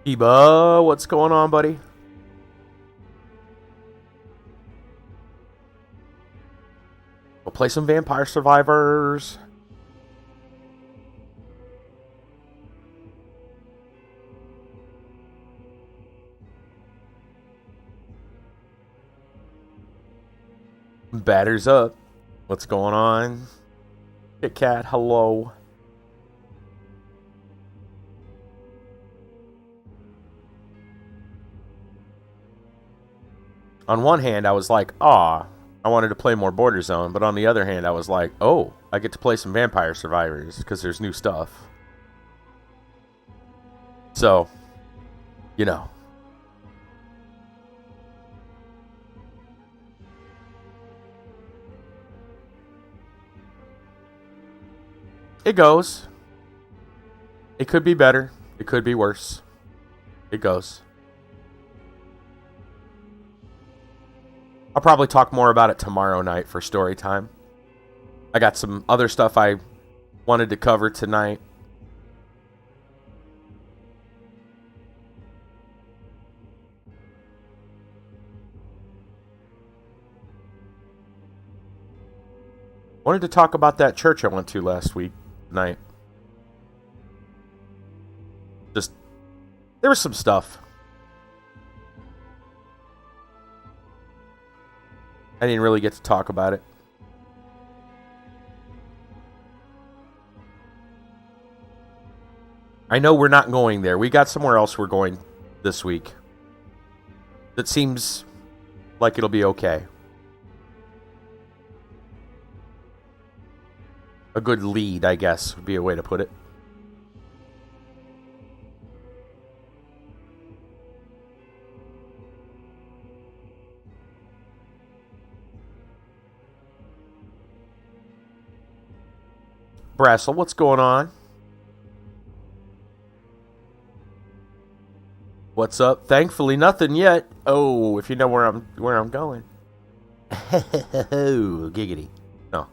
Eba, what's going on, buddy? We'll play some Vampire Survivors. Batters up. What's going on? Kit Kat, hello. On one hand, I was like, I wanted to play more Border Zone. But on the other hand, I was like, oh, I get to play some Vampire Survivors because there's new stuff. So, you know. It goes. It could be better. It could be worse. It goes. I'll probably talk more about it tomorrow night for story time. I got some other stuff I wanted to cover tonight. Wanted to talk about that church I went to last week night. Just, there was some stuff. I didn't really get to talk about it. I know we're not going there. We got somewhere else we're going this week. That seems like it'll be okay. A good lead, I guess, would be a way to put it. Brassel, what's going on? What's up? Thankfully, nothing yet. Oh, if you know where I'm going. Oh, giggity. No.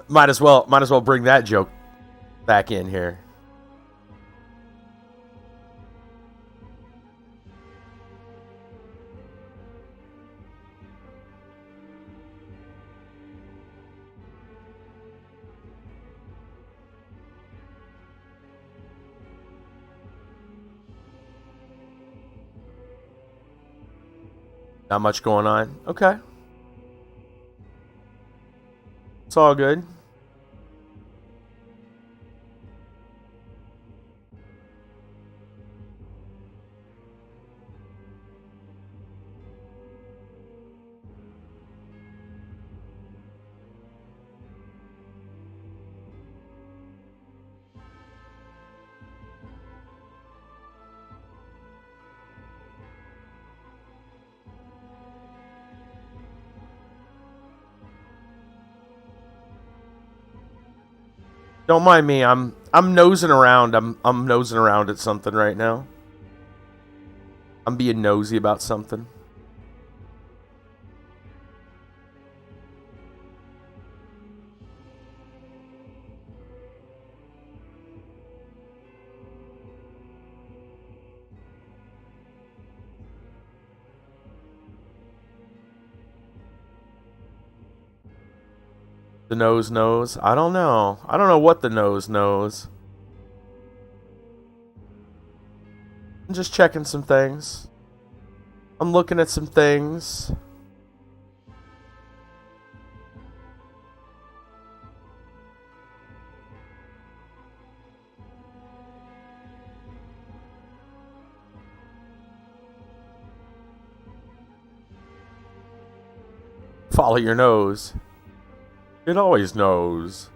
Might as well bring that joke back in here. Not much going on. Okay. It's all good. Don't mind me. I'm nosing around. I'm nosing around at something right now. I'm being nosy about something. The nose knows. I don't know. I don't know what the nose knows. I'm just checking some things. I'm looking at some things. Follow your nose. It always knows.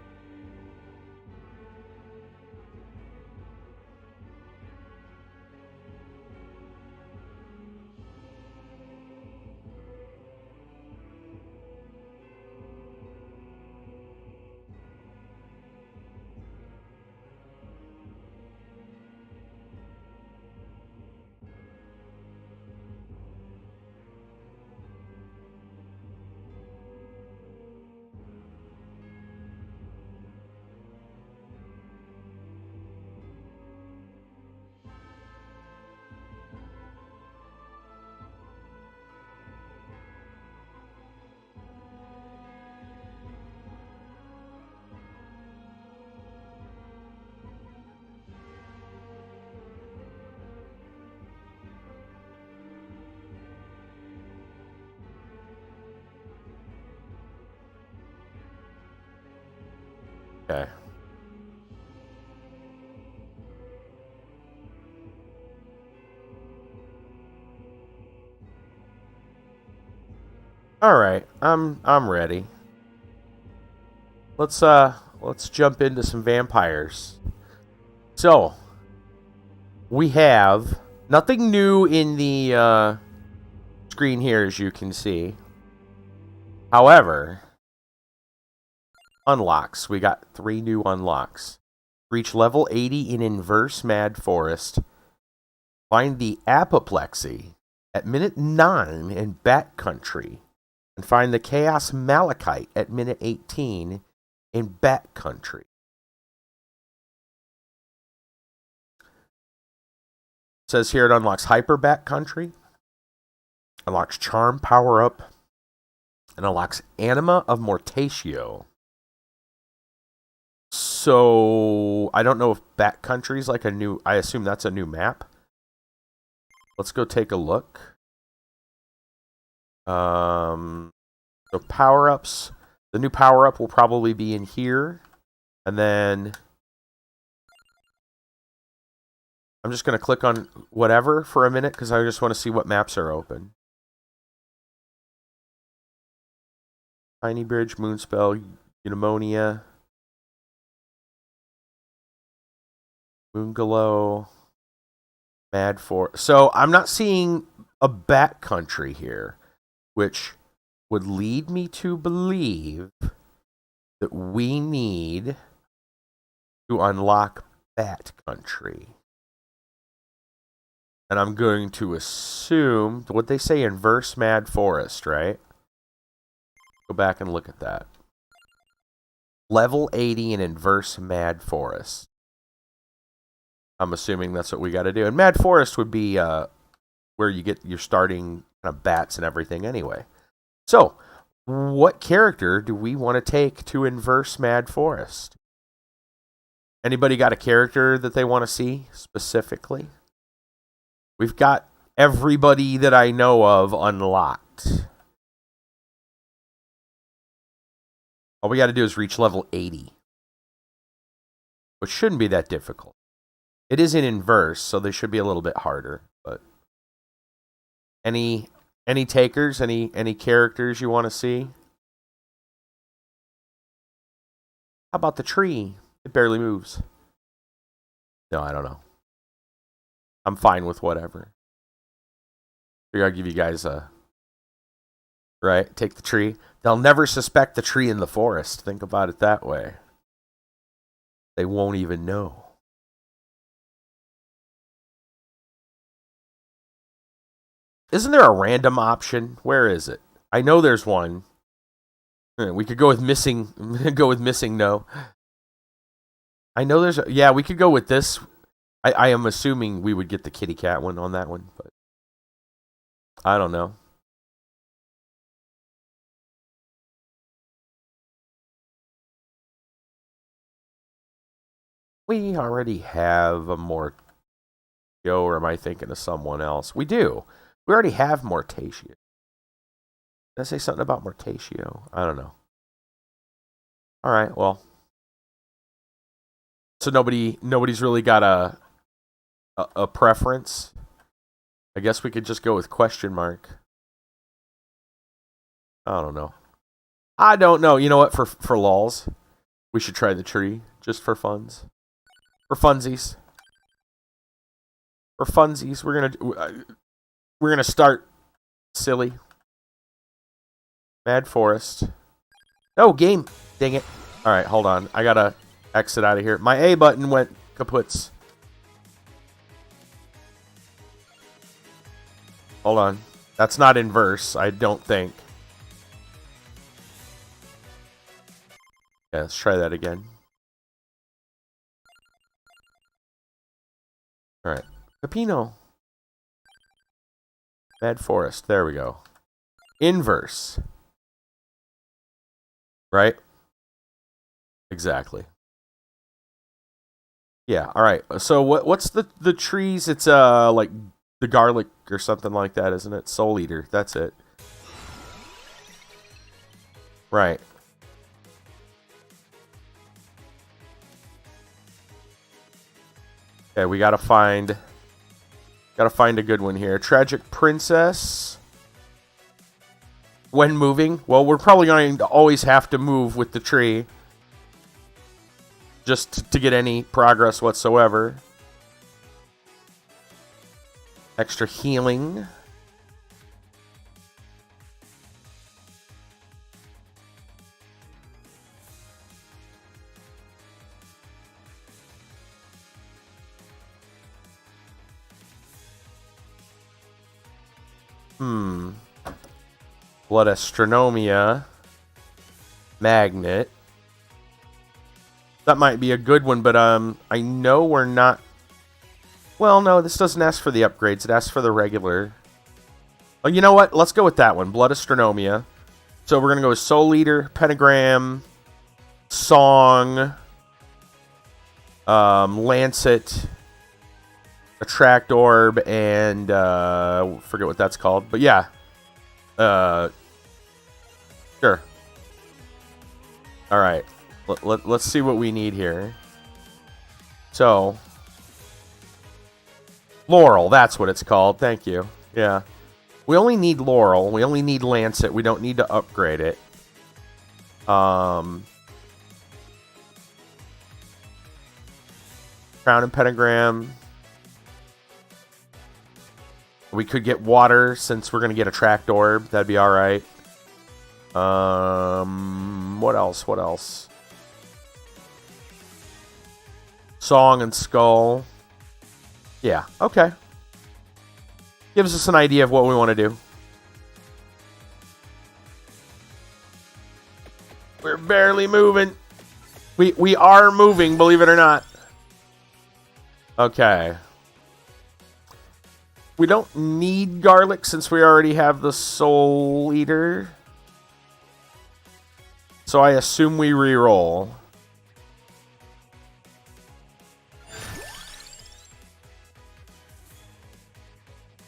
Okay. All right, I'm ready. Let's jump into some vampires. So, we have nothing new in the screen here, as you can see. However, unlocks. We got 3 new unlocks. Reach level 80 in Inverse Mad Forest. Find the Apoplexy at minute 9 in Bat Country. And find the Chaos Malachite at minute 18 in Bat Country. It says here it unlocks Hyper Bat Country, unlocks Charm Power Up, and unlocks Anima of Mortatio. So I don't know if Bat Country is like a new. I assume that's a new map. Let's go take a look. So power ups. The new power up will probably be in here, and then I'm just going to click on whatever for a minute because I just want to see what maps are open. Tiny Bridge, Moonspell, Pneumonia, Moonglow, Mad Forest. So I'm not seeing a Bat Country here, which would lead me to believe that we need to unlock Bat Country. And I'm going to assume, what they say, Inverse Mad Forest, right? Go back and look at that. Level 80 in Inverse Mad Forest. I'm assuming that's what we got to do. And Mad Forest would be where you get your starting kind of bats and everything anyway. So, what character do we want to take to Inverse Mad Forest? Anybody got a character that they want to see specifically? We've got everybody that I know of unlocked. All we got to do is reach level 80. Which shouldn't be that difficult. It is in Inverse, so they should be a little bit harder. But any takers? Any characters you want to see? How about the tree? It barely moves. No, I don't know. I'm fine with whatever. Figure I'll give you guys a... Right? Take the tree. They'll never suspect the tree in the forest. Think about it that way. They won't even know. Isn't there a random option? Where is it? I know there's one. We could go with missing. Go with missing. No. I know there's. Yeah, we could go with this. I am assuming we would get the kitty cat one on that one, but I don't know. We already have a Mortatio, or am I thinking of someone else? We do. We already have Mortatio. Did I say something about Mortatio? I don't know. All right, well. So nobody's really got a preference. I guess we could just go with question mark. I don't know. I don't know. You know what? For lols, we should try the tree just for funs. For funsies. For funsies, we're gonna start silly. Mad Forest. No, game. Dang it. All right, hold on. I gotta exit out of here. My A button went kaputs. Hold on. That's not Inverse, I don't think. Yeah, let's try that again. All right. Pepino. Mad Forest. There we go. Inverse. Right? Exactly. Yeah, all right. So what's the trees? It's like the garlic or something like that, isn't it? Soul Eater. That's it. Right. Okay, we gotta find a good one here. Tragic Princess. When moving, well, we're probably going to always have to move with the tree, just to get any progress whatsoever. Extra healing. Blood Astronomia. Magnet. That might be a good one, but I know we're not... Well, no, this doesn't ask for the upgrades. It asks for the regular. Oh, you know what? Let's go with that one. Blood Astronomia. So we're going to go with Soul Eater, Pentagram, Song, Lancet, Attract Orb, and forget what that's called. But yeah. Sure. Alright. Let's see what we need here. So... Laurel, that's what it's called. Thank you. Yeah. We only need Laurel. We only need Lancet. We don't need to upgrade it. Crown and Pentagram. We could get water since we're going to get a Attract Orb. That'd be alright. What else? What else? Song and Skull. Yeah, okay. Gives us an idea of what we want to do. We're barely moving. We are moving, believe it or not. Okay. We don't need garlic since we already have the Soul Eater. So I assume we re-roll.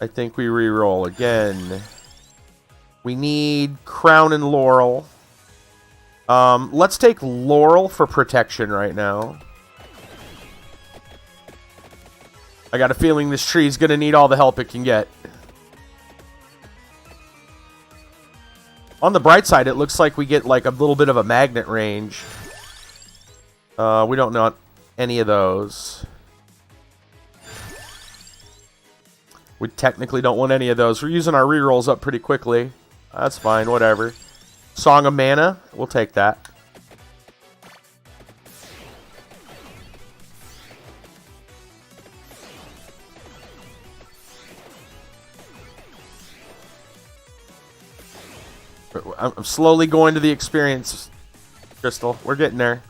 I think we re-roll again. We need Crown and Laurel. Let's take Laurel for protection right now. I got a feeling this tree is going to need all the help it can get. On the bright side, it looks like we get like a little bit of a magnet range. We don't know any of those. We technically don't want any of those. We're using our rerolls up pretty quickly. That's fine, whatever. Song of Mana, we'll take that. I'm slowly going to the experience, Crystal. We're getting there.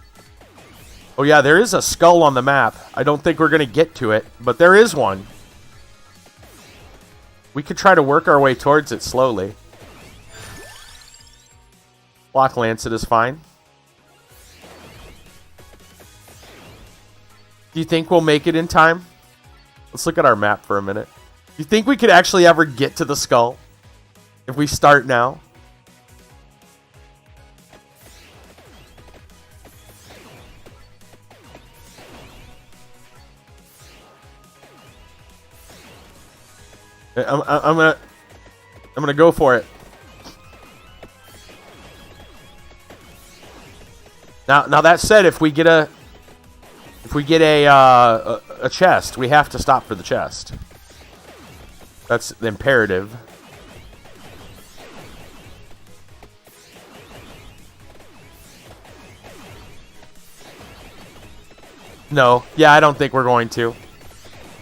Oh yeah, there is a skull on the map. I don't think we're going to get to it, but there is one. We could try to work our way towards it slowly. Block Lancet is fine. Do you think we'll make it in time? Let's look at our map for a minute. Do you think we could actually ever get to the skull? If we start now? I'm gonna go for it. Now that said, if we get a chest, we have to stop for the chest. That's imperative. No, yeah, I don't think we're going to.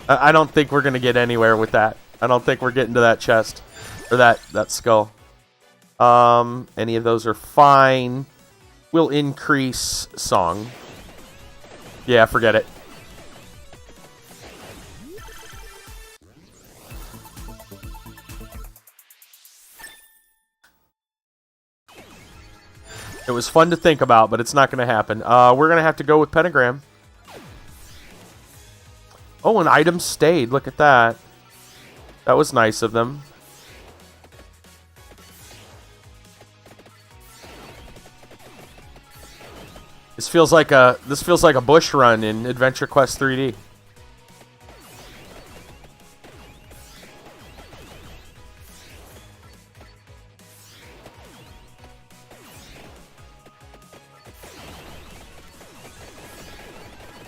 I don't think we're gonna get anywhere with that. I don't think we're getting to that chest. Or that skull. Any of those are fine. We'll increase Song. Yeah, forget it. It was fun to think about, but it's not going to happen. We're going to have to go with Pentagram. Oh, an item stayed. Look at that. That was nice of them. This feels like a bush run in Adventure Quest 3D.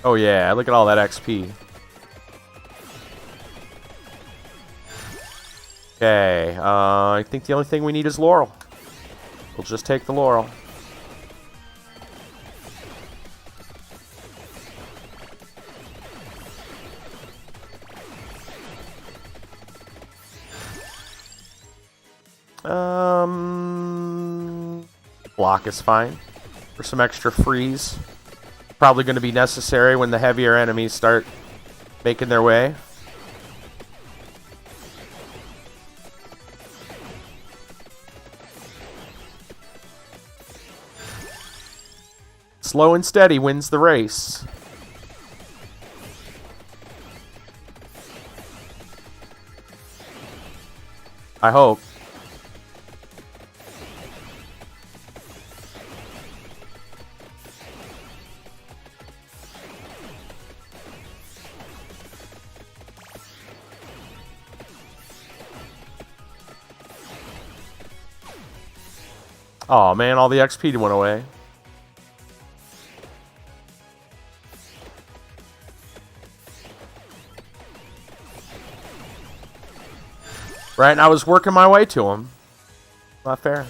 Oh yeah, look at all that XP. Okay, I think the only thing we need is Laurel. We'll just take the Laurel. Block is fine. For some extra freeze. Probably going to be necessary when the heavier enemies start making their way. Slow and steady wins the race. I hope. Oh man, all the XP went away. Right, and I was working my way to him. Not fair.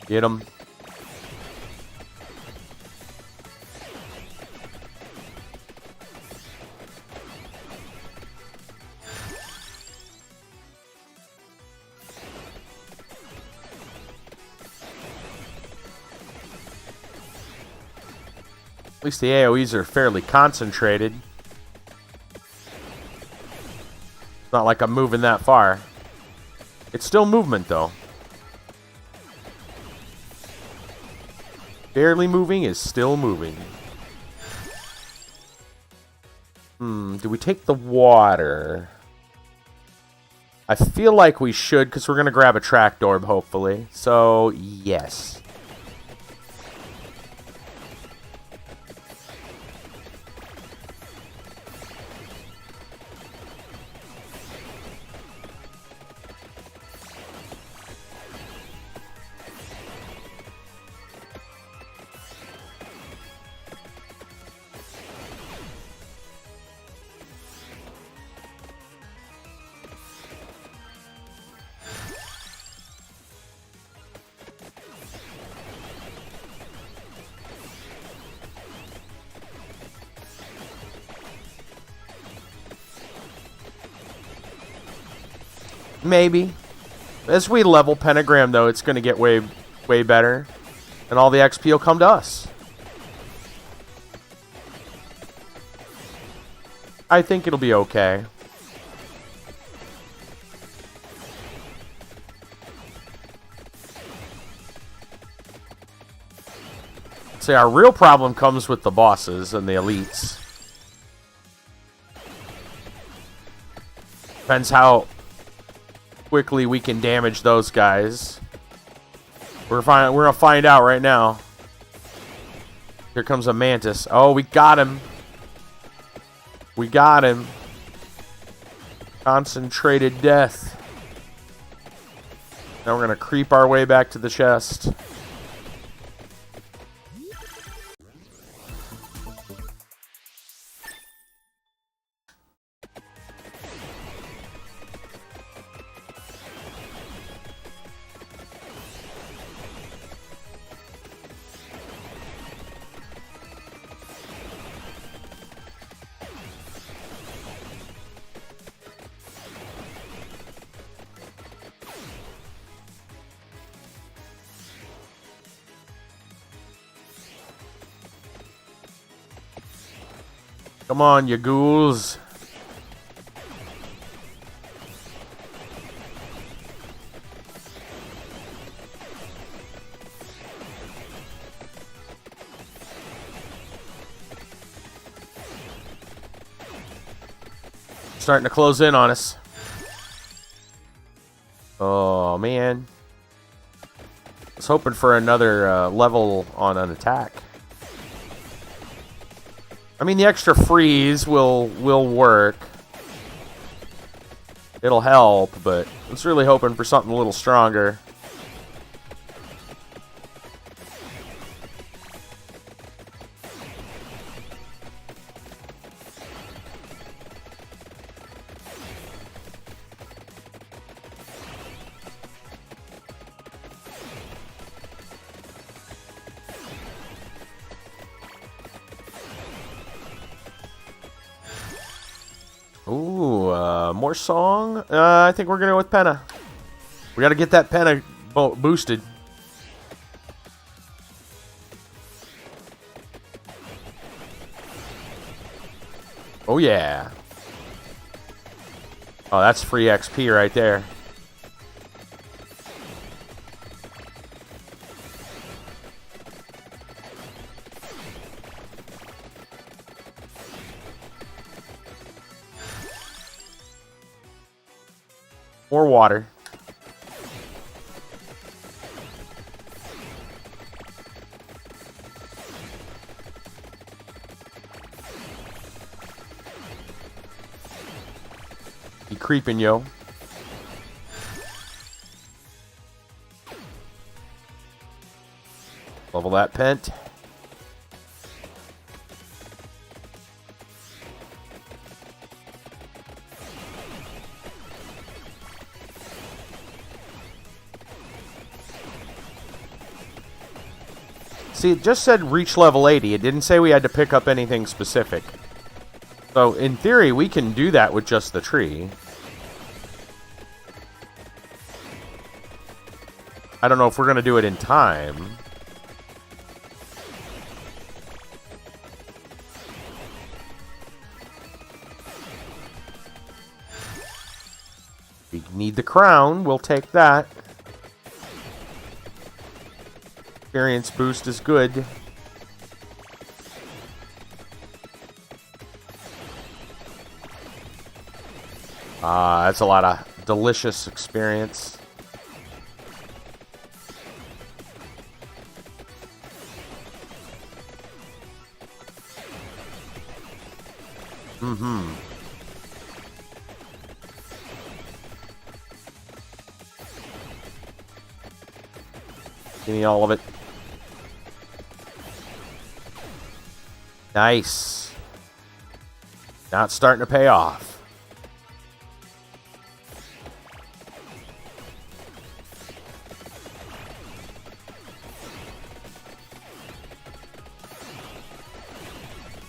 Get him. At least the AoEs are fairly concentrated. It's not like I'm moving that far. It's still movement, though. Barely moving is still moving. Do we take the water? I feel like we should, because we're going to grab a tracked orb, hopefully. So, yes. Maybe. As we level Pentagram, though, it's going to get way better. And all the XP will come to us. I think it'll be okay. See, our real problem comes with the bosses and the elites. Depends how quickly we can damage those guys. We're gonna find out right now. Here comes a mantis. Oh, we got him. We got him. Concentrated death. Now we're gonna creep our way back to the chest. Come on, you ghouls. Starting to close in on us. Oh, man. I was hoping for another level on an attack. I mean, the extra freeze will work. It'll help, but I was really hoping for something a little stronger. Ooh, more song? I think we're gonna go with Penna. We gotta get that Penna boosted. Oh, yeah. Oh, that's free XP right there. More water. Be creeping, yo. Level that pent. See, it just said reach level 80. It didn't say we had to pick up anything specific. So, in theory, we can do that with just the tree. I don't know if we're going to do it in time. We need the crown. We'll take that. Experience boost is good. That's a lot of delicious experience. Mm-hmm. Give me all of it. Nice. Now it's starting to pay off.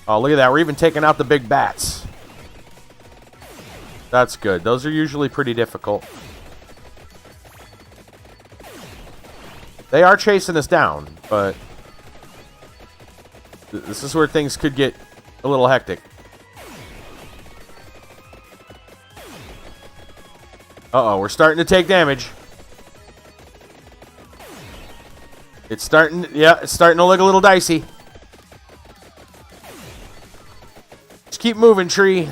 Oh, look at that. We're even taking out the big bats. That's good. Those are usually pretty difficult. They are chasing us down, but this is where things could get a little hectic. Uh-oh, we're starting to take damage. It's starting to look a little dicey. Just keep moving, tree.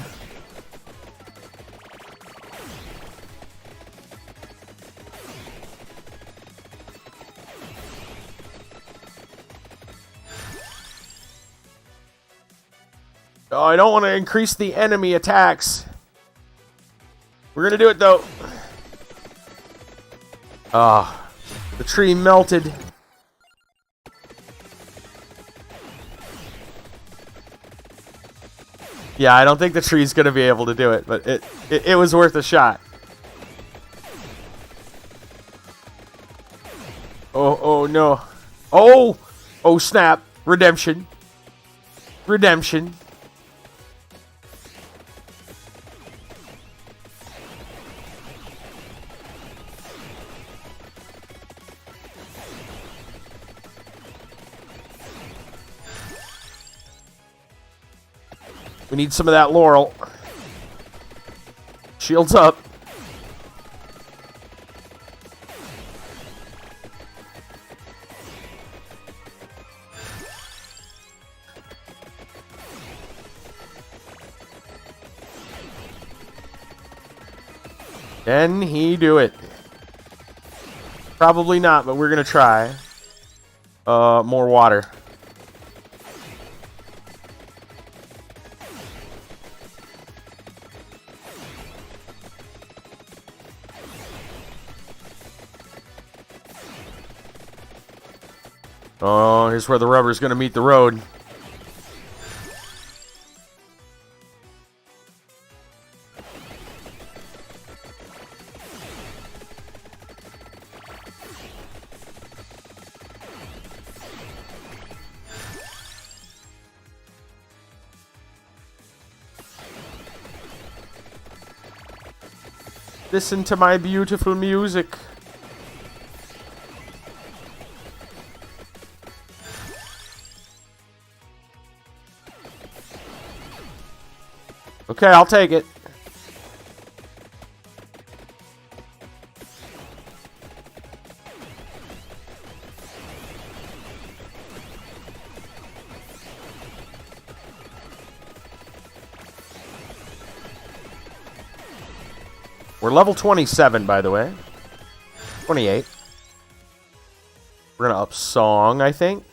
Oh, I don't want to increase the enemy attacks. We're going to do it, though. Ah, the tree melted. Yeah, I don't think the tree's going to be able to do it, but it was worth a shot. Oh, no. Oh, snap. Redemption. Redemption. We need some of that laurel. Shields up. Can he do it? Probably not, but we're gonna try. More water. Oh, here's where the rubber's gonna meet the road. Listen to my beautiful music. Okay, I'll take it. We're level 27, by the way. 28. We're gonna up song, I think.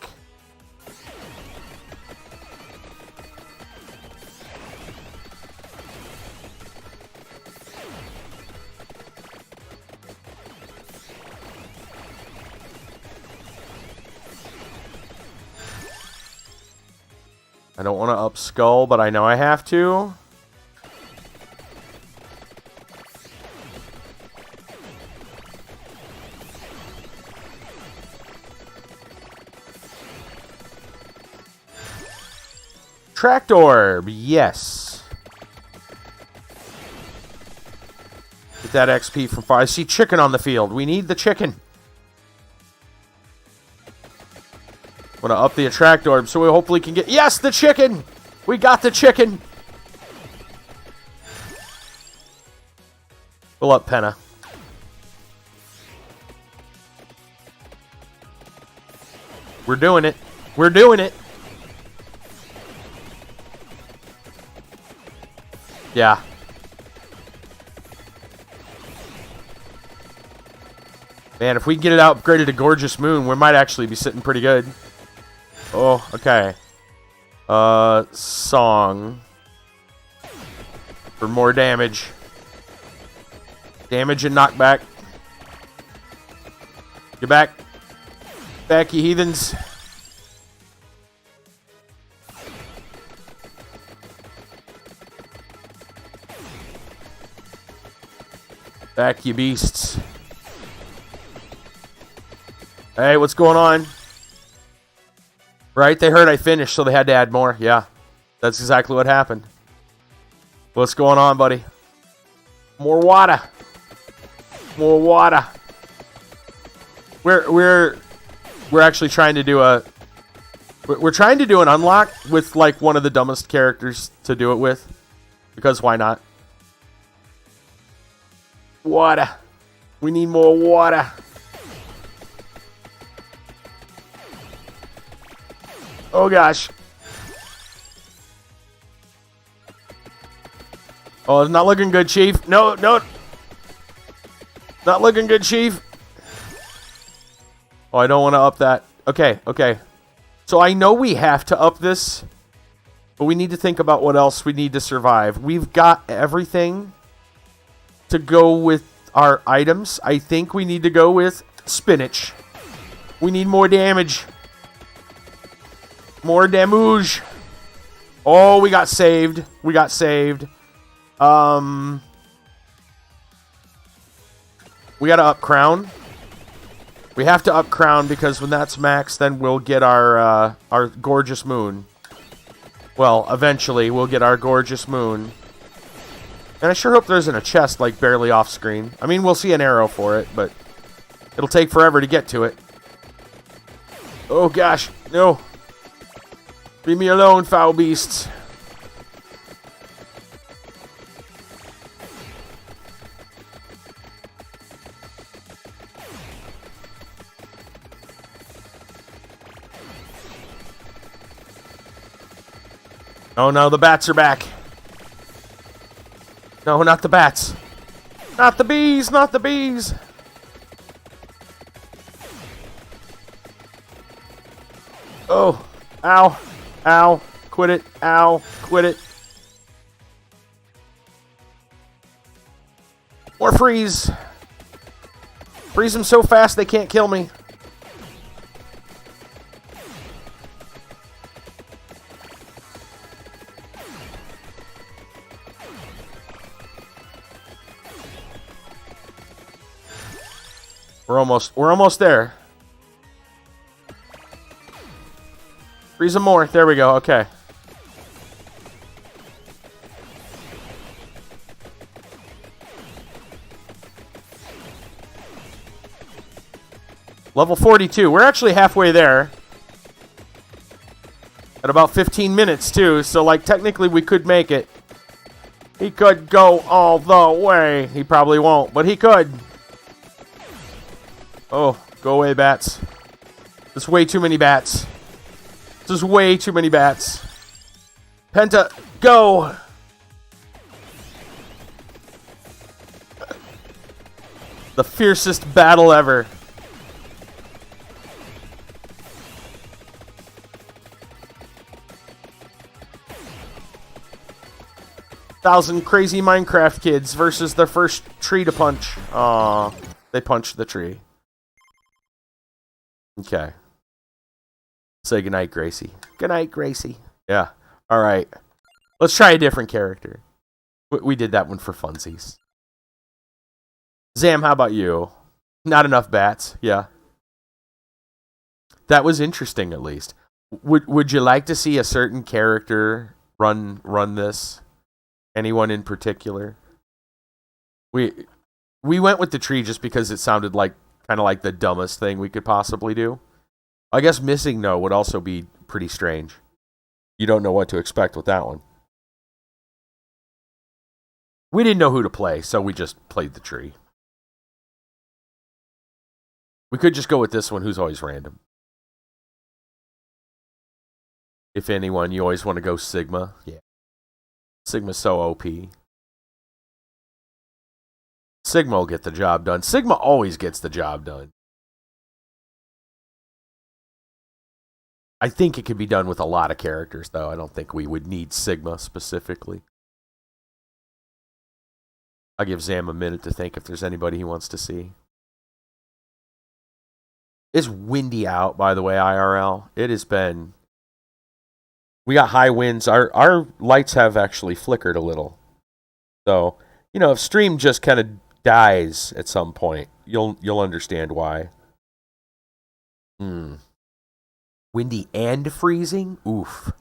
I don't want to up skull, but I know I have to. Tractor, yes. Get that XP from far. I see chicken on the field. We need the chicken. I'm gonna up the attract orb so we hopefully can get... Yes, the chicken! We got the chicken! We'll up Penna. We're doing it. We're doing it. Yeah. Man, if we can get it upgraded to Gorgeous Moon, we might actually be sitting pretty good. Oh, okay. Song. For more damage. Damage and knockback. Get back. Back, you heathens. Back, you beasts. Hey, what's going on? Right, they heard I finished, so they had to add more. Yeah, that's exactly what happened. What's going on, buddy? More water. More water. We're actually trying to do a... We're trying to do an unlock with, like, one of the dumbest characters to do it with. Because why not? Water. We need more water. Oh gosh. Oh, it's not looking good, Chief. No, no. Not looking good, Chief. Oh, I don't want to up that. Okay, okay. So I know we have to up this, but we need to think about what else we need to survive. We've got everything to go with our items. I think we need to go with spinach. We need more damage. More damage. Oh, we got saved. We got saved. We gotta up crown. We have to up crown because when that's max, then we'll get our Gorgeous Moon. Well, eventually we'll get our Gorgeous Moon. And I sure hope there isn't a chest, like, barely off screen. I mean, we'll see an arrow for it, but it'll take forever to get to it. Oh gosh, no. Leave me alone, foul beasts. Oh no, the bats are back. No, not the bats. Not the bees, not the bees. Oh, ow, ow, quit it, ow, quit it. Or freeze. Freeze them so fast they can't kill me. We're almost there. Freeze them more. There we go. Okay. Level 42. We're actually halfway there. At about 15 minutes, too. So, like, technically we could make it. He could go all the way. He probably won't, but he could. Oh, go away, bats. There's way too many bats. There's way too many bats. Penta, go! The fiercest battle ever. Thousand crazy Minecraft kids versus their first tree to punch. Aw, they punched the tree. Okay. Say goodnight, Gracie. Goodnight, Gracie. Yeah. All right. Let's try a different character. We did that one for funsies. Zam, how about you? Not enough bats. Yeah. That was interesting, at least. Would you like to see a certain character run this? Anyone in particular? We went with the tree just because it sounded like kind of like the dumbest thing we could possibly do. I guess missing no would also be pretty strange. You don't know what to expect with that one. We didn't know who to play, so we just played the tree. We could just go with this one, who's always random. If anyone, you always want to go Sigma. Yeah. Sigma's so OP. Sigma will get the job done. Sigma always gets the job done. I think it could be done with a lot of characters, though. I don't think we would need Sigma specifically. I'll give Zam a minute to think if there's anybody he wants to see. It's windy out, by the way, IRL. It has been... We got high winds. Our lights have actually flickered a little. So, you know, if stream just kind of dies at some point, you'll understand why. Windy and freezing? Oof.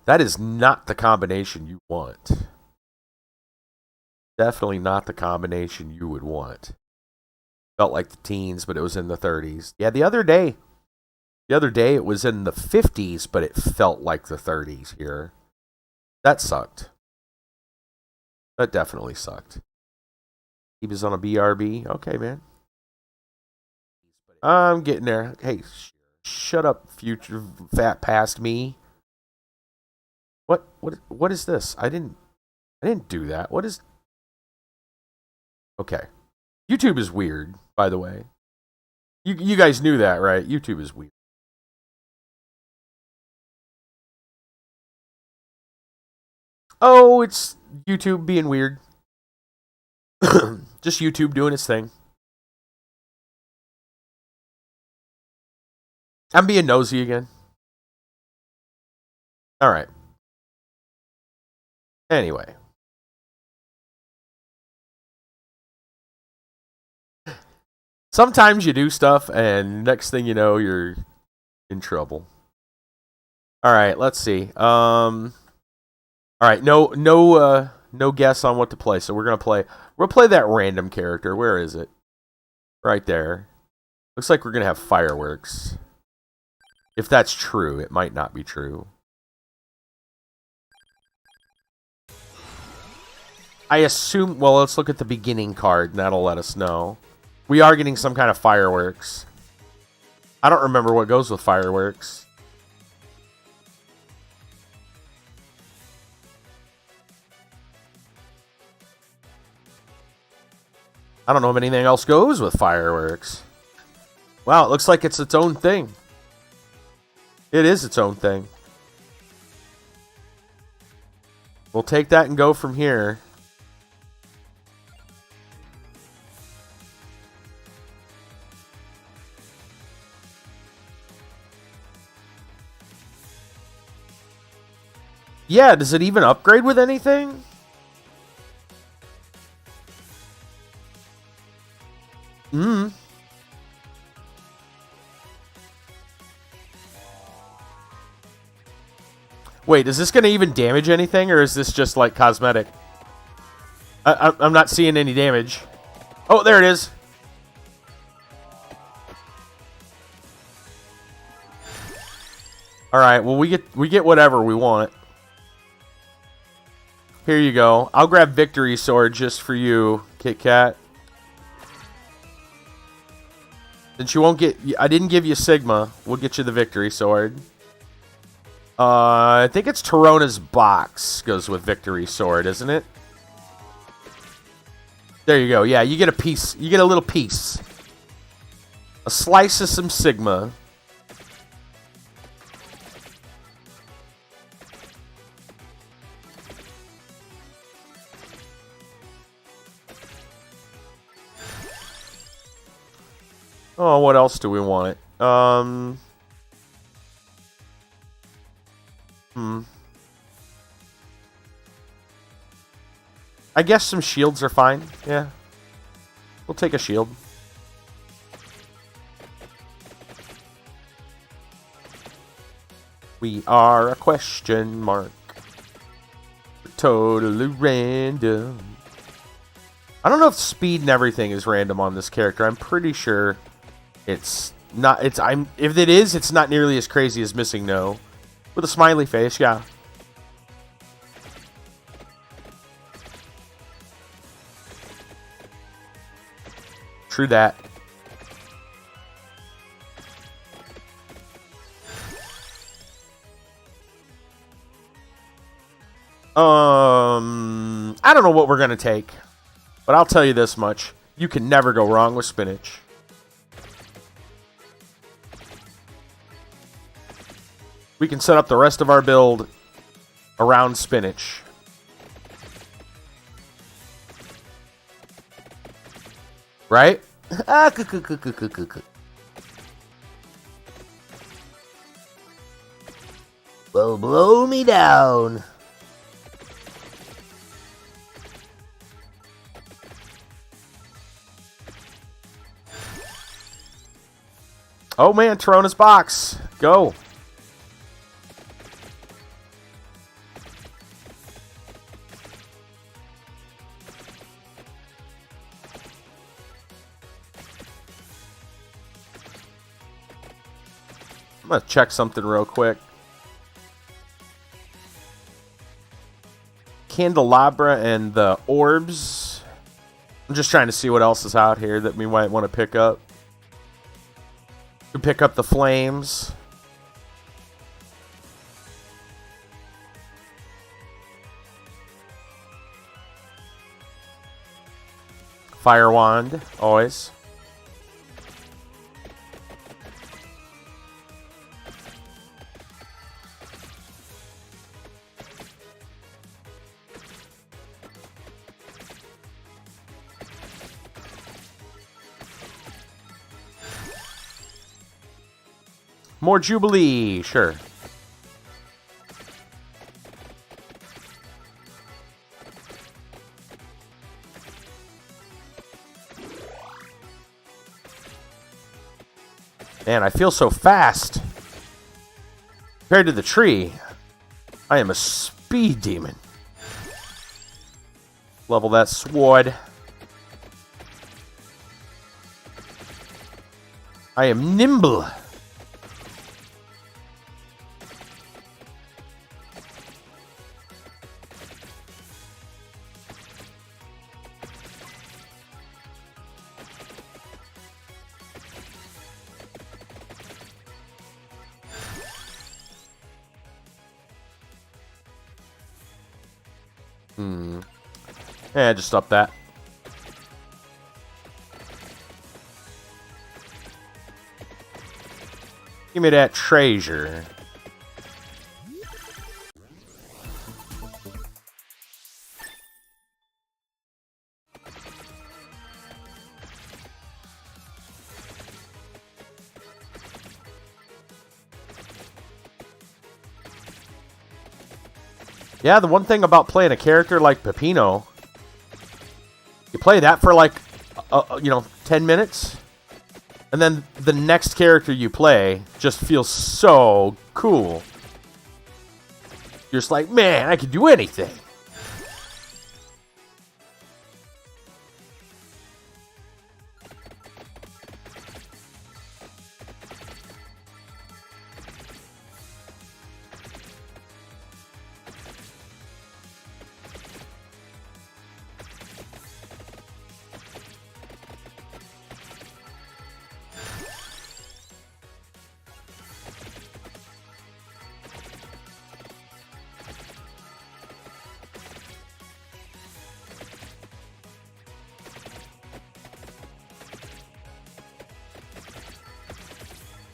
That is not the combination you want. Definitely not the combination you would want. Felt like the teens, but it was in the 30s. Yeah, the other day it was in the 50s, but it felt like the 30s here. That sucked. That definitely sucked. He was on a BRB. Okay, man. I'm getting there. Hey, shut up, future fat past me. What is this? I didn't do that. What is... Okay. YouTube is weird, by the way. You guys knew that, right? YouTube is weird. Oh, it's YouTube being weird. Just YouTube doing its thing. I'm being nosy again. All right. Anyway. Sometimes you do stuff, and next thing you know, you're in trouble. All right, let's see. All right, no guess on what to play. So we'll play that random character. Where is it? Right there. Looks like we're gonna have fireworks. If that's true, it might not be true. I assume. Well, let's look at the beginning card, and that'll let us know. We are getting some kind of fireworks. I don't remember what goes with fireworks. I don't know if anything else goes with fireworks. Wow, it looks like it's its own thing. It is its own thing. We'll take that and go from here. Yeah, does it even upgrade with anything? Wait, is this going to even damage anything, or is this just like cosmetic? I'm not seeing any damage. Oh, there it is. All right. Well, we get whatever we want. Here you go. I'll grab Victory Sword just for you, Kit Kat. Since you won't get, I didn't give you Sigma. We'll get you the Victory Sword. I think it's Torrona's box goes with Victory Sword, isn't it? There you go. Yeah, you get a piece. You get a little piece. A slice of some Sigma. Oh, what else do we want? I guess some shields are fine. Yeah. We'll take a shield. We are a question mark. We're totally random. I don't know if speed and everything is random on this character. I'm pretty sure it's not. If it is, it's not nearly as crazy as Missing No. With a smiley face, yeah. True that. I don't know what we're gonna take, but I'll tell you this much: you can never go wrong with spinach. We can set up the rest of our build around spinach. Right? Well, blow me down. Oh man, Torrona's box. Go. I'm going to check something real quick. Candelabra and the orbs. I'm just trying to see what else is out here that we might want to pick up. We pick up the flames. Fire wand, always. More Jubilee, sure. Man, I feel so fast. Compared to the tree, I am a speed demon. Level that sword. I am nimble. Yeah, just up that. Give me that treasure. Yeah, the one thing about playing a character like Peppino, you play that for like, 10 minutes, and then the next character you play just feels so cool. You're just like, man, I can do anything.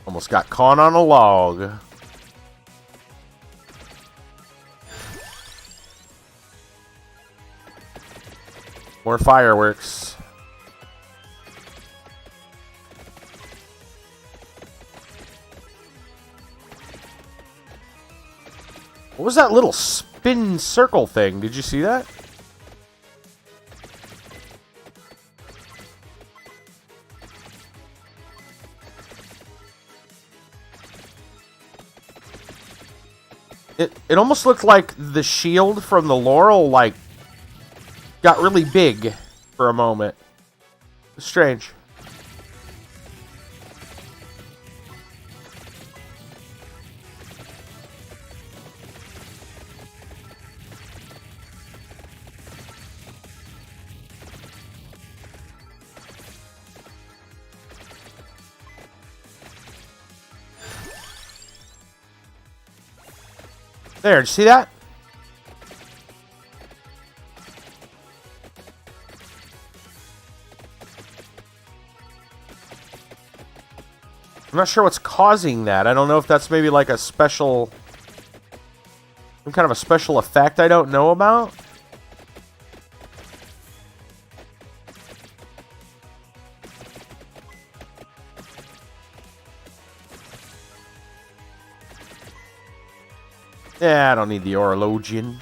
Almost got caught on a log. More fireworks. What was that little spin circle thing? Did you see that? It almost looked like the shield from the Laurel, like, got really big for a moment. Strange. There, did you see that? I'm not sure what's causing that. I don't know if that's maybe like a special... some kind of a special effect I don't know about. Yeah, I don't need the Orologian.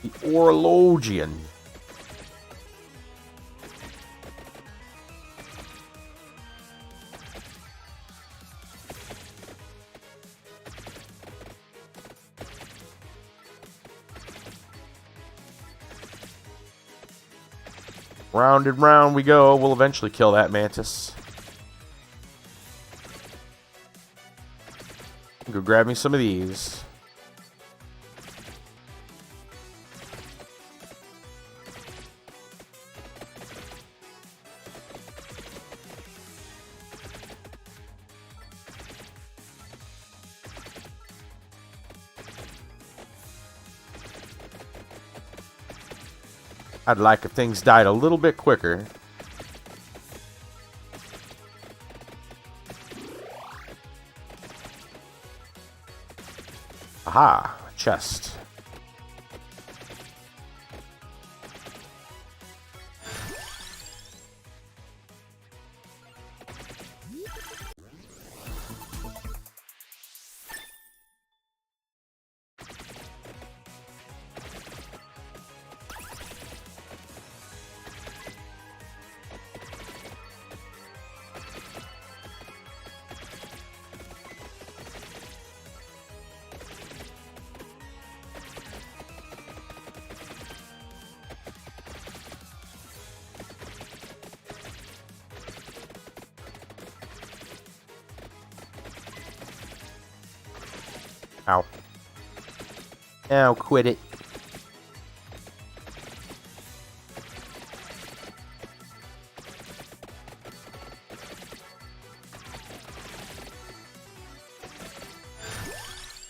The Orologian. Round and round we go. We'll eventually kill that mantis. Go grab me some of these. I'd like if things died a little bit quicker. Aha, chest. Ow. Ow, quit it.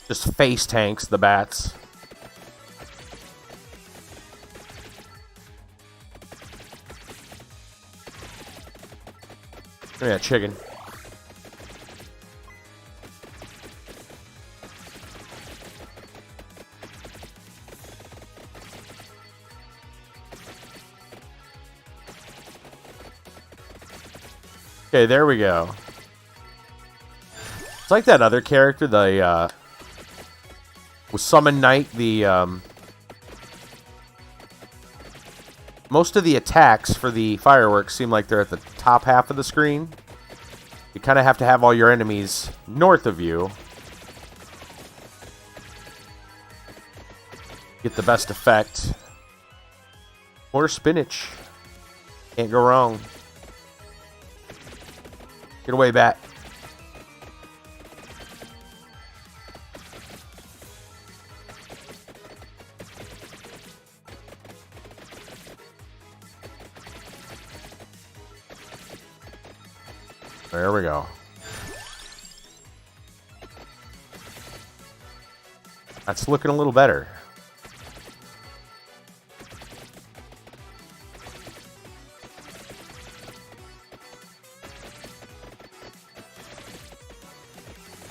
Just face tanks the bats. Yeah, chicken. Okay, there we go. It's like that other character, the With Summon Night, most of the attacks for the fireworks seem like they're at the top half of the screen. You kind of have to have all your enemies north of you. Get the best effect. More spinach. Can't go wrong. Get away, bat. There we go. That's looking a little better.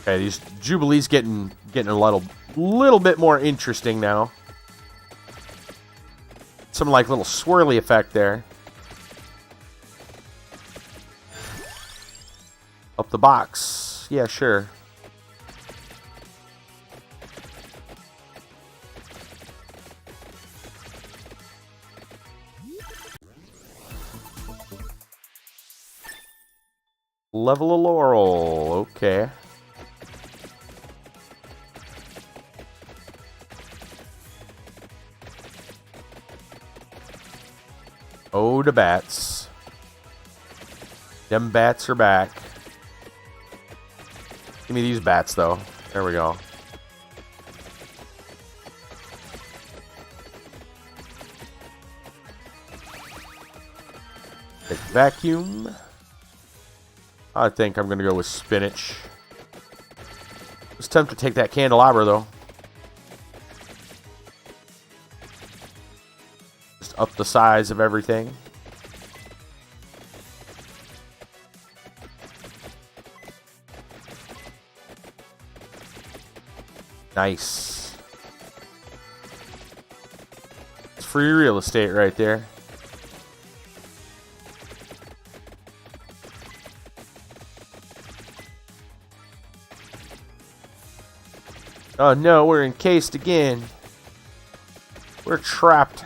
Okay, these Jubilees getting a little bit more interesting now. Some like little swirly effect there. Up the box. Yeah, sure. Level of Laurel. Okay. Oh, the bats. Them bats are back. Give me these bats, though. There we go. Take vacuum. I think I'm going to go with spinach. I was tempted to take that candelabra, though. Just up the size of everything. Nice. It's free real estate right there. Oh no, we're encased again. We're trapped.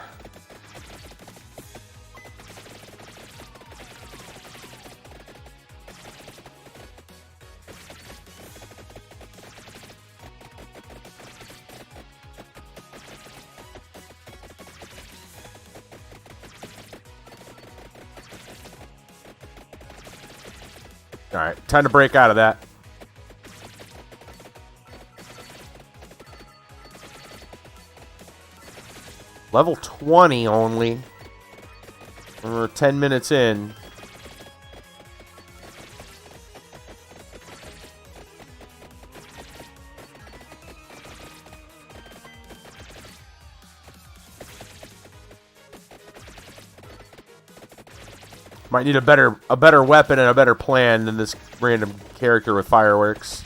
Alright, time to break out of that. Level 20 only. We're 10 minutes in. Might need a better weapon and a better plan than this random character with fireworks.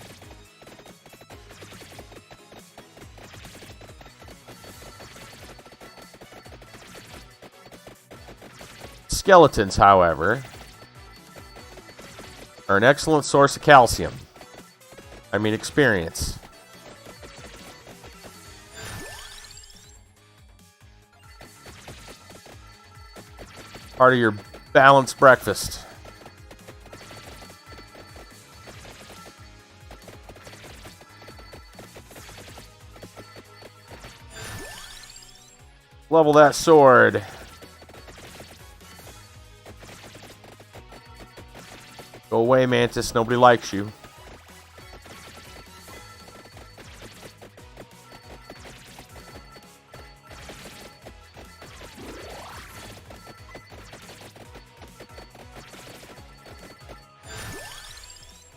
Skeletons, however, are an excellent source of calcium. I mean, experience. Part of your balanced breakfast. Level that sword. Go away, Mantis. Nobody likes you.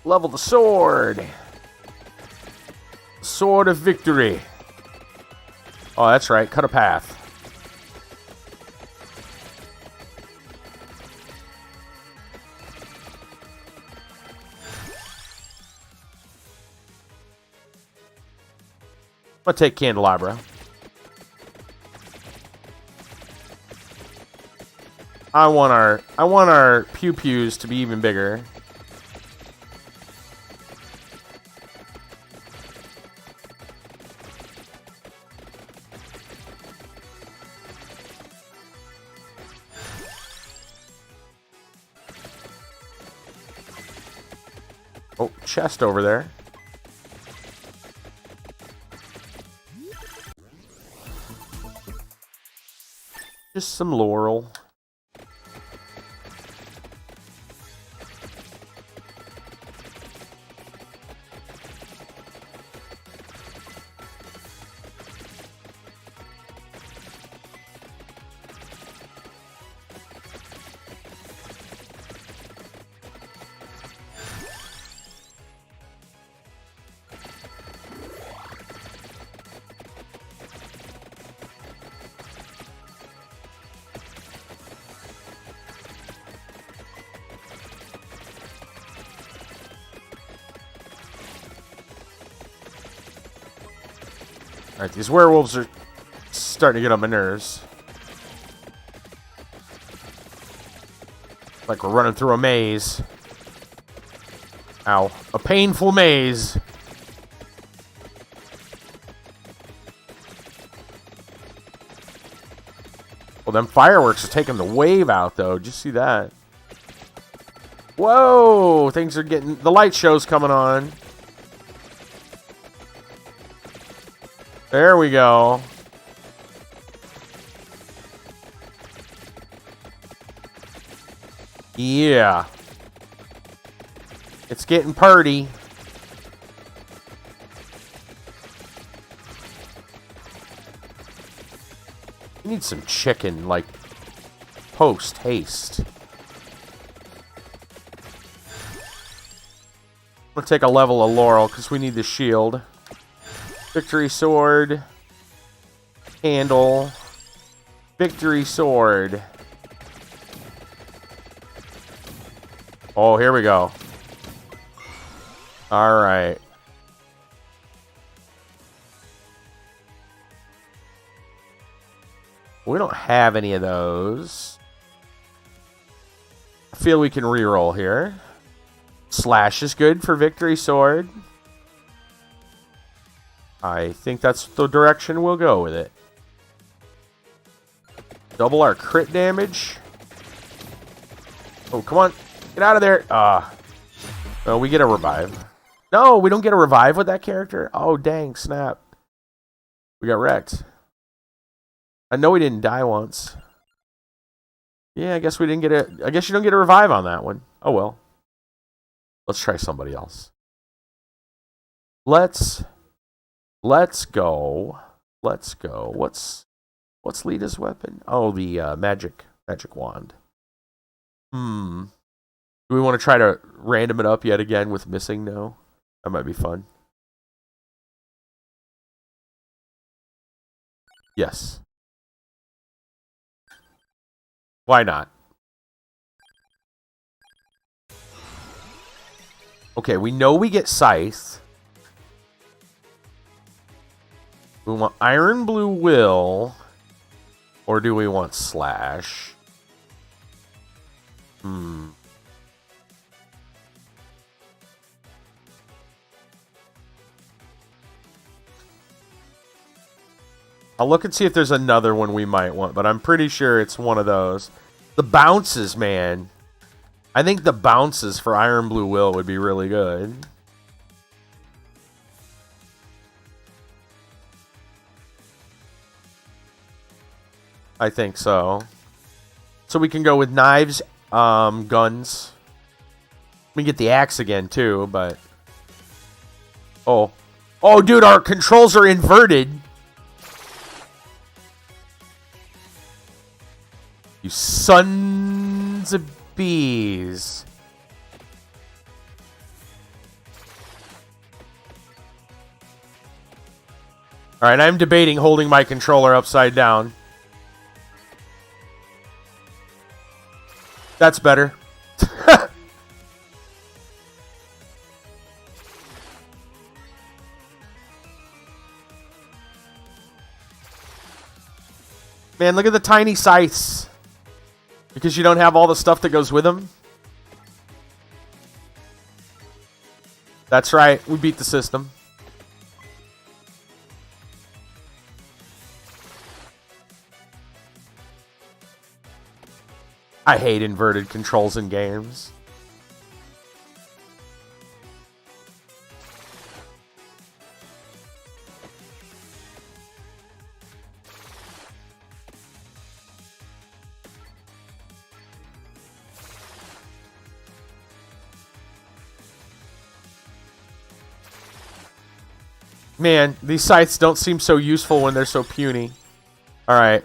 Level the sword. Sword of victory. Oh, that's right. Cut a path. I'm gonna take candelabra. I want our pew pews to be even bigger. Oh, chest over there. Just some laurel. Alright, these werewolves are starting to get on my nerves. Like we're running through a maze. Ow. A painful maze. Well, them fireworks are taking the wave out, though. Did you see that? Whoa! Things are getting... The light show's coming on. There we go. Yeah. It's getting purty. We need some chicken, like, post haste. I'm gonna take a level of laurel because we need the shield. Victory sword. Candle. Victory sword. Oh, here we go. Alright. We don't have any of those. I feel we can reroll here. Slash is good for victory sword. I think that's the direction we'll go with it. Double our crit damage. Oh, come on. Get out of there. Oh, we get a revive. No, we don't get a revive with that character. Oh, dang, snap. We got wrecked. I know we didn't die once. Yeah, I guess we didn't get a... I guess you don't get a revive on that one. Oh, well. Let's try somebody else. Let's go. Let's go. What's Lita's weapon? Oh, the magic wand. Do we want to try to random it up yet again with missing? No. That might be fun. Yes. Why not? Okay, we know we get Scythe. We want Iron Blue Will. Or do we want Slash? I'll look and see if there's another one we might want, but I'm pretty sure it's one of those. The bounces, man. I think the bounces for Iron Blue Will would be really good. I think so. So we can go with knives, guns. We can get the axe again, too, but... Oh. Oh, dude, our controls are inverted. You sons of bees. Alright, I'm debating holding my controller upside down. That's better. Man, look at the tiny scythes. Because you don't have all the stuff that goes with them. That's right. We beat the system. I hate inverted controls in games. Man, these scythes don't seem so useful when they're so puny. Alright.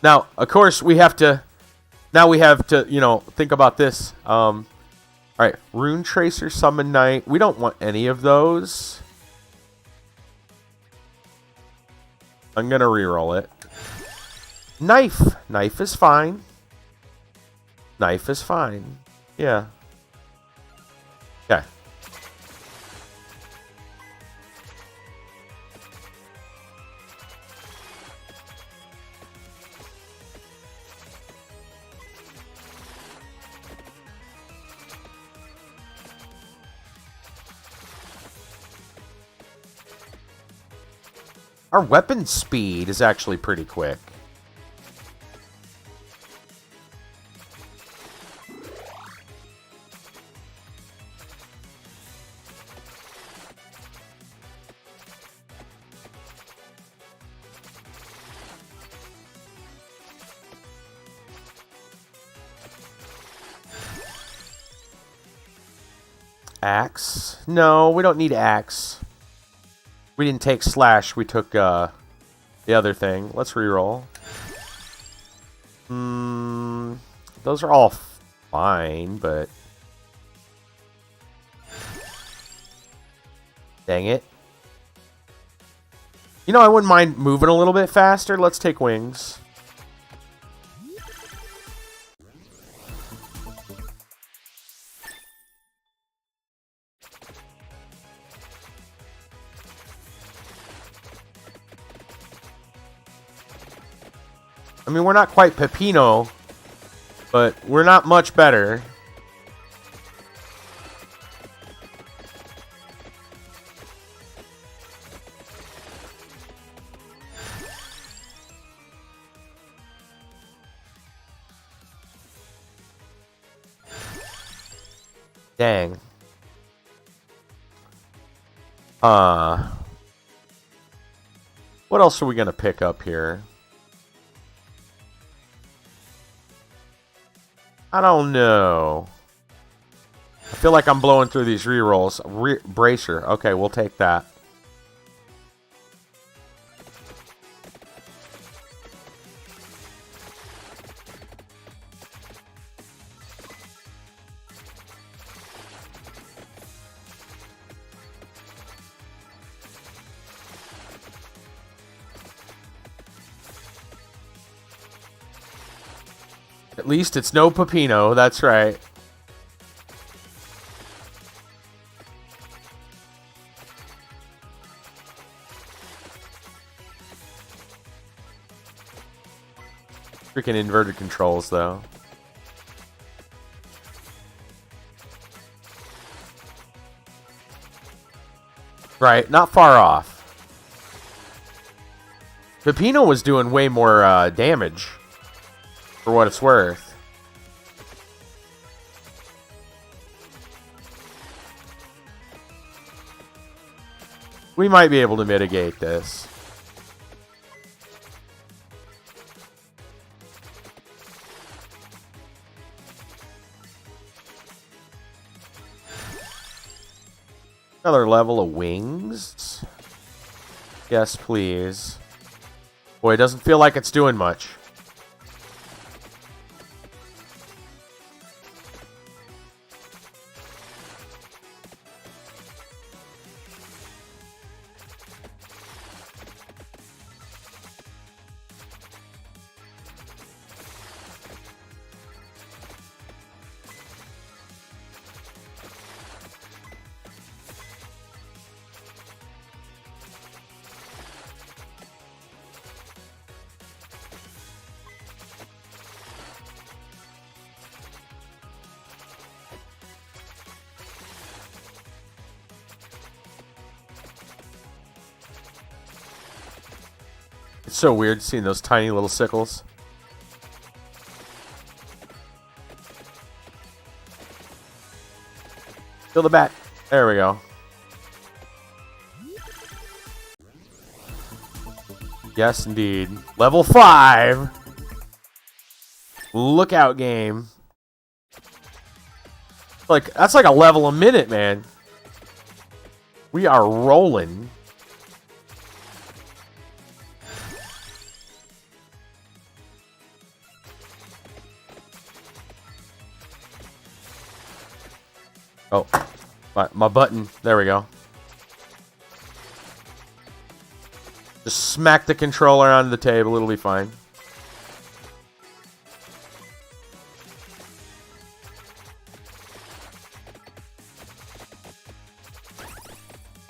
Now, of course, we have to... Now we have to, you know, think about this. Alright, Rune Tracer, Summon Knight. We don't want any of those. I'm going to reroll it. Knife. Knife is fine. Knife is fine. Yeah. Okay. Our weapon speed is actually pretty quick. Axe? No, we don't need axe. We didn't take slash, we took the other thing. Let's reroll. Those are all fine, but... Dang it. You know, I wouldn't mind moving a little bit faster. Let's take wings. I mean, we're not quite Pepino, but we're not much better. Dang. What else are we gonna pick up here? I don't know. I feel like I'm blowing through these rerolls. Bracer. Okay, we'll take that. At least it's no Pepino, that's right. Freaking inverted controls, though. Right, not far off. Pepino was doing way more damage. For what it's worth. We might be able to mitigate this. Another level of wings. Yes, please. Boy, it doesn't feel like it's doing much. It's so weird seeing those tiny little sickles. Kill the bat. There we go. Yes, indeed. Level 5. Lookout game. Like, that's like a level a minute, man. We are rolling. Oh, my button. There we go. Just smack the controller onto the table. It'll be fine.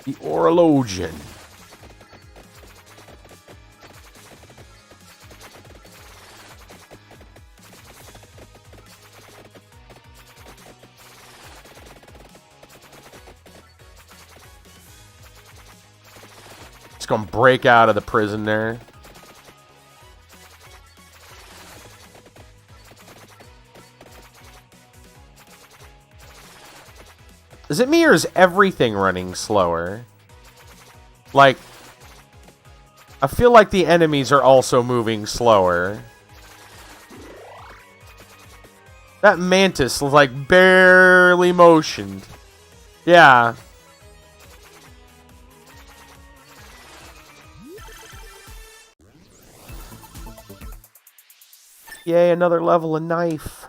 The Orologian. It's gonna break out of the prison there. Is it me or is everything running slower? Like, I feel like the enemies are also moving slower. That mantis was like barely motioned. Yeah. Yay, another level of knife.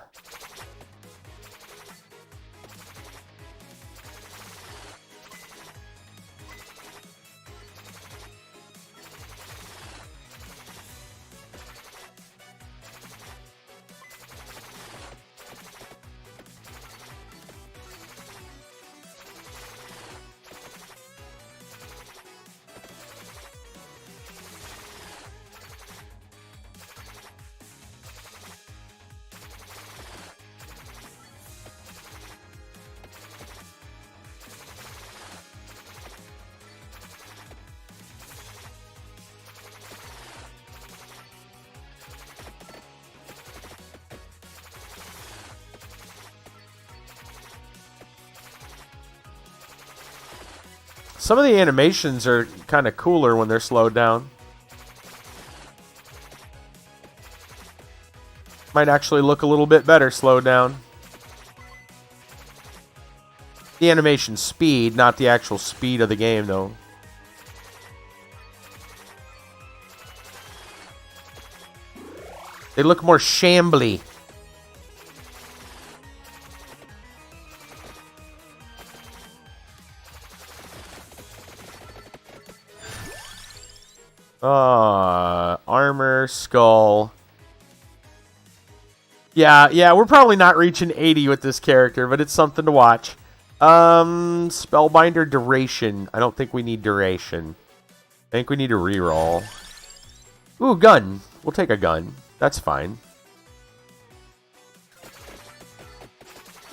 Some of the animations are kind of cooler when they're slowed down. Might actually look a little bit better slowed down. The animation speed, not the actual speed of the game, though. They look more shambly. Armor, skull. Yeah, we're probably not reaching 80 with this character, but it's something to watch. Spellbinder duration. I don't think we need duration. I think we need a reroll. Ooh, gun. We'll take a gun. That's fine.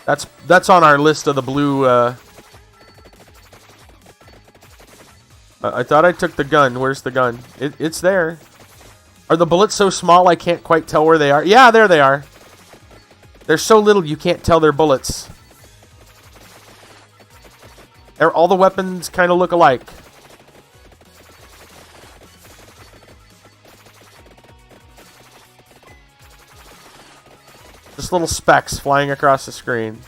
That's on our list of the blue, I thought I took the gun. Where's the gun? It's there. Are the bullets so small I can't quite tell where they are? Yeah, there they are. They're so little you can't tell they're bullets. All the weapons kind of look alike. Just little specks flying across the screen.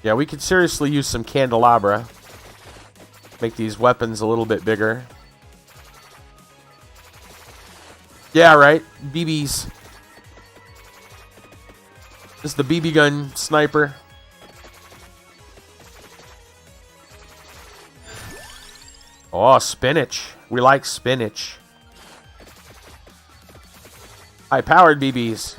Yeah, we could seriously use some candelabra. Make these weapons a little bit bigger. Yeah, right? BBs. This is the BB gun sniper. Oh, spinach. We like spinach. High-powered BBs.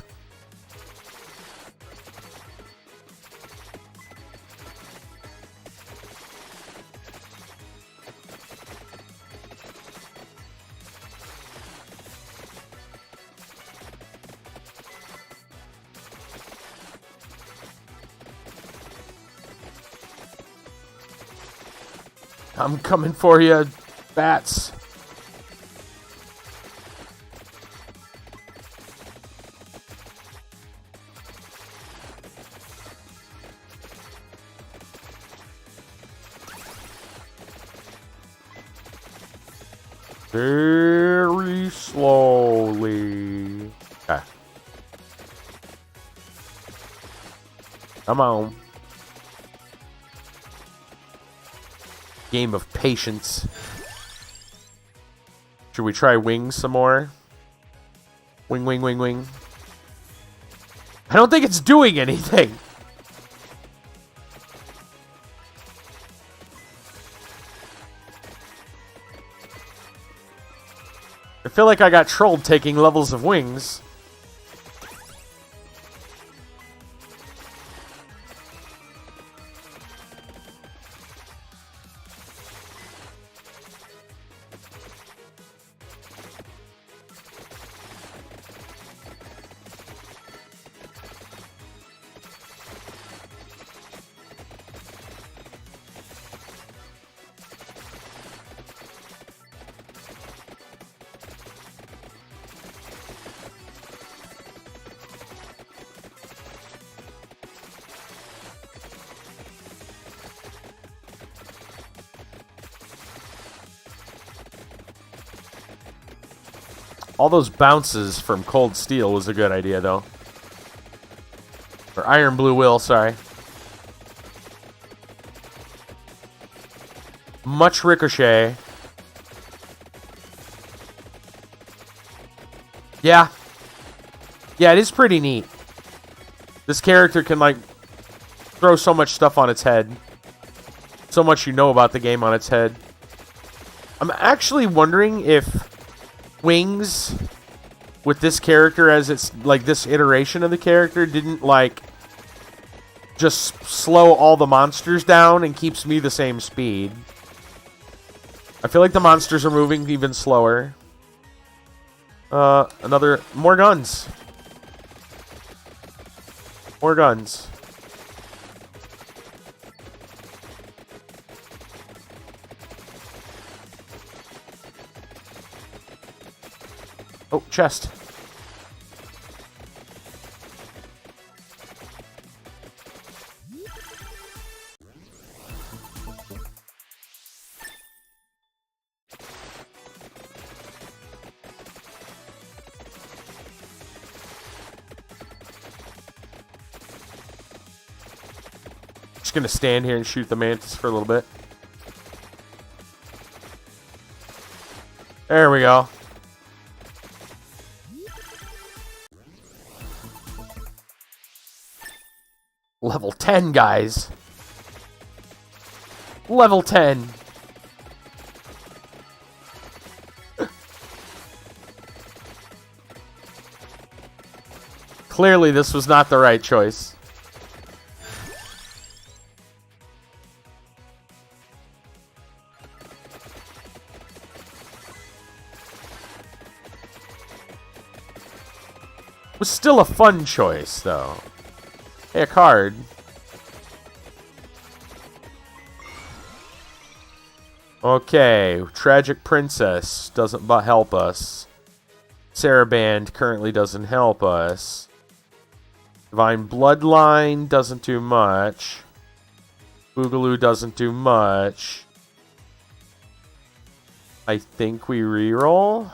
I'm coming for you, bats. Very slowly. Okay. Come on. Game of patience. Should we try wings some more? Wing, wing, wing, wing. I don't think it's doing anything. I feel like I got trolled taking levels of wings. All those bounces from Cold Steel was a good idea, though. Or Iron Blue Will, sorry. Much ricochet. Yeah. Yeah, it is pretty neat. This character can, like, throw so much stuff on its head. So much you know about the game on its head. I'm actually wondering if Wings with this character, as it's like this iteration of the character, didn't like just slow all the monsters down and keeps me the same speed. I feel like the monsters are moving even slower. More guns. More guns. Oh, chest. Just gonna stand here and shoot the mantis for a little bit. There we go. Level 10, guys. Level 10. Clearly, this was not the right choice. It was still a fun choice, though. Hey, a card. Okay, Tragic Princess doesn't help us. Saraband currently doesn't help us. Divine Bloodline doesn't do much. Boogaloo doesn't do much. I think we reroll.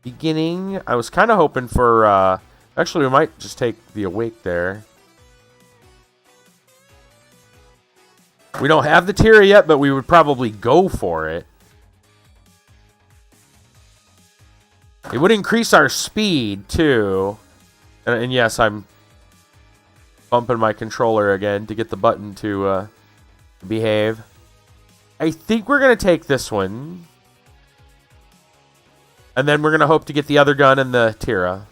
Beginning. I was kind of hoping for... Actually, we might just take the Awake there. We don't have the Tira yet, but we would probably go for it. It would increase our speed, too. And yes, I'm bumping my controller again to get the button to behave. I think we're going to take this one. And then we're going to hope to get the other gun and the Tira.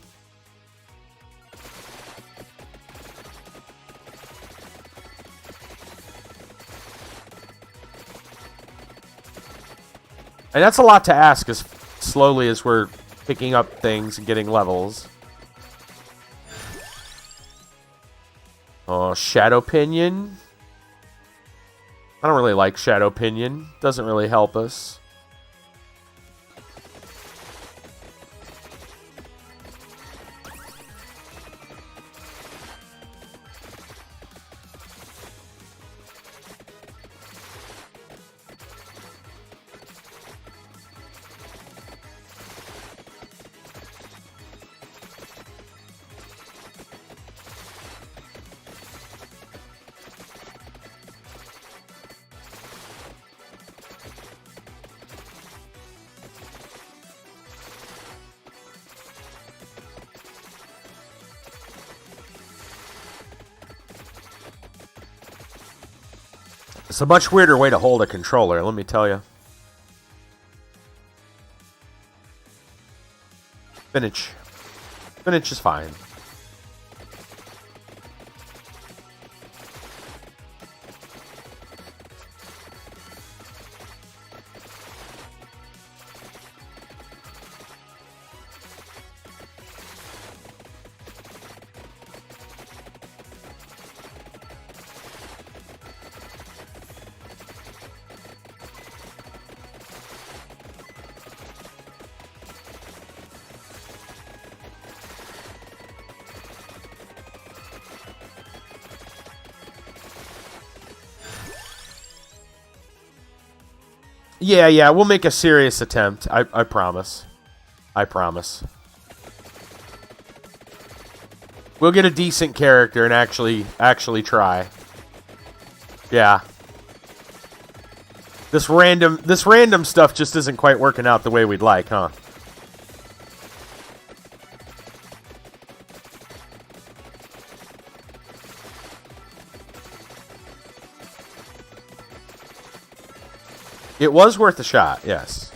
And that's a lot to ask as slowly as we're picking up things and getting levels. Oh, Shadow Pinion. I don't really like Shadow Pinion. Doesn't really help us. It's a much weirder way to hold a controller, let me tell you. Spinach. Spinach is fine. Yeah, we'll make a serious attempt. I promise. I promise. We'll get a decent character and actually try. Yeah. This random stuff just isn't quite working out the way we'd like, huh? It was worth a shot, yes.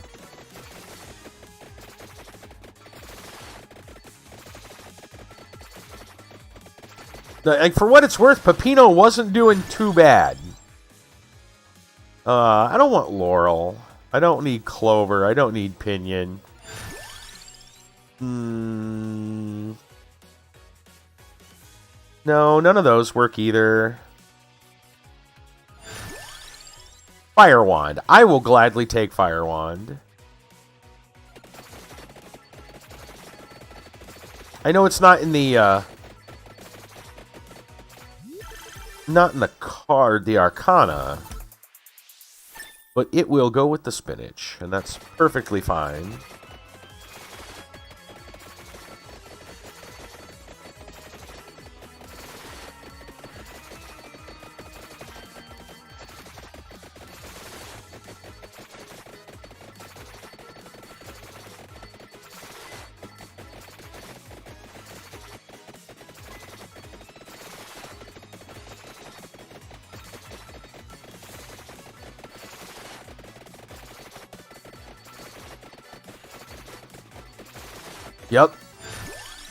Like, for what it's worth, Peppino wasn't doing too bad. I don't want Laurel. I don't need Clover. I don't need Pinion. No, none of those work either. Fire Wand. I will gladly take Fire Wand. I know it's not in the card, the Arcana, but it will go with the spinach, and that's perfectly fine. Yep.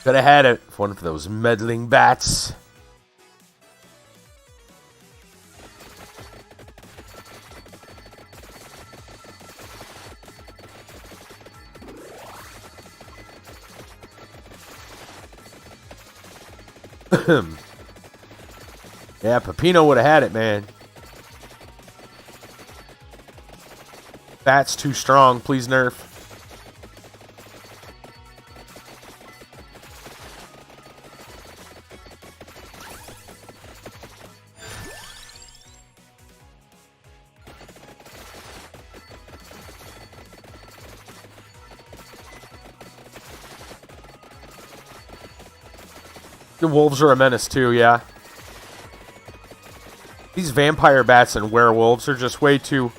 Could have had it. One of those meddling bats. Yeah, Peppino would have had it, man. Bat's too strong. Please nerf. The wolves are a menace too, yeah. These vampire bats and werewolves are just way too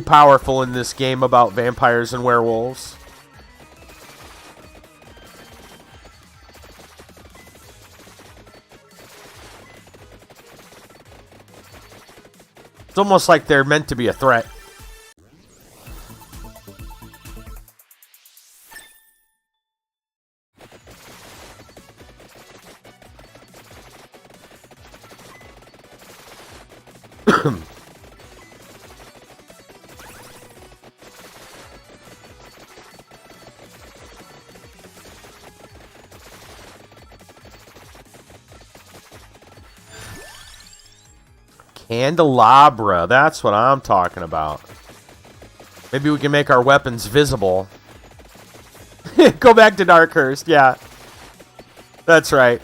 powerful in this game about vampires and werewolves. It's almost like they're meant to be a threat. Candelabra, that's what I'm talking about. Maybe we can make our weapons visible. Go back to Darkhurst, yeah. That's right.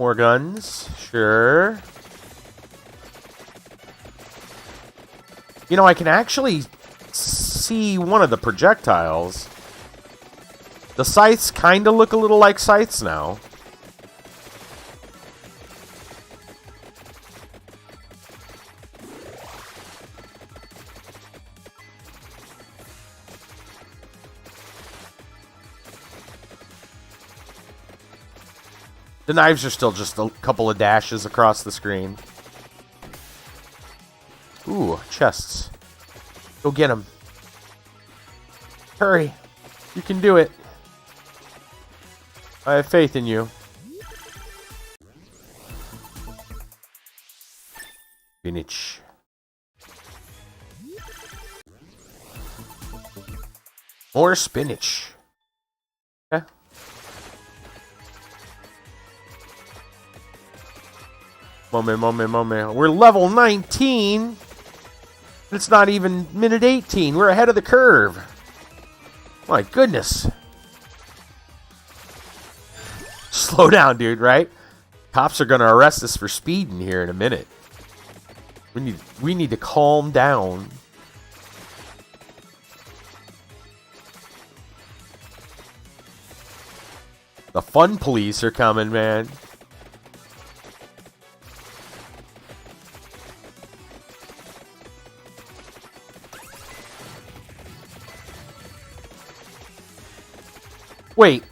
More guns. Sure. You know, I can actually see one of the projectiles. The scythes kind of look a little like scythes now. The knives are still just a couple of dashes across the screen. Ooh, chests. Go get them. Hurry. You can do it. I have faith in you. Spinach. More spinach. Okay. Moment. We're level 19. It's not even minute 18. We're ahead of the curve. My goodness. Slow down, dude, right? Cops are going to arrest us for speeding here in a minute. We need to calm down. The fun police are coming, man. Wait.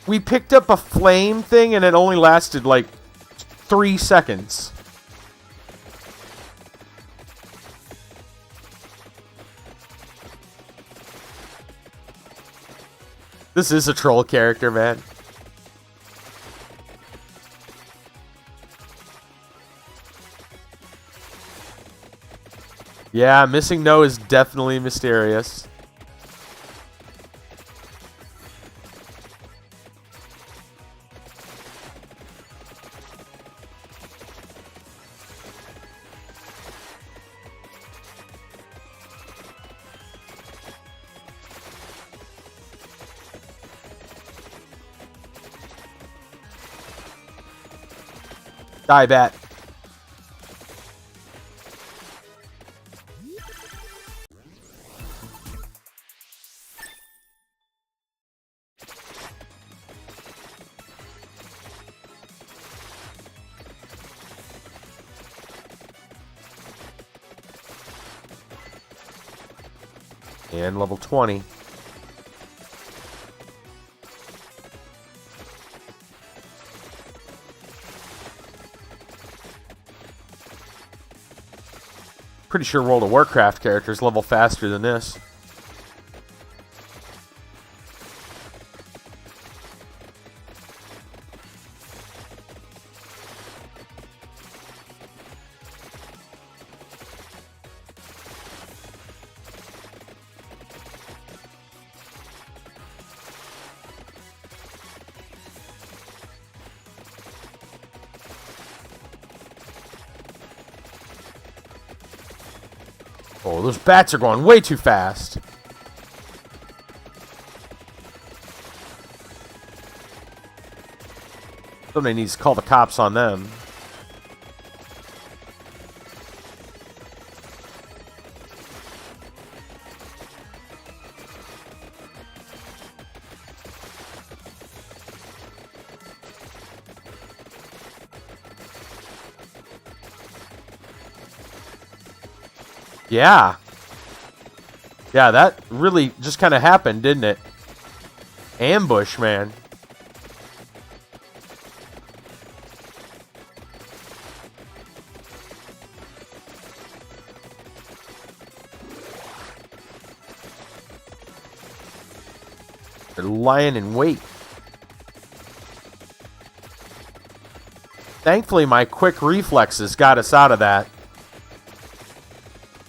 We picked up a flame thing and it only lasted like 3 seconds. This is a troll character, man. Yeah, missing no is definitely mysterious. Die, bat. And level 20. Pretty sure World of Warcraft characters level faster than this. Oh, those bats are going way too fast. Somebody needs to call the cops on them. Yeah. Yeah, that really just kind of happened, didn't it? Ambush, man. They're lying in wait. Thankfully, my quick reflexes got us out of that.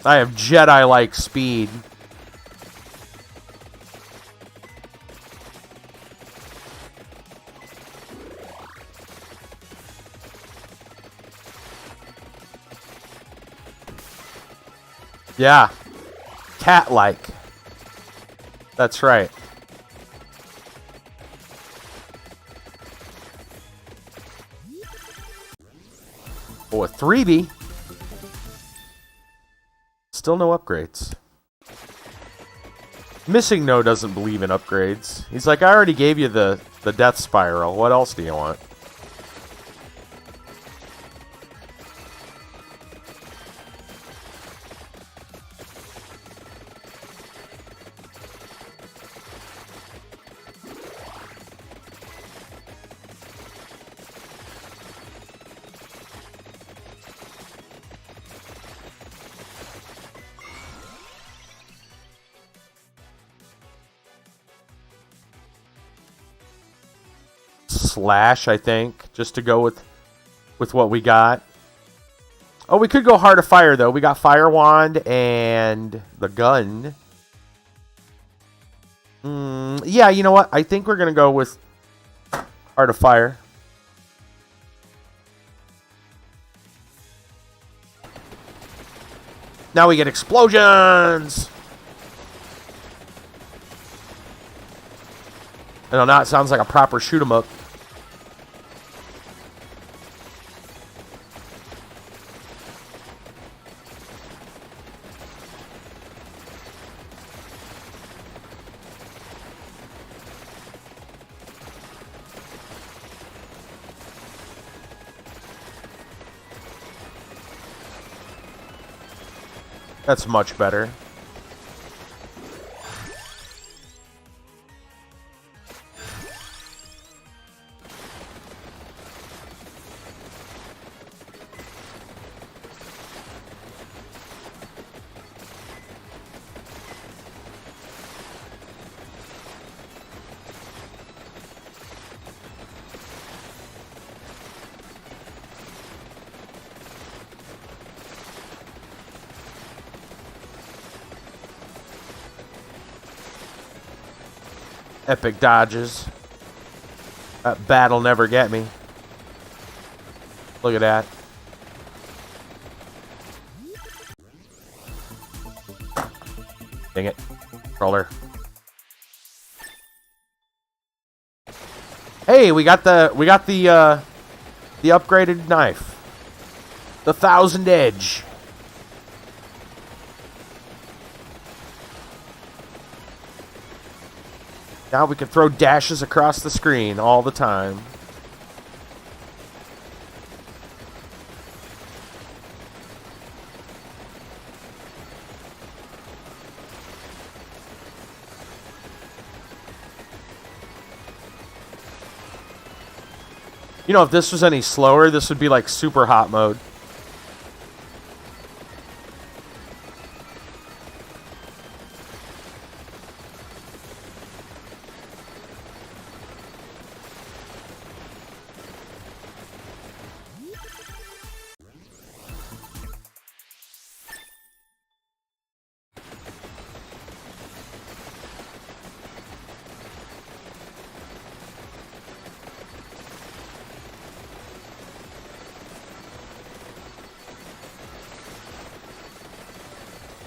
I have Jedi-like speed. Yeah. Cat-like. That's right. Oh, a 3B. Still no upgrades. Missing No doesn't believe in upgrades. He's like, I already gave you the death spiral. What else do you want? Slash, I think, just to go with what we got. Oh, we could go Heart of Fire, though. We got Fire Wand and the gun. Yeah, you know what? I think we're going to go with Heart of Fire. Now we get explosions! I know, now it sounds like a proper shoot 'em up. That's much better. Epic dodges. That bat'll never get me. Look at that. Dang it. Crawler. Hey, we got the upgraded knife. The 1000 Edge. Now we can throw dashes across the screen all the time. You know, if this was any slower, this would be like super hot mode.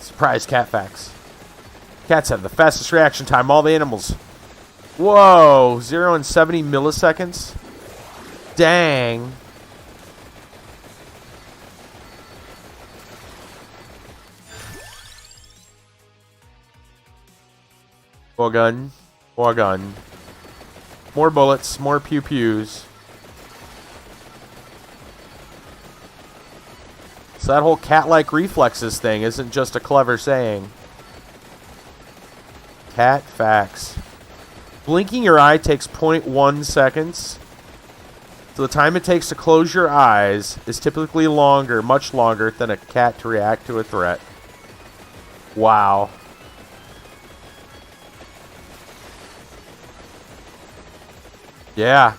Surprise cat facts. Cats have the fastest reaction time of all the animals. Whoa, 0 and 70 milliseconds? Dang. More gun. More gun. More bullets. More pew-pews. So that whole cat-like reflexes thing isn't just a clever saying. Cat facts. Blinking your eye takes 0.1 seconds. So the time it takes to close your eyes is typically longer, much longer, than a cat to react to a threat. Wow. Yeah.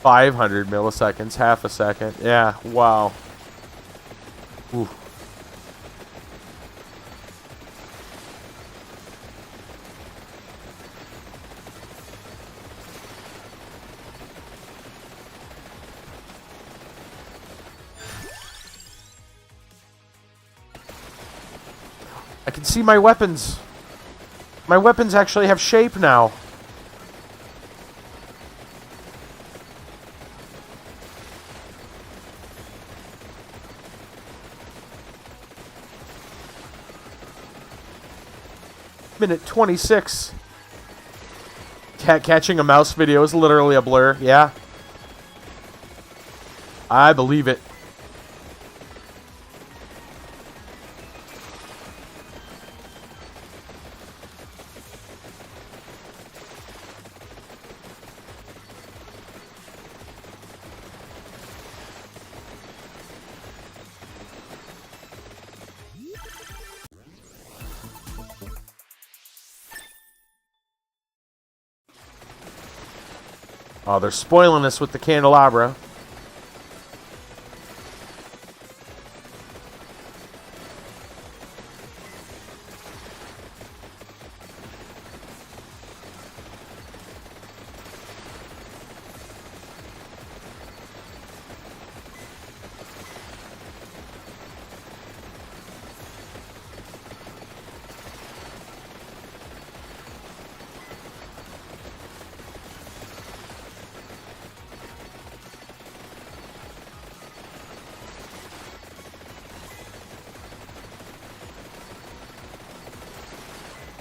500 milliseconds, half a second. Yeah, wow. Ooh. I can see my weapons. My weapons actually have shape now. Minute 26. Catching a mouse video is literally a blur. Yeah. I believe it. Oh, they're spoiling us with the candelabra.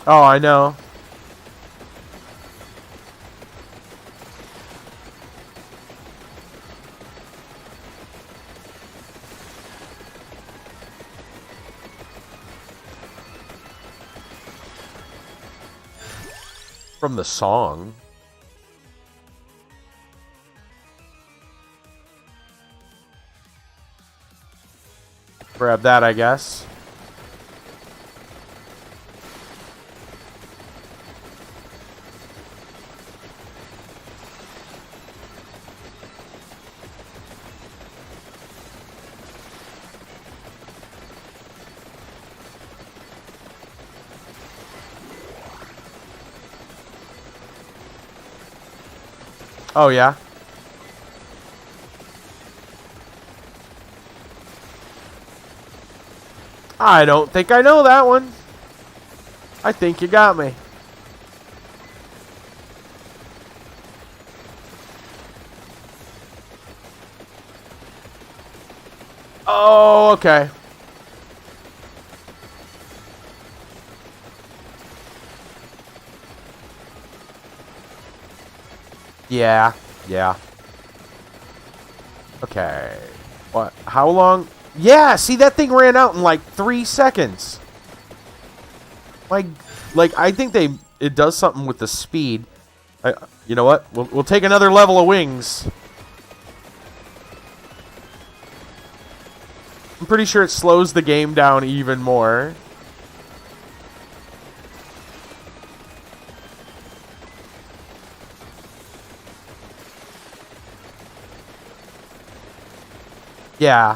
Oh, I know. From the song. Grab that, I guess. Oh, yeah? I don't think I know that one. I think you got me. Oh, okay. Yeah, yeah. Okay. What? How long? Yeah, see, that thing ran out in like 3 seconds. Like, I think it does something with the speed. You know what? We'll take another level of wings. I'm pretty sure it slows the game down even more. Yeah.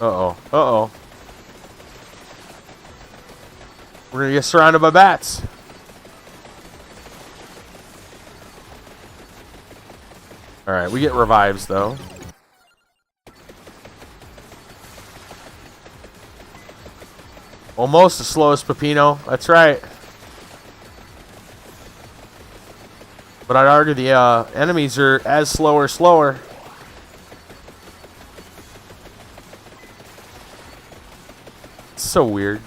Uh-oh. Uh-oh. We're gonna get surrounded by bats. Alright, we get revives, though. Almost as slow as Peppino. That's right. But I'd argue the enemies are as slower. It's so weird.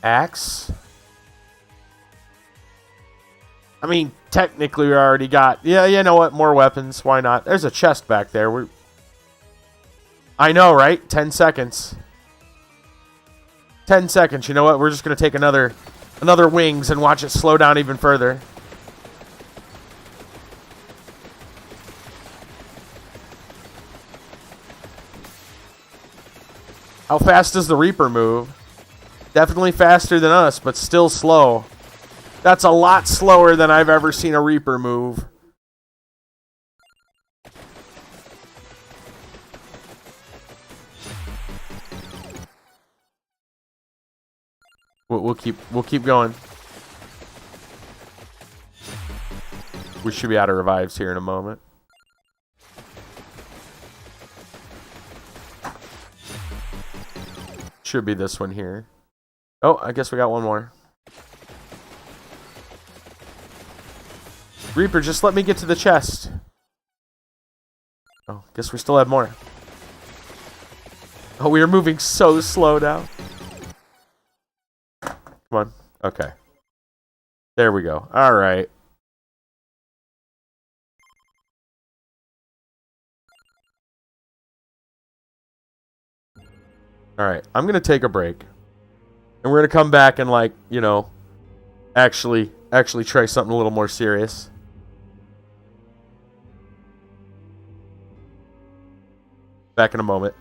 Axe? I mean, technically we already got... Yeah, you know what? More weapons. Why not? There's a chest back there. I know, right? 10 seconds. 10 seconds. You know what? We're just going to take another wings and watch it slow down even further. How fast does the Reaper move? Definitely faster than us, but still slow. That's a lot slower than I've ever seen a Reaper move. We'll keep going. We should be out of revives here in a moment. Should be this one here. Oh, I guess we got one more. Reaper, just let me get to the chest. Oh, guess we still have more. Oh, we are moving so slow now. Come on. Okay. There we go. All right. All right. I'm going to take a break. And we're going to come back and, like, you know, actually try something a little more serious. Back in a moment.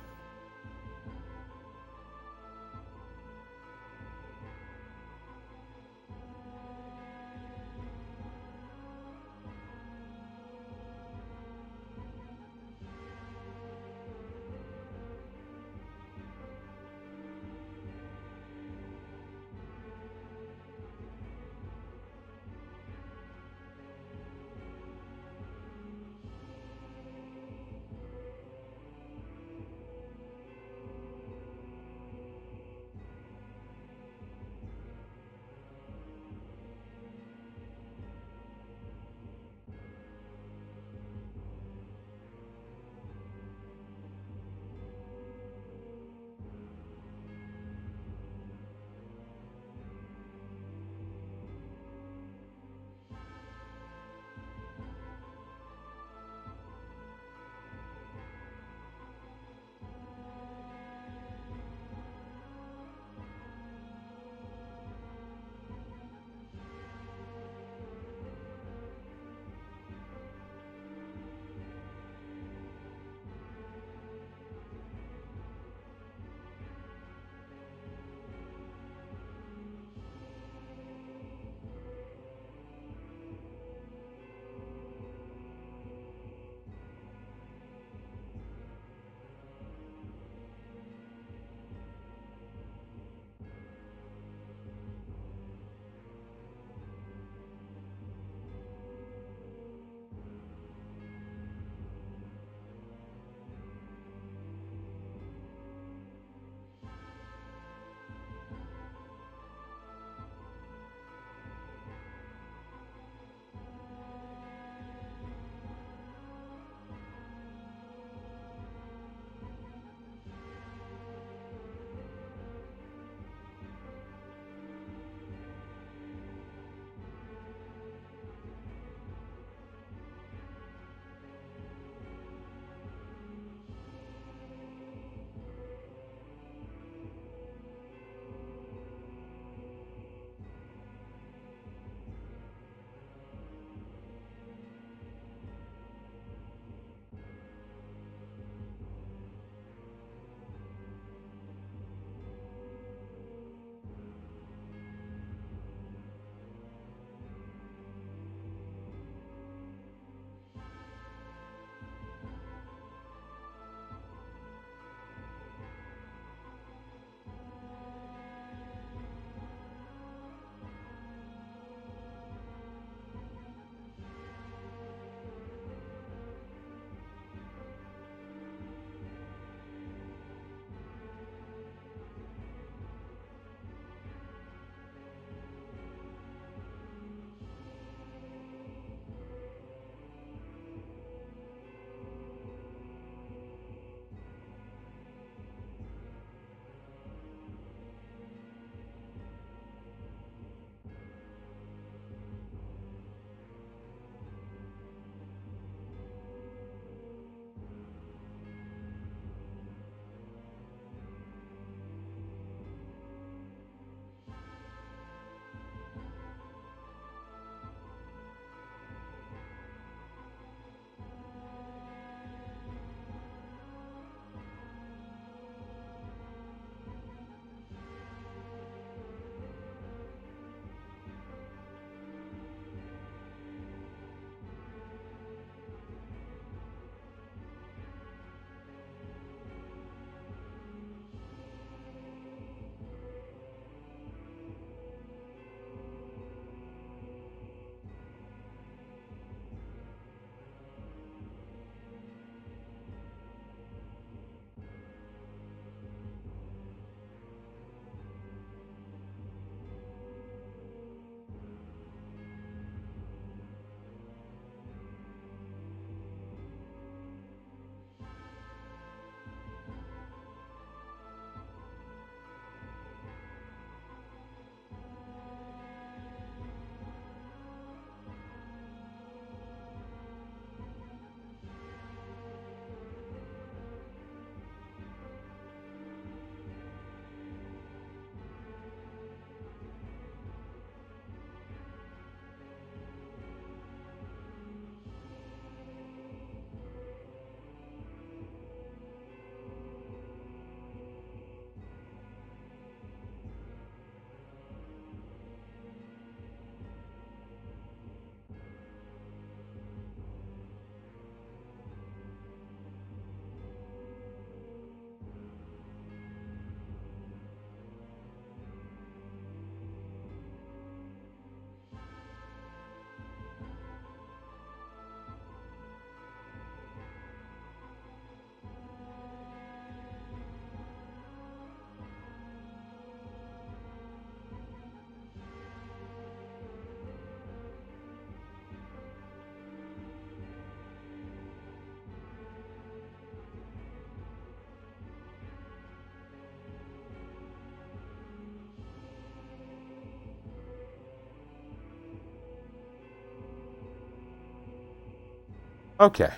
Okay.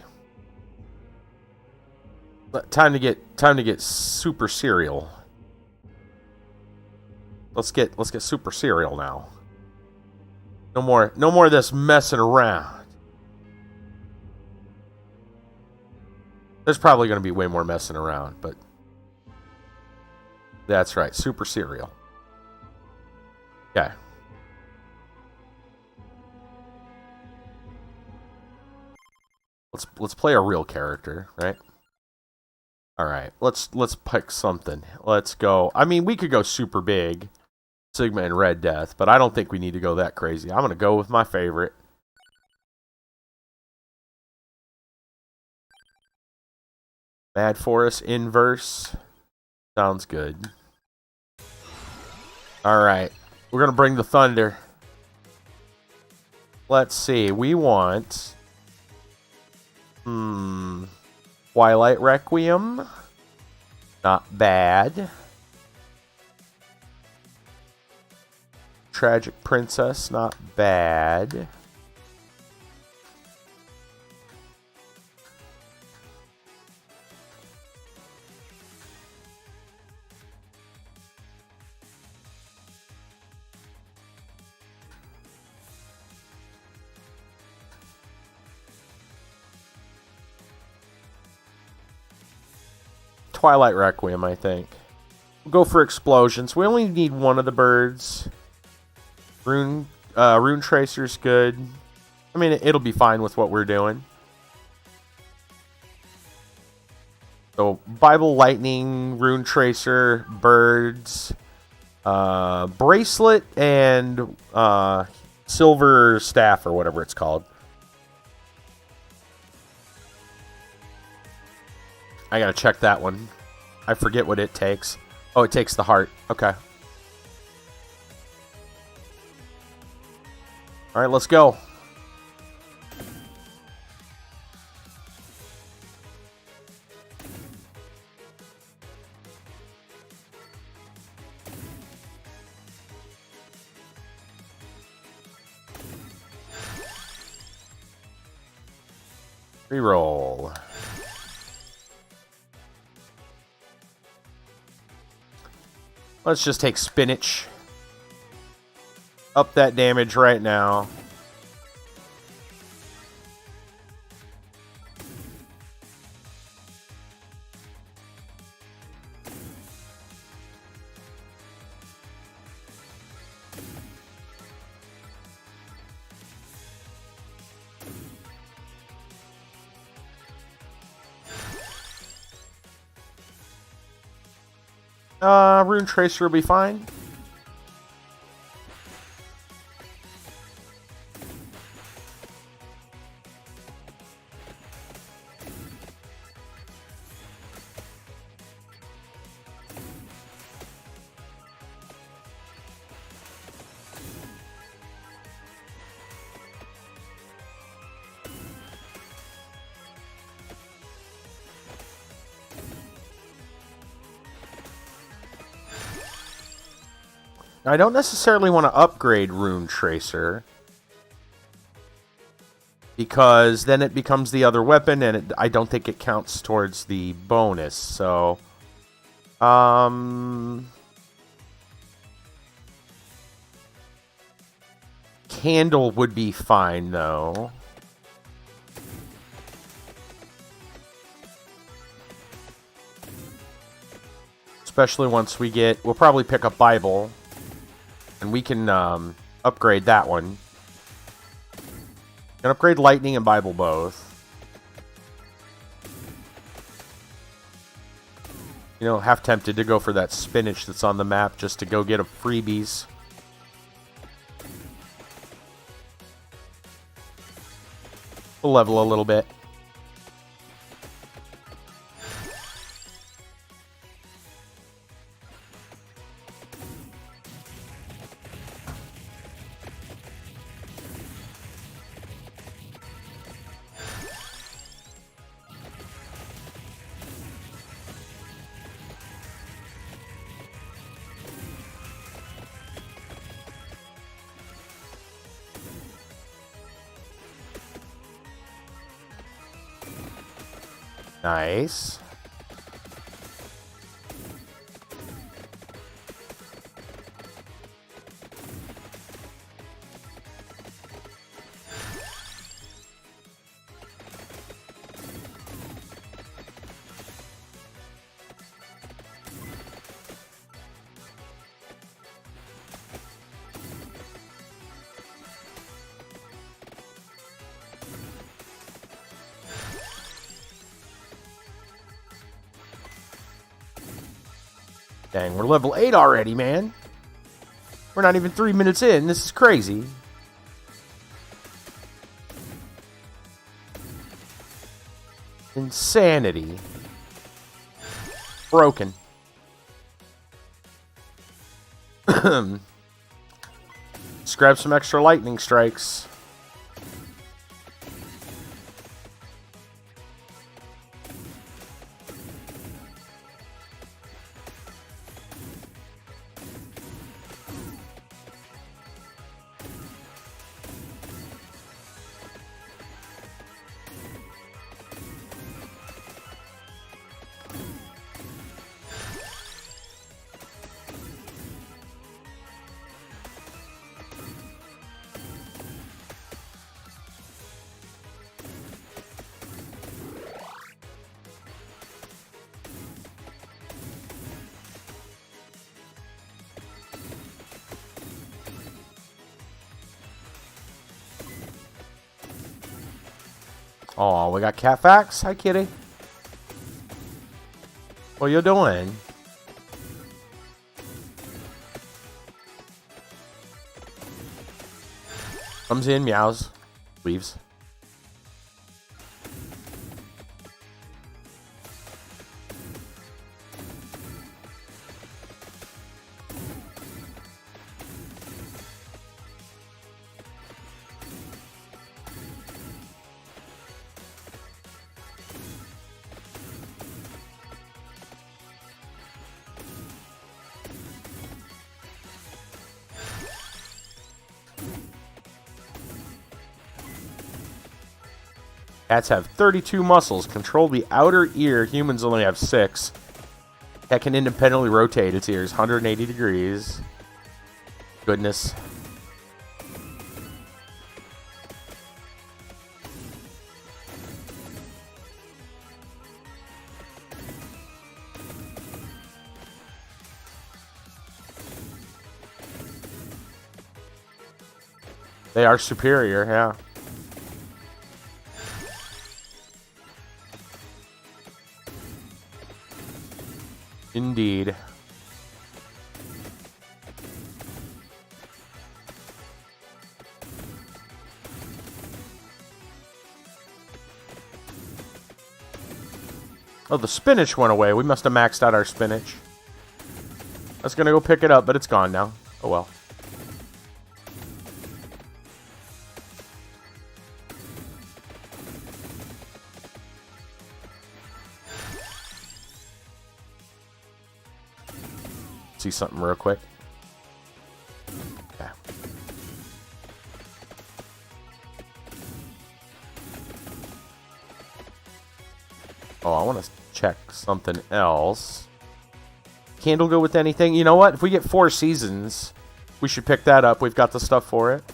Time to get super cereal. Let's get super cereal now. No more of this messing around. There's probably going to be way more messing around, but that's right, super cereal. Okay. Let's play a real character, right? All right, let's pick something. Let's go. I mean, we could go super big, Sigma and Red Death, but I don't think we need to go that crazy. I'm gonna go with my favorite. Mad Forest Inverse. Sounds good. All right, we're gonna bring the thunder. Let's see. We want. Twilight Requiem. Not bad. Tragic Princess. Not bad. Twilight Requiem, I think. We'll go for explosions. We only need one of the birds. Rune Tracer's good. I mean, it'll be fine with what we're doing. So, Bible Lightning, Rune Tracer, birds, bracelet, and silver staff, or whatever it's called. I gotta check that one. I forget what it takes. Oh, it takes the heart. Okay. Alright, let's go. Reroll. Let's just take spinach. Up that damage right now. Rune Tracer will be fine. I don't necessarily want to upgrade Rune Tracer, because then it becomes the other weapon, and I don't think it counts towards the bonus. So, Candle would be fine, though. Especially once we get... We'll probably pick up Bible. And we can upgrade that one. Can upgrade Lightning and Bible both. You know, half tempted to go for that spinach that's on the map just to go get a freebies. We'll level a little bit. Nice. Dang, we're level 8 already, man. We're not even 3 minutes in. This is crazy. Insanity. Broken. Let's grab some extra lightning strikes. Oh, we got Catfax. Hi, kitty. What you doing? Comes in, meows, leaves. Cats have 32 muscles. Control the outer ear. Humans only have 6. Cat can independently rotate its ears 180 degrees. Goodness. They are superior, yeah. Indeed. Oh, the spinach went away. We must have maxed out our spinach. I was gonna go pick it up, but it's gone now. Oh well. See something real quick. Yeah. Oh, I want to check something else. Candle go with anything? You know what? If we get 4 seasons, we should pick that up. We've got the stuff for it.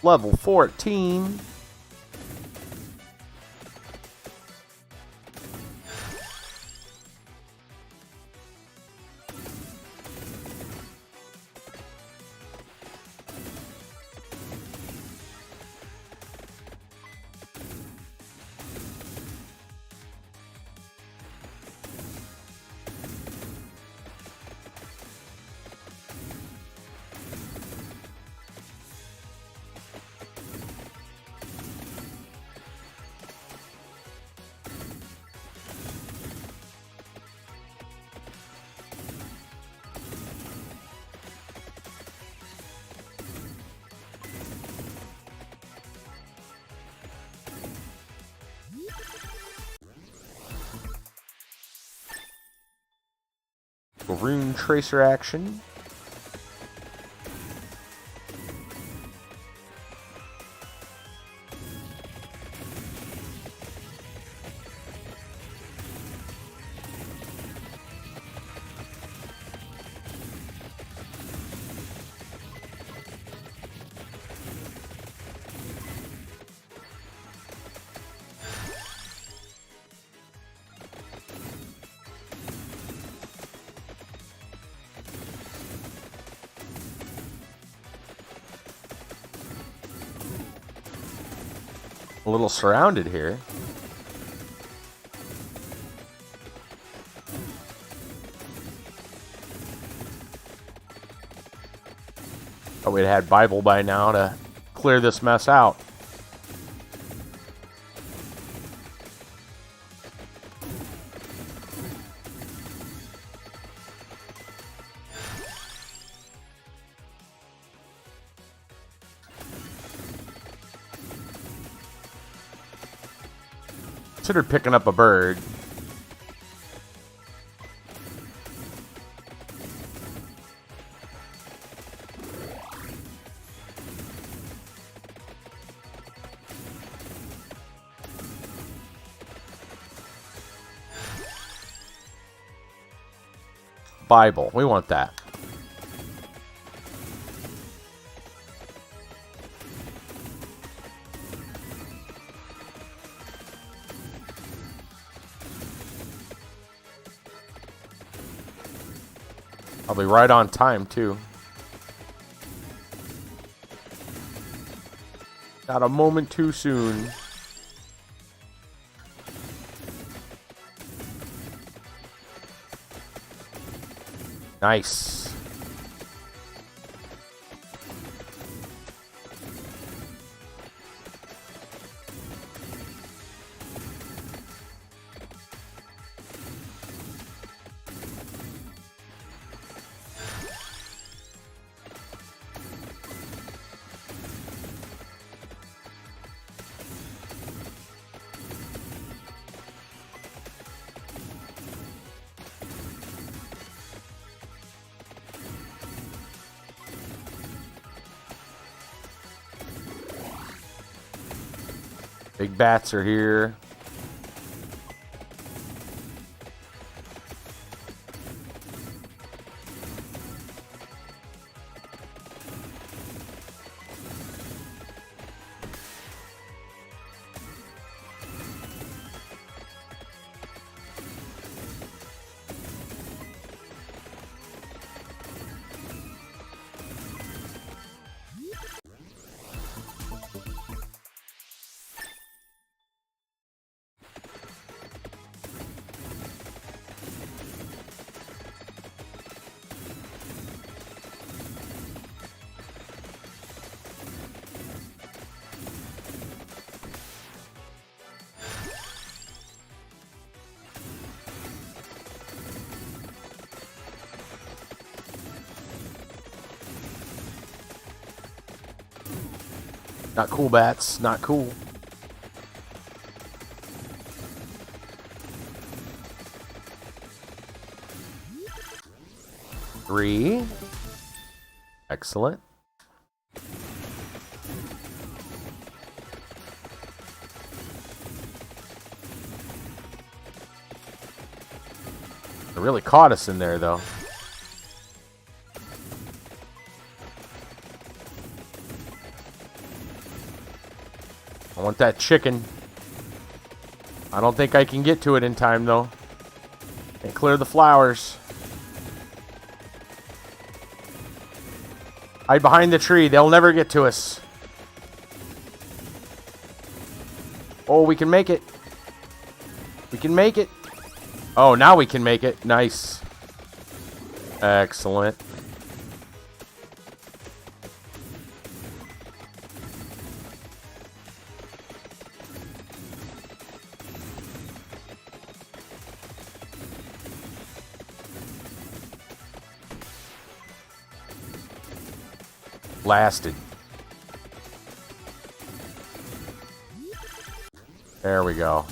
Level 14. Rune Tracer action. A little surrounded here. Oh, we'd had Bible by now to clear this mess out. Considered picking up a bird. Bible, we want that. Probably right on time, too. Not a moment too soon. Nice. Big bats are here. Not cool, bats. Not cool. Three. Excellent. It really caught us in there, though. I want that chicken. I don't think I can get to it in time, though. And clear the flowers. Hide behind the tree. They'll never get to us. Oh, we can make it. We can make it. Oh, now we can make it. Nice. Excellent. Lasted. There we go.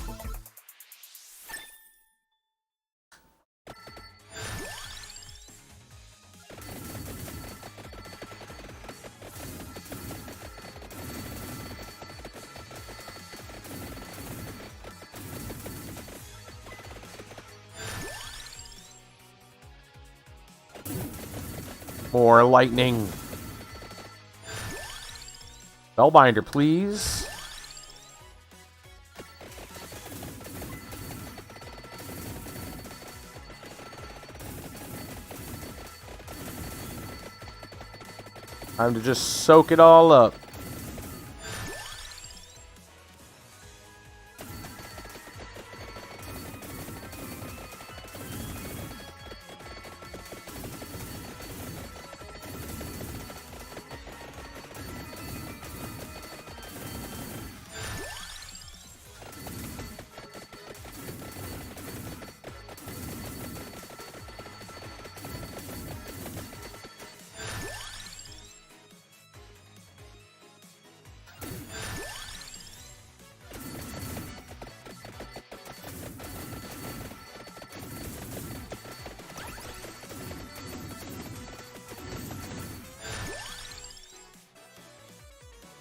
More lightning. Spellbinder, please. Time to just soak it all up.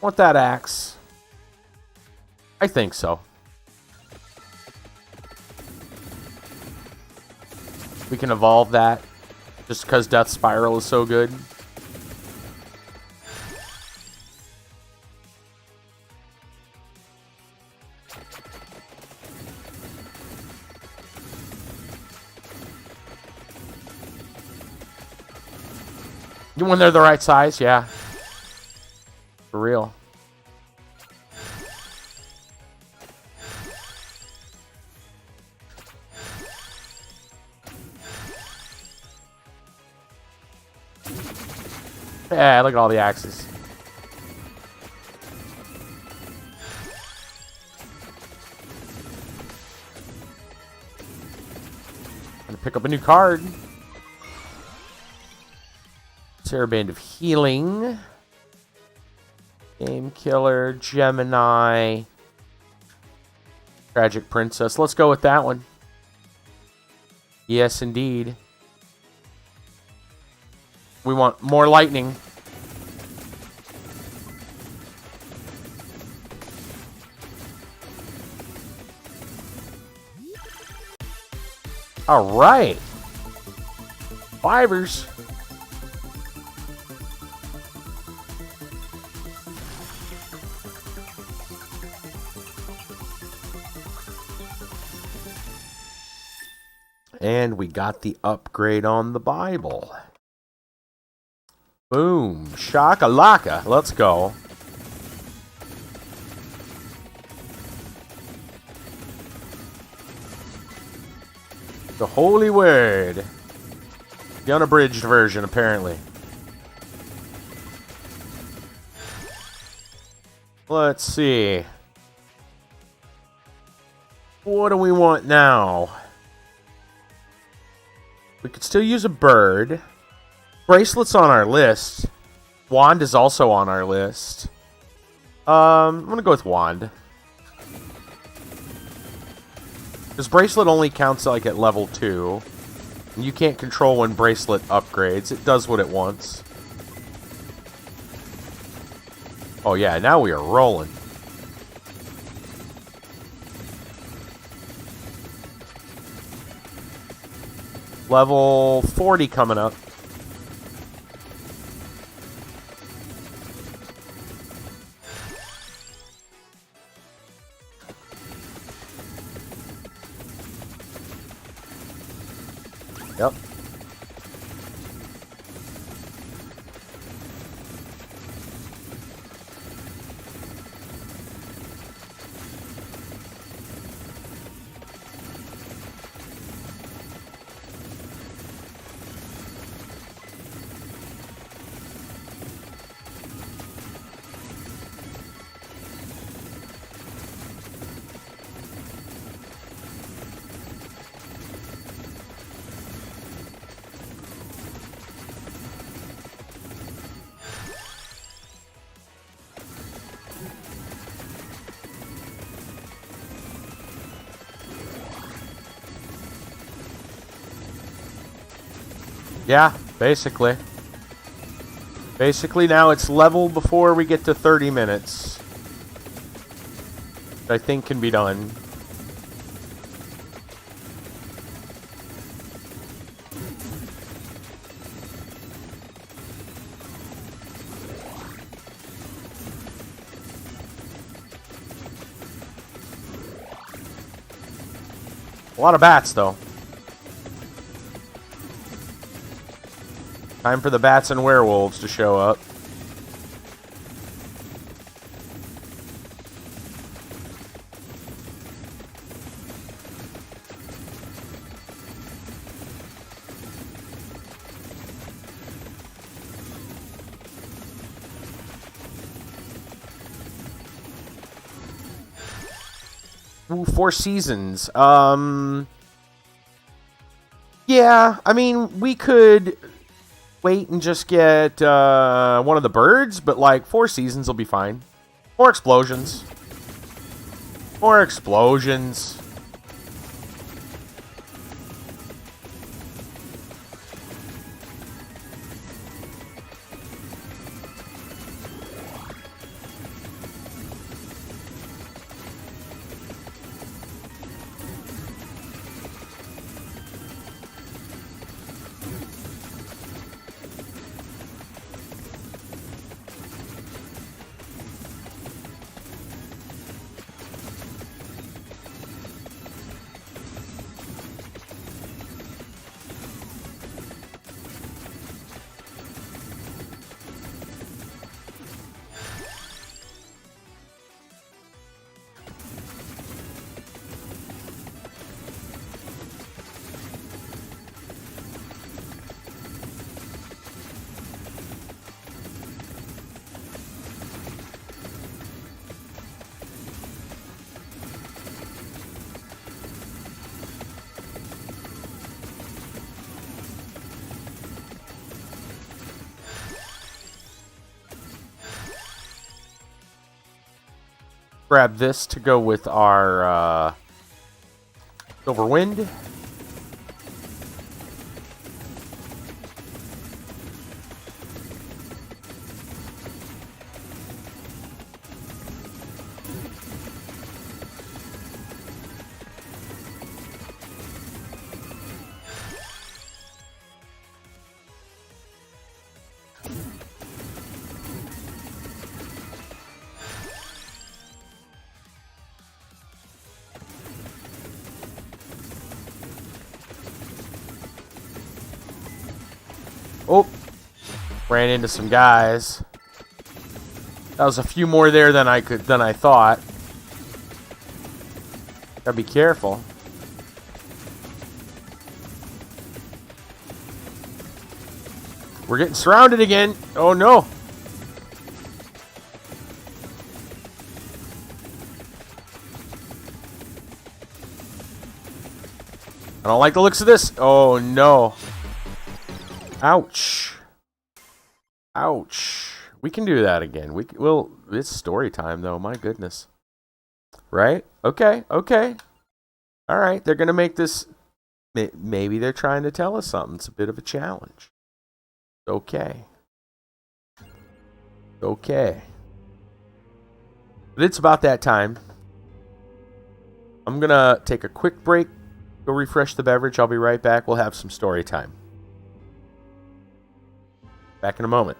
Want that axe? I think so. We can evolve that just because Death Spiral is so good. When they're the right size, yeah. For real. Yeah, look at all the axes. Gonna pick up a new card. Saraband of Healing. Game Killer, Gemini, Tragic Princess. Let's go with that one. Yes, indeed. We want more lightning. All right. Fivers. And we got the upgrade on the Bible. Boom. Shakalaka. Let's go. The Holy Word. The unabridged version, apparently. Let's see. What do we want now? We could still use a bird. Bracelet's on our list. Wand is also on our list. I'm going to go with Wand. Because Bracelet only counts like at level 2. And you can't control when Bracelet upgrades. It does what it wants. Oh yeah, now we are rolling. Level 40 coming up. Yep. Yeah, basically. Basically now it's level before we get to 30 minutes. Which I think can be done. A lot of bats, though. Time for the bats and werewolves to show up. Ooh, 4 seasons. Yeah, I mean, we could wait and just get one of the birds, but like 4 seasons will be fine. More explosions. More explosions. Grab this to go with our Silver Wind. Oh, ran into some guys. That was a few more there than I thought. Gotta be careful. We're getting surrounded again. Oh no. I don't like the looks of this. Oh no. Ouch. Ouch. We can do that again. Well, it's story time though. My goodness. Right? Okay. Okay. All right. They're going to make this. Maybe they're trying to tell us something. It's a bit of a challenge. Okay. Okay. But it's about that time. I'm going to take a quick break. Go refresh the beverage. I'll be right back. We'll have some story time. Back in a moment.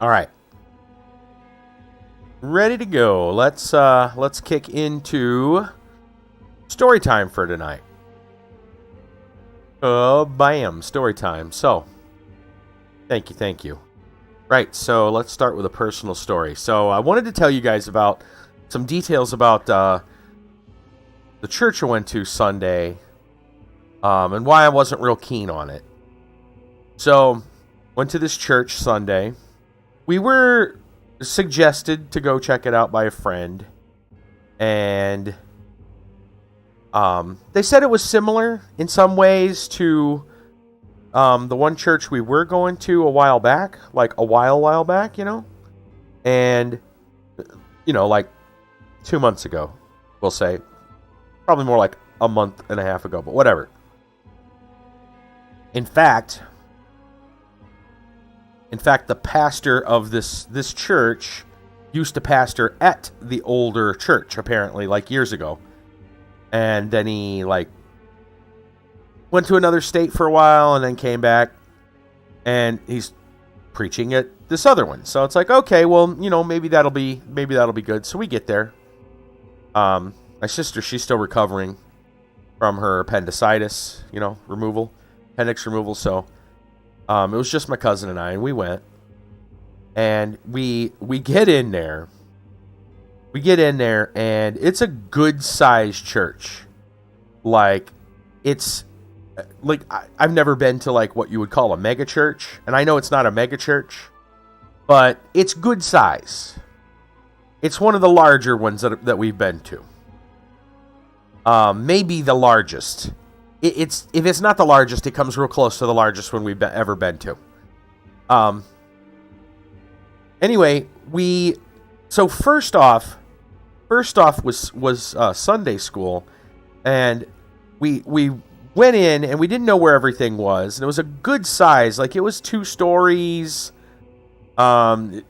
All right. Ready to go. Let's kick into story time for tonight. Bam, story time. So, thank you. Right, so let's start with a personal story. So, I wanted to tell you guys about some details about the church I went to Sunday, and why I wasn't real keen on it. So, went to this church Sunday. We were suggested to go check it out by a friend, and they said it was similar in some ways to the one church we were going to a while back, like a while back, and like 2 months ago, we'll say, probably more like a month and a half ago, but whatever. In fact, the pastor of this church used to pastor at the older church, apparently, like years ago. And then he, went to another state for a while and then came back. And he's preaching at this other one. So it's like, okay, well, maybe that'll be good. So we get there. My sister, she's still recovering from her appendicitis, appendix removal. So it was just my cousin and I, and we went, and we get in there. We get in there, and it's a good-sized church. It's I've never been to what you would call a mega church, and I know it's not a mega church, but it's good size. It's one of the larger ones that we've been to. Maybe the largest. If it's not the largest, it comes real close to the largest one we've ever been to. Anyway, so first off was Sunday school, and we went in and we didn't know where everything was, and it was a good size, it was 2 stories. They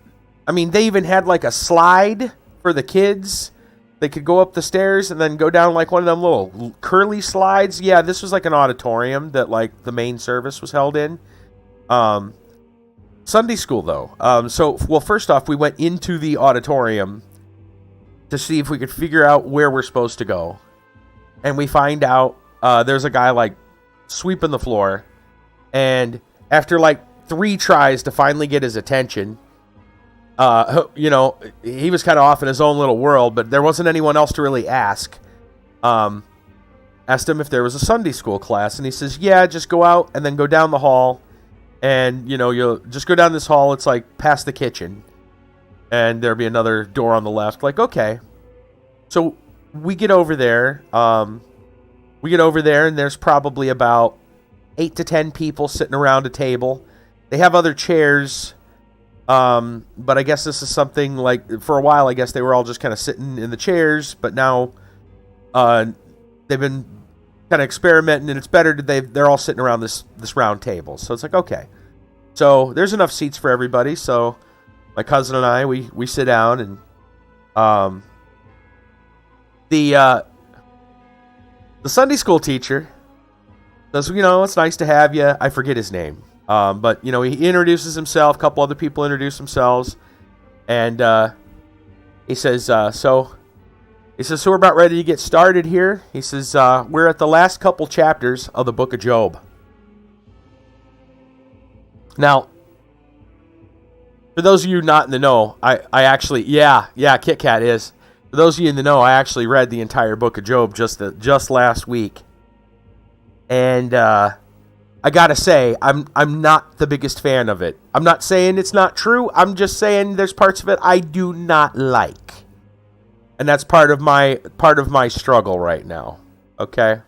even had a slide for the kids. They could go up the stairs and then go down one of them little curly slides. Yeah, this was an auditorium that the main service was held in. Sunday school, though. First off, we went into the auditorium to see if we could figure out where we're supposed to go. And we find out there's a guy sweeping the floor. And after 3 tries to finally get his attention, he was kind of off in his own little world, but there wasn't anyone else to really ask. Asked him if there was a Sunday school class, and he says, yeah, just go out and then go down the hall, and, you'll just go down this hall. It's past the kitchen, and there'll be another door on the left. Okay. So we get over there. And there's probably about 8 to 10 people sitting around a table. They have other chairs. But I guess this is something for a while, I guess they were all just kind of sitting in the chairs, but now, they've been kind of experimenting, and it's better they're all sitting around this round table. So it's okay. So there's enough seats for everybody. So my cousin and I, we sit down, and, the Sunday school teacher says, it's nice to have you. I forget his name. But, he introduces himself. A couple other people introduce themselves. And he says, so we're about ready to get started here. He says, we're at the last couple chapters of the book of Job. Now, for those of you not in the know, I actually, Kit Kat is. For those of you in the know, I actually read the entire book of Job just last week. And, I gotta say, I'm not the biggest fan of it. I'm not saying it's not true. I'm just saying there's parts of it I do not like, and that's part of my struggle right now. Okay,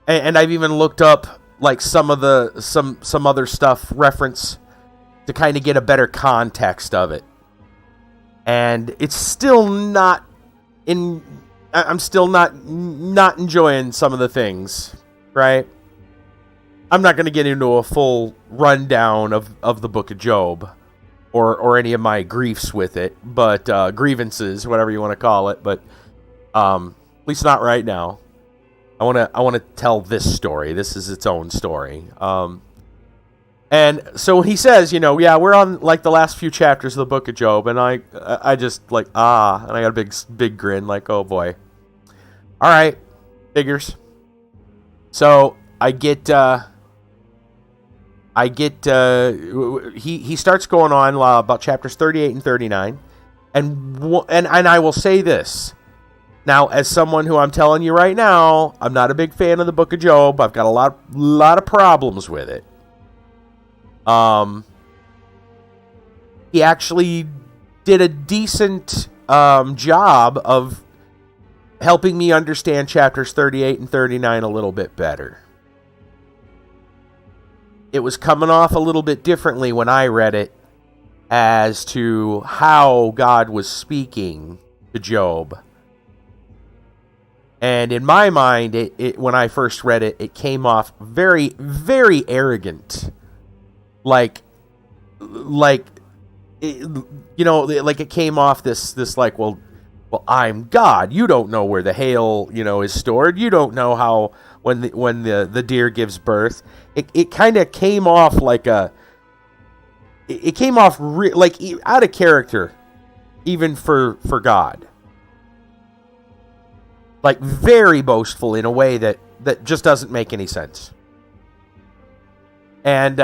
and I've even looked up some other stuff reference to kind of get a better context of it, and it's still not in. I'm still not enjoying some of the things. Right? I'm not going to get into a full rundown of the book of Job or any of my griefs with it, but grievances, whatever you want to call it, but at least not right now. I want to tell this story. This is its own story. And so when he says, yeah, we're on like the last few chapters of the book of Job, and I just like, and I got a big grin, like, oh boy. All right, figures. So he starts going on about chapters 38 and 39, and I will say this. Now, as someone who I'm telling you right now, I'm not a big fan of the book of Job. I've got a lot of problems with it. He actually did a decent job of helping me understand chapters 38 and 39 a little bit better. It was coming off a little bit differently when I read it as to how God was speaking to Job. And in my mind, when I first read it, it came off very, very arrogant. Like it came off this like, well, I'm God. You don't know where the hail, is stored. You don't know how when the deer gives birth. It kind of came off like it came off like out of character, even for God. Like very boastful in a way that just doesn't make any sense. And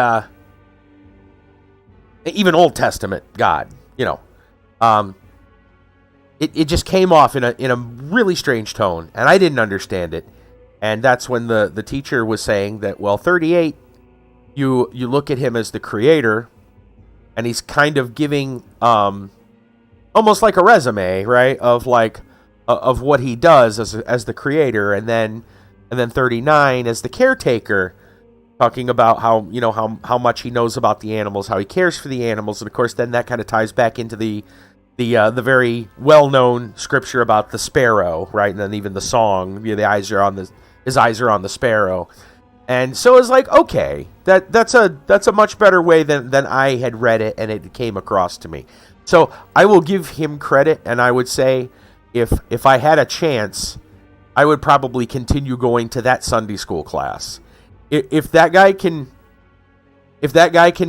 even Old Testament God, it just came off in a really strange tone, and I didn't understand it. And that's when the teacher was saying that, well, 38, you look at him as the creator, and he's kind of giving almost like a resume, right, of what he does as the creator, and then 39 as the caretaker, talking about how much he knows about the animals, how he cares for the animals, and of course then that kind of ties back into the very well-known scripture about the sparrow, right? And then even the song, his eyes are on the sparrow. And so it's like, okay, that's a much better way than I had read it, and it came across to me. So I will give him credit, and I would say if I had a chance, I would probably continue going to that Sunday school class. If that guy can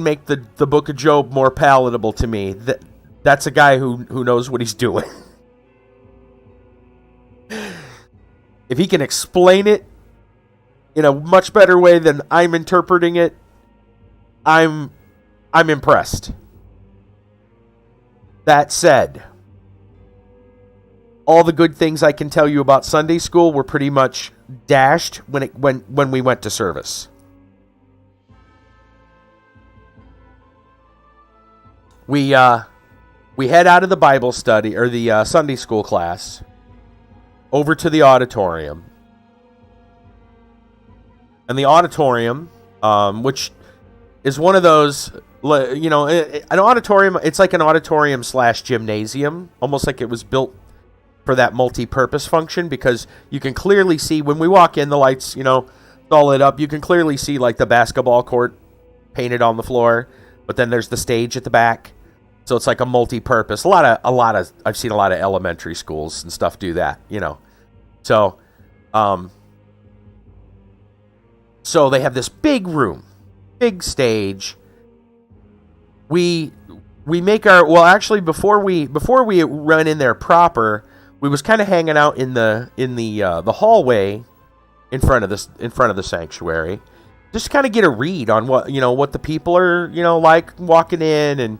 make the book of Job more palatable to me, that's a guy who knows what he's doing. If he can explain it in a much better way than I'm interpreting it, I'm impressed. That said, all the good things I can tell you about Sunday school were pretty much dashed when we went to service. We head out of the Bible study or the Sunday school class over to the auditorium. And the auditorium, which is one of those, an auditorium, it's like an auditorium / gymnasium, almost like it was built for that multi-purpose function, because you can clearly see when we walk in, the lights, all lit up. You can clearly see like the basketball court painted on the floor, but then there's the stage at the back. So it's like a multi-purpose. A lot of I've seen a lot of elementary schools and stuff do that, So, so they have this big room, big stage. We make actually before we run in there proper, we was kind of hanging out in the hallway in front of the sanctuary, just kind of get a read on what the people are like walking in and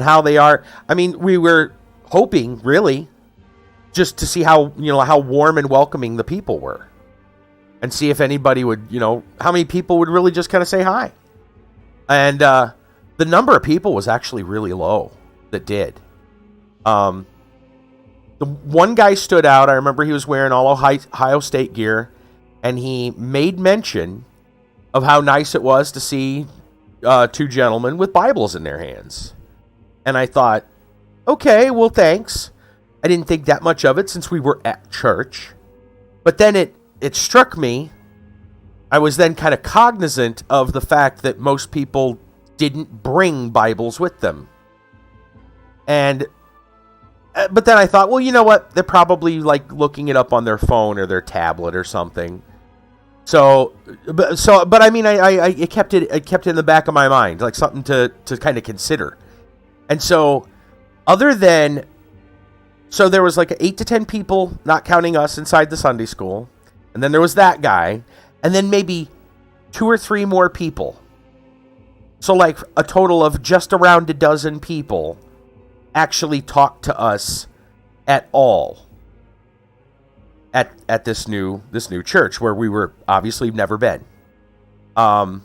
how they are. I mean, we were hoping really just to see how warm and welcoming the people were, and see if anybody would how many people would really just kind of say hi. And the number of people was actually really low that did. The one guy stood out. I remember he was wearing all Ohio State gear, and he made mention of how nice it was to see two gentlemen with Bibles in their hands. And I thought, okay, well, thanks. I didn't think that much of it since we were at church. But then it struck me. I was then kind of cognizant of the fact that most people didn't bring Bibles with them. But then I thought, well, you know what? They're probably like looking it up on their phone or their tablet or something. But I mean, I kept it in the back of my mind, like something to kind of consider. And so, other than, so there was like 8 to 10 people, not counting us, inside the Sunday school, and then there was that guy, and then maybe 2 or 3 more people. So like a total of just around a dozen people actually talked to us at all. At this new church where we were obviously never been. The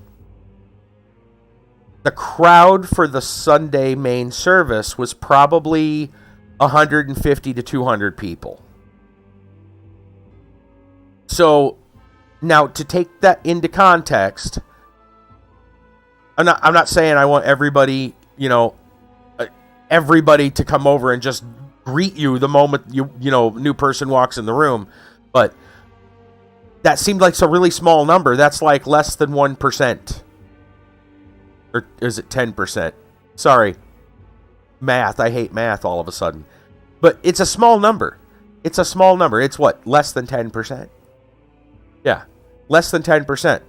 crowd for the Sunday main service was probably 150 to 200 people. So now to take that into context, I'm not saying I want everybody, everybody to come over and just greet you the moment new person walks in the room, but that seemed like a really small number. That's like less than 1%, or is it 10%? Sorry, math. I hate math all of a sudden, but it's a small number. It's a small number. It's what, less than 10%? Yeah, less than 10%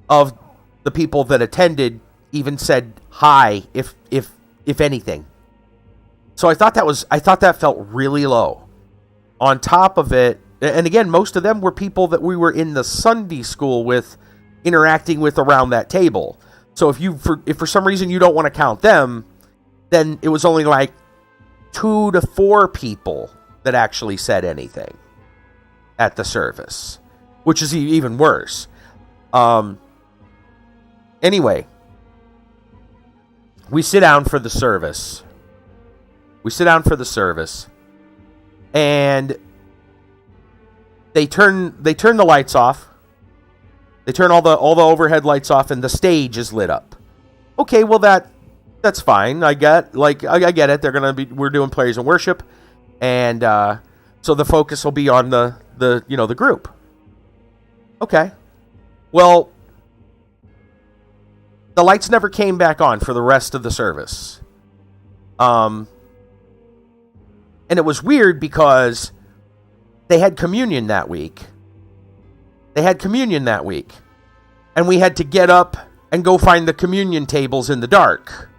of the people that attended even said hi, if anything. So I thought that felt really low. On top of it, and again, most of them were people that we were in the Sunday school with, interacting with around that table. So if for some reason you don't want to count them, then it was only like 2 to 4 people that actually said anything at the service, which is even worse. Anyway, we sit down for the service. And they turn the lights off. They turn all the overhead lights off, and the stage is lit up. Okay, well that's fine. I get it. We're doing praise and worship, and so the focus will be on the group. Okay, well, the lights never came back on for the rest of the service. And it was weird because they had communion that week. And we had to get up and go find the communion tables in the dark.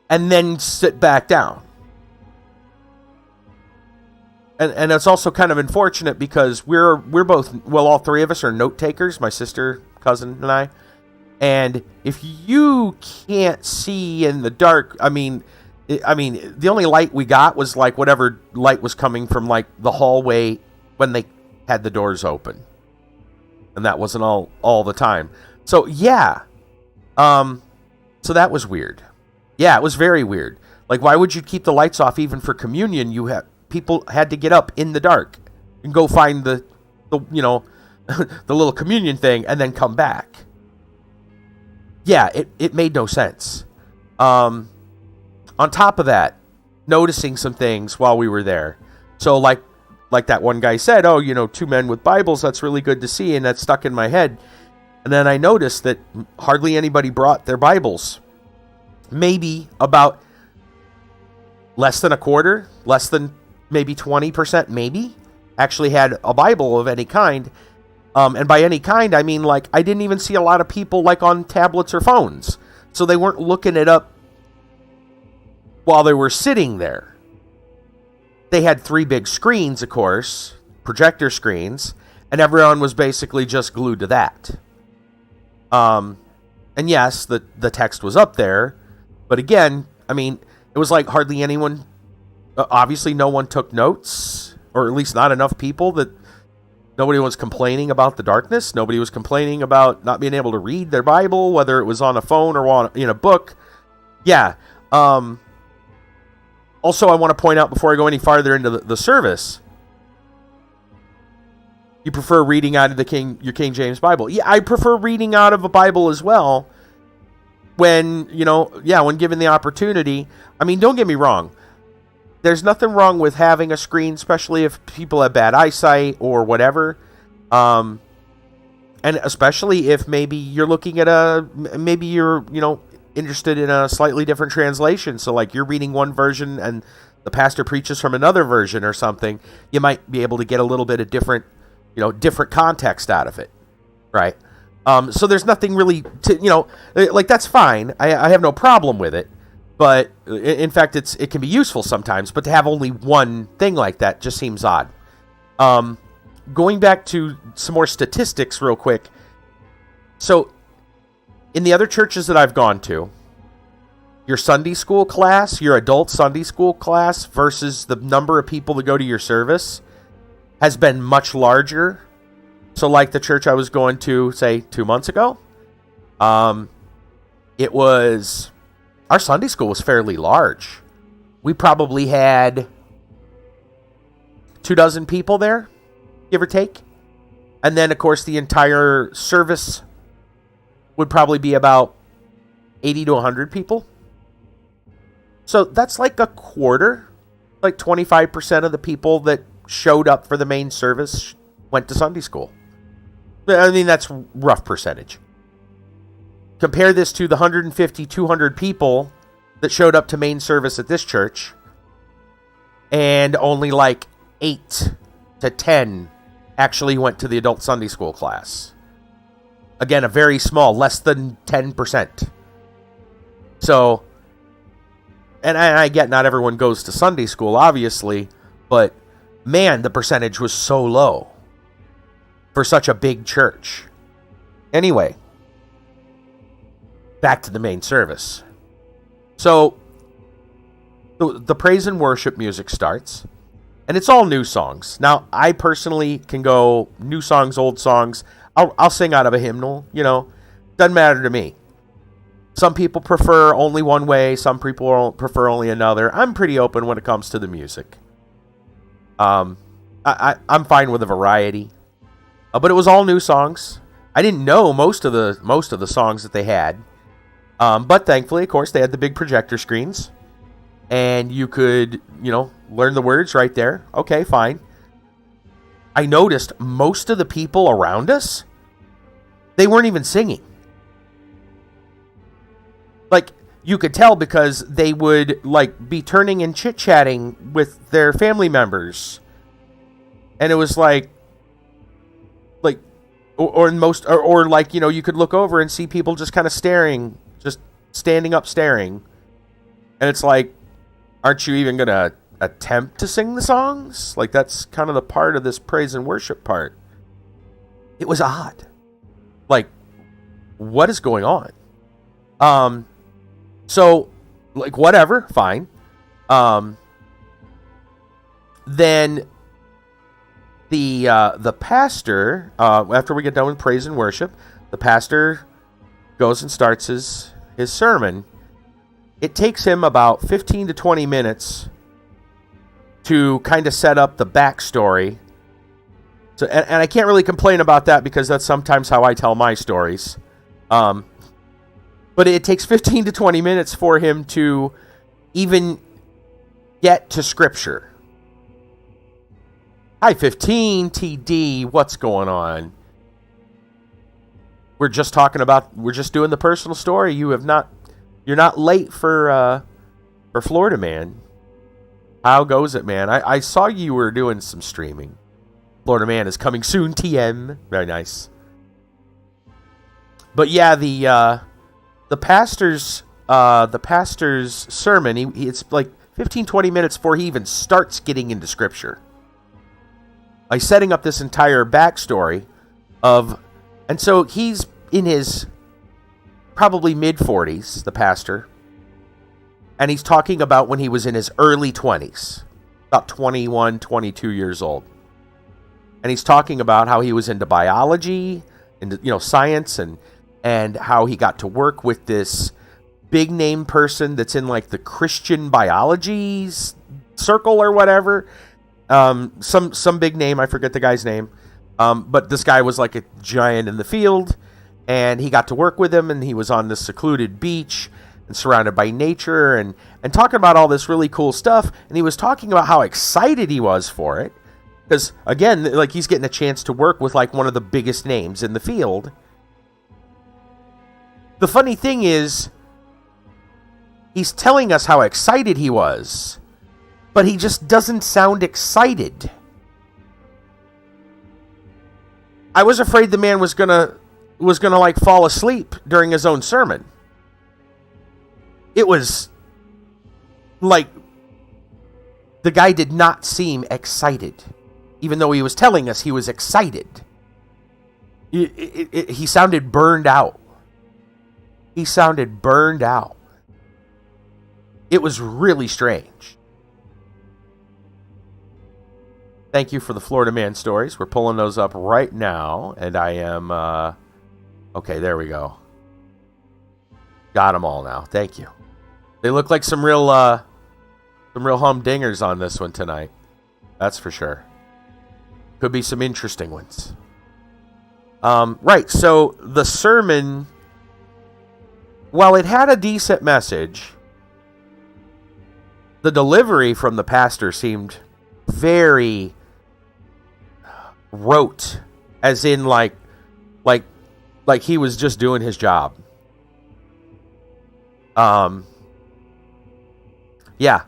And then sit back down. And it's also kind of unfortunate because we're both, well, all 3 of us are note takers, my sister, cousin, and I. And if you can't see in the dark, I mean, the only light we got was like whatever light was coming from like the hallway when they had the doors open, and that wasn't all the time. So yeah, so that was weird. Yeah, it was very weird. Like, why would you keep the lights off even for communion? People had to get up in the dark and go find the the little communion thing and then come back. Yeah, it made no sense. On top of that, noticing some things while we were there. So like that one guy said, 2 men with Bibles, that's really good to see, and that stuck in my head. And then I noticed that hardly anybody brought their Bibles. Maybe about less than a quarter, less than maybe 20%, maybe, actually had a Bible of any kind. And by any kind, I mean, like, I didn't even see a lot of people, like, on tablets or phones. So they weren't looking it up while they were sitting there. They had 3 big screens, of course, projector screens, and everyone was basically just glued to that. And yes, the text was up there, but again, I mean, it was like hardly anyone, obviously no one took notes, or at least not enough people that nobody was complaining about the darkness. Nobody was complaining about not being able to read their Bible, whether it was on a phone or in a book. Yeah. Also, I want to point out before I go any farther into the service, you prefer reading out of your King James Bible. Yeah, I prefer reading out of a Bible as well when given the opportunity. I mean, don't get me wrong. There's nothing wrong with having a screen, especially if people have bad eyesight or whatever. And especially if maybe you're looking at interested in a slightly different translation. So like you're reading one version and the pastor preaches from another version or something, you might be able to get a little bit of different different context out of it, right? So there's nothing really to, like, that's fine. I have no problem with it. But in fact, it can be useful sometimes. But to have only one thing like that just seems odd. Going back to some more statistics real quick. So in the other churches that I've gone to, your Sunday school class, your adult Sunday school class versus the number of people that go to your service has been much larger. So like the church I was going to, say, 2 months ago, our Sunday school was fairly large. We probably had 24 people there, give or take. And then, of course, the entire service would probably be about 80 to 100 people. So that's like a quarter, like 25% of the people that showed up for the main service went to Sunday school. I mean, that's a rough percentage. Compare this to the 150, 200 people that showed up to main service at this church, and only like 8 to 10 actually went to the adult Sunday school class. Again, a very small, less than 10%. So, and I get not everyone goes to Sunday school, obviously, but man, the percentage was so low for such a big church. Anyway, back to the main service. So, the praise and worship music starts, and it's all new songs. Now, I personally can go new songs, old songs. I'll sing out of a hymnal, doesn't matter to me. Some people prefer only one way, some people prefer only another. I'm pretty open when it comes to the music. I'm fine with a variety. But it was all new songs. I didn't know most of the songs that they had. But thankfully, of course, they had the big projector screens. And you could, learn the words right there. Okay, fine. I noticed most of the people around us, they weren't even singing. Like, you could tell because they would, be turning and chit-chatting with their family members. And it was like, or you could look over and see people just kind of staring, just standing up staring. And it's like, aren't you even going to attempt to sing the songs? Like, that's kind of the part of this praise and worship part. It was odd. Like, what is going on? So, whatever, fine. Then the pastor, after we get done with praise and worship, the pastor goes and starts his sermon. It takes him about 15 to 20 minutes to kind of set up the backstory. So, and I can't really complain about that because that's sometimes how I tell my stories. But it takes 15 to 20 minutes for him to even get to Scripture. Hi, 15 TD, what's going on? We're just doing the personal story. You're not late for Florida Man. How goes it, man? I saw you were doing some streaming. Florida Man is coming soon, TM. Very nice. But yeah, the pastor's sermon, it's like 15-20 minutes before he even starts getting into Scripture. Like, setting up this entire backstory and so he's in his probably mid-40s, the pastor, and he's talking about when he was in his early 20s, about 21, 22 years old. And he's talking about how he was into biology, into science, and how he got to work with this big name person that's in like the Christian biology circle or whatever. Some big name, I forget the guy's name. But this guy was like a giant in the field, and he got to work with him, and he was on this secluded beach and surrounded by nature and talking about all this really cool stuff. And he was talking about how excited he was for it. Because, again, like, he's getting a chance to work with like one of the biggest names in the field. The funny thing is, he's telling us how excited he was, but he just doesn't sound excited. I was afraid the man was gonna like fall asleep during his own sermon. It was like the guy did not seem excited, even though he was telling us he was excited. He sounded burned out. He sounded burned out. It was really strange. Thank you for the Florida Man stories. We're pulling those up right now, and I am... okay, there we go. Got them all now. Thank you. They look like some real humdingers on this one tonight. That's for sure. Could be some interesting ones. Right, so the sermon, while it had a decent message, the delivery from the pastor seemed very rote, as in like he was just doing his job. Yeah.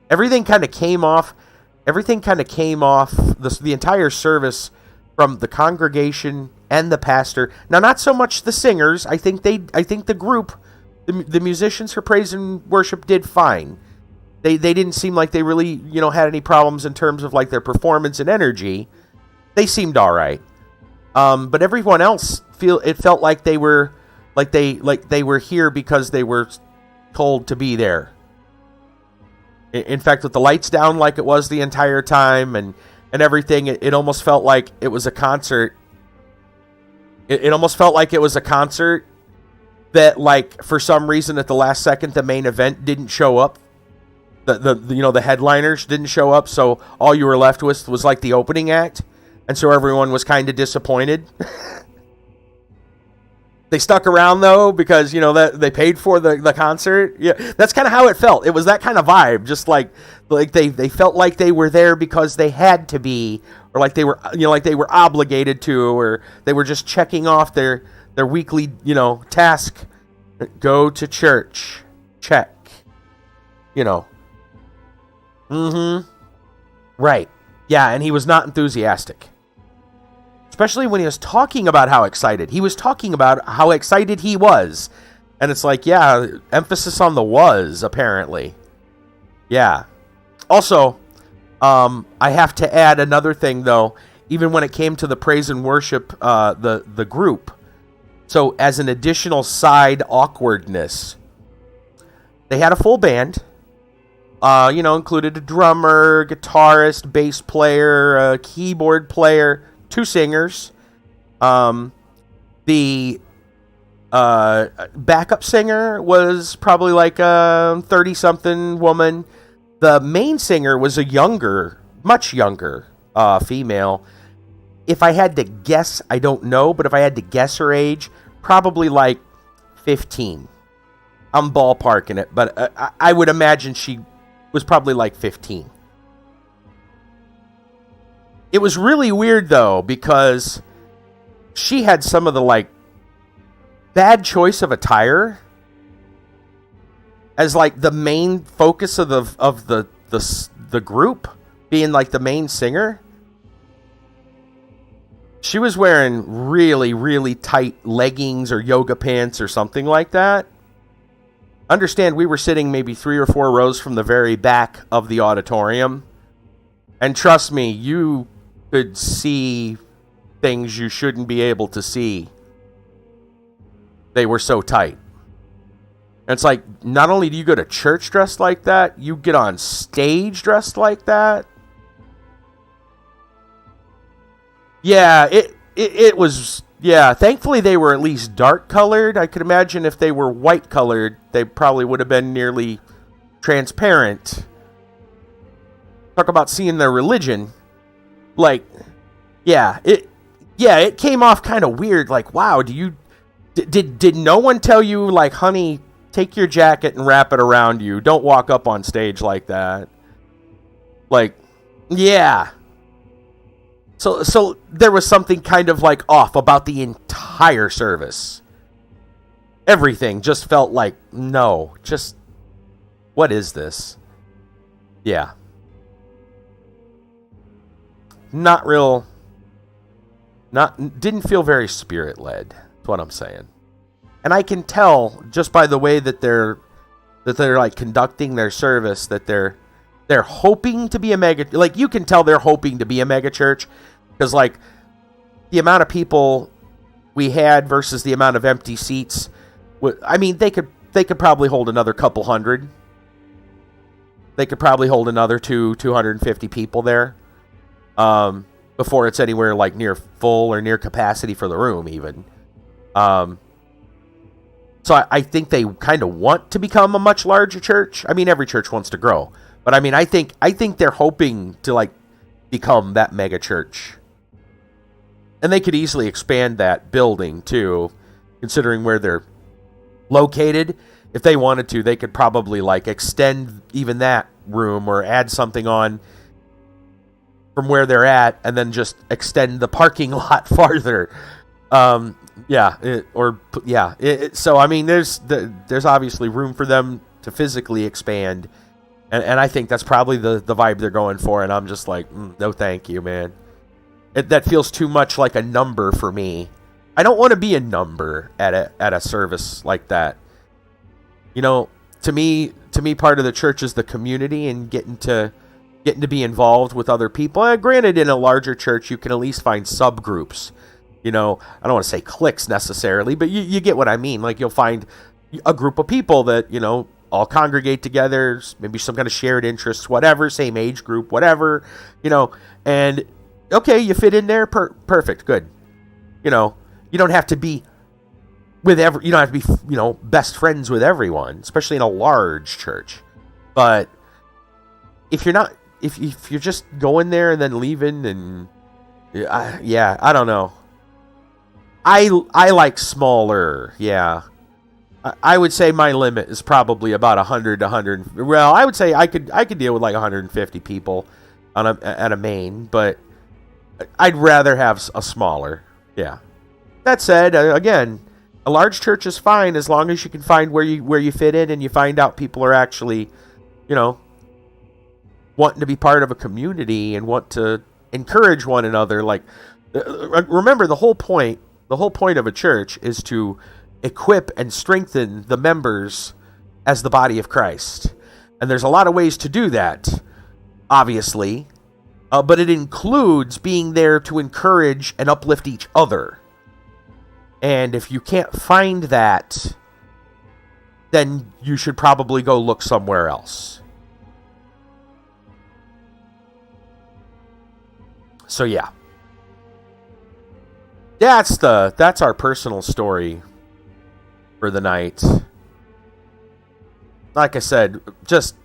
Everything kind of came off the entire service from the congregation and the pastor. Now, not so much the singers. I think the group, the musicians for praise and worship did fine. They didn't seem like they really, had any problems in terms of like their performance and energy. They seemed all right. But everyone else felt like they were here because they were told to be there. In fact, with the lights down like it was the entire time and everything, it almost felt like it was a concert. It almost felt like it was a concert that, like, for some reason at the last second, the main event didn't show up. The headliners didn't show up, so all you were left with was like the opening act, and so everyone was kind of disappointed. They stuck around though because that they paid for the concert. Yeah, that's kind of how it felt. It was that kind of vibe, just like they felt like they were there because they had to be, or like they were obligated to, or they were just checking off their weekly task. Go to church, check. Right. Yeah, and he was not enthusiastic. Especially when he was talking about how excited. He was talking about how excited he was. And it's like, yeah, emphasis on the was, apparently. Yeah. Also, I have to add another thing, though. Even when it came to the praise and worship, the group. So, as an additional side awkwardness, they had a full band. Included a drummer, guitarist, bass player, a keyboard player, 2 singers. The backup singer was probably like a 30-something woman. The main singer was a much younger female. If I had to guess, I don't know, but if I had to guess her age, probably like 15. I'm ballparking it, but I would imagine she was probably like 15. It was really weird, though, because she had some of the, like, bad choice of attire as, like, the main focus of the group, being, like, the main singer. She was wearing really, really tight leggings or yoga pants or something like that. Understand, we were sitting maybe 3 or 4 rows from the very back of the auditorium. And trust me, you could see things you shouldn't be able to see. They were so tight. And it's like, not only do you go to church dressed like that, you get on stage dressed like that. Yeah, it was, yeah, thankfully they were at least dark colored. I could imagine if they were white colored, they probably would have been nearly transparent. Talk about seeing their religion. Like, it came off kind of weird. Like, wow, did no one tell you, like, honey, take your jacket and wrap it around you. Don't walk up on stage like that. Like, yeah. So there was something kind of like off about the entire service. Everything just felt like, no, just, what is this? Yeah. Not real didn't feel very spirit led. That's what I'm saying. And I can tell just by the way that they're like conducting their service that they're hoping to be a mega, like you can tell they're hoping to be a mega church, because like the amount of people we had versus the amount of empty seats, I mean they could probably hold another couple hundred. They could probably hold another 250 people there before it's anywhere like near full or near capacity for the room even. So I think they kind of want to become a much larger church. I mean, every church wants to grow. But I mean, I think they're hoping to like become that mega church. And they could easily expand that building too, considering where they're located. If they wanted to, they could probably like extend even that room or add something on from where they're at and then just extend the parking lot farther. So I mean, there's obviously room for them to physically expand, and I think that's probably the vibe they're going for. And I'm just like, no, thank you, man. That feels too much like a number for me. I don't want to be a number at a service like that. You know, to me, part of the church is the community and getting to be involved with other people. Granted, in a larger church, you can at least find subgroups. You know, I don't want to say cliques necessarily, but you get what I mean. Like, you'll find a group of people that, you know, all congregate together, maybe some kind of shared interests, whatever, same age group, whatever, you know, and, okay, you fit in there, perfect, good. You know, you don't have to be you don't have to be, you know, best friends with everyone, especially in a large church. But if you're not, if you're just going there and then leaving and, I don't know. I like smaller, yeah. I would say my limit is probably about 100 to 100. Well, I would say I could deal with like 150 people at a main, but I'd rather have a smaller, yeah. That said, again, a large church is fine as long as you can find where you fit in and you find out people are actually, you know, wanting to be part of a community and want to encourage one another. Like, remember the whole point of a church is to equip and strengthen the members as the body of Christ. And there's a lot of ways to do that, obviously, but it includes being there to encourage and uplift each other. And if you can't find that, then you should probably go look somewhere else. So yeah. That's our personal story for the night. Like I said, just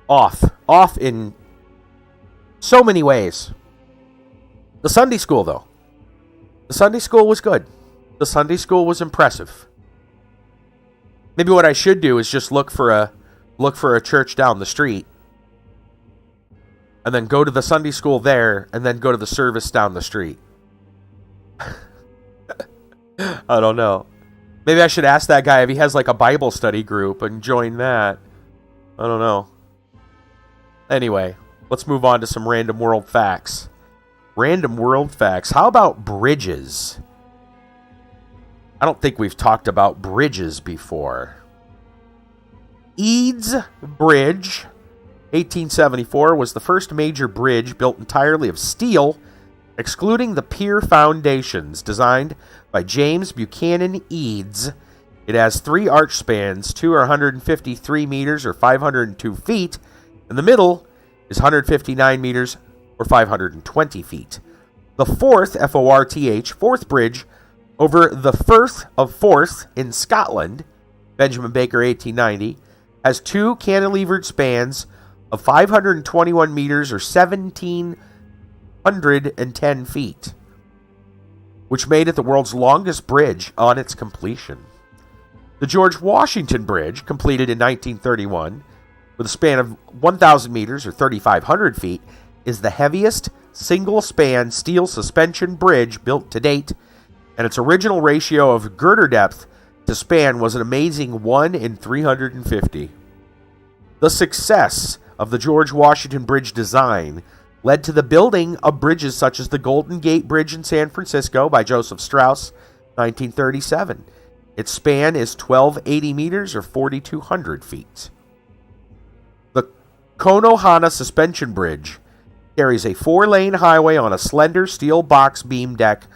off in so many ways. The Sunday school, though. The Sunday school was good. The Sunday school was impressive. Maybe what I should do is just look for a church down the street, and then go to the Sunday school there, and then go to the service down the street. I don't know. Maybe I should ask that guy if he has like a Bible study group and join that. I don't know. Anyway, let's move on to some random world facts. Random world facts. How about bridges? I don't think we've talked about bridges before. Eads Bridge, 1874, was the first major bridge built entirely of steel, excluding the pier foundations, designed by James Buchanan Eads. It has 3 arch spans. 2 are 153 meters or 502 feet, and the middle is 159 meters or 520 feet. The fourth, F-O-R-T-H, fourth bridge over the Firth of Forth in Scotland, Benjamin Baker, 1890, has 2 cantilevered spans of 521 meters or 1,710 feet, which made it the world's longest bridge on its completion. The George Washington Bridge, completed in 1931, with a span of 1,000 meters or 3,500 feet, is the heaviest single-span steel suspension bridge built to date, and its original ratio of girder depth to span was an amazing 1 in 350. The success of the George Washington Bridge design led to the building of bridges such as the Golden Gate Bridge in San Francisco by Joseph Strauss, 1937. Its span is 1,280 meters or 4,200 feet. The Konohana Suspension Bridge carries a 4-lane highway on a slender steel box beam deck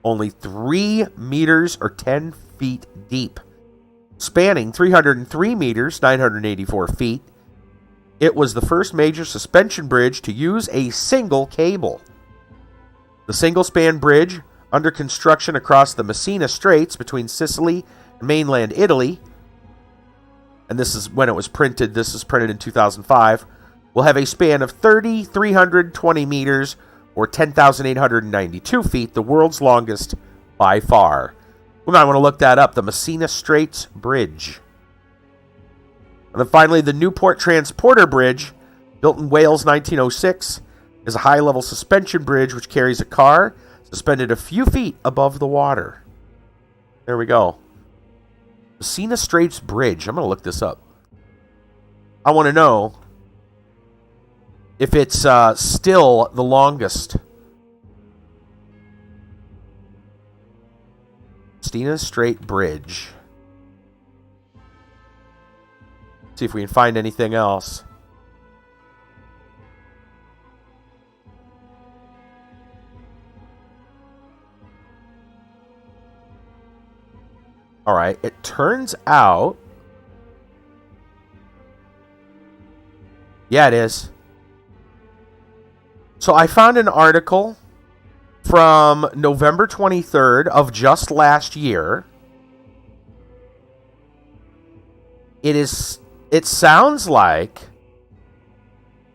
only 3 meters or 10 feet deep. Spanning 303 meters, 984 feet, it was the first major suspension bridge to use a single cable. The single-span bridge, under construction across the Messina Straits between Sicily and mainland Italy, and this is when it was printed, this was printed in 2005, will have a span of 3,320 meters or 10,892 feet, the world's longest by far. We might want to look that up, the Messina Straits Bridge. And then finally, the Newport Transporter Bridge, built in Wales 1906, is a high-level suspension bridge which carries a car suspended a few feet above the water. There we go. Messina Straits Bridge. I'm going to look this up. I want to know if it's still the longest. Messina Straits Bridge. See if we can find anything else. All right, it turns out... Yeah, it is. So I found an article from November 23rd of just last year. It sounds like...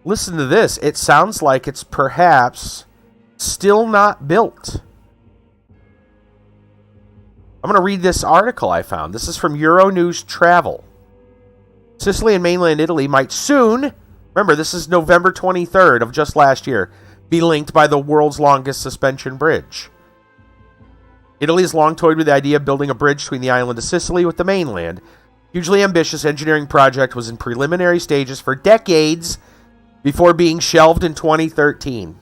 Listen to this. It sounds like it's perhaps still not built. I'm going to read this article I found. This is from Euronews Travel. Sicily and mainland Italy might soon, remember this is November 23rd of just last year, be linked by the world's longest suspension bridge. Italy has long toyed with the idea of building a bridge between the island of Sicily with the mainland. Hugely ambitious engineering project was in preliminary stages for decades before being shelved in 2013.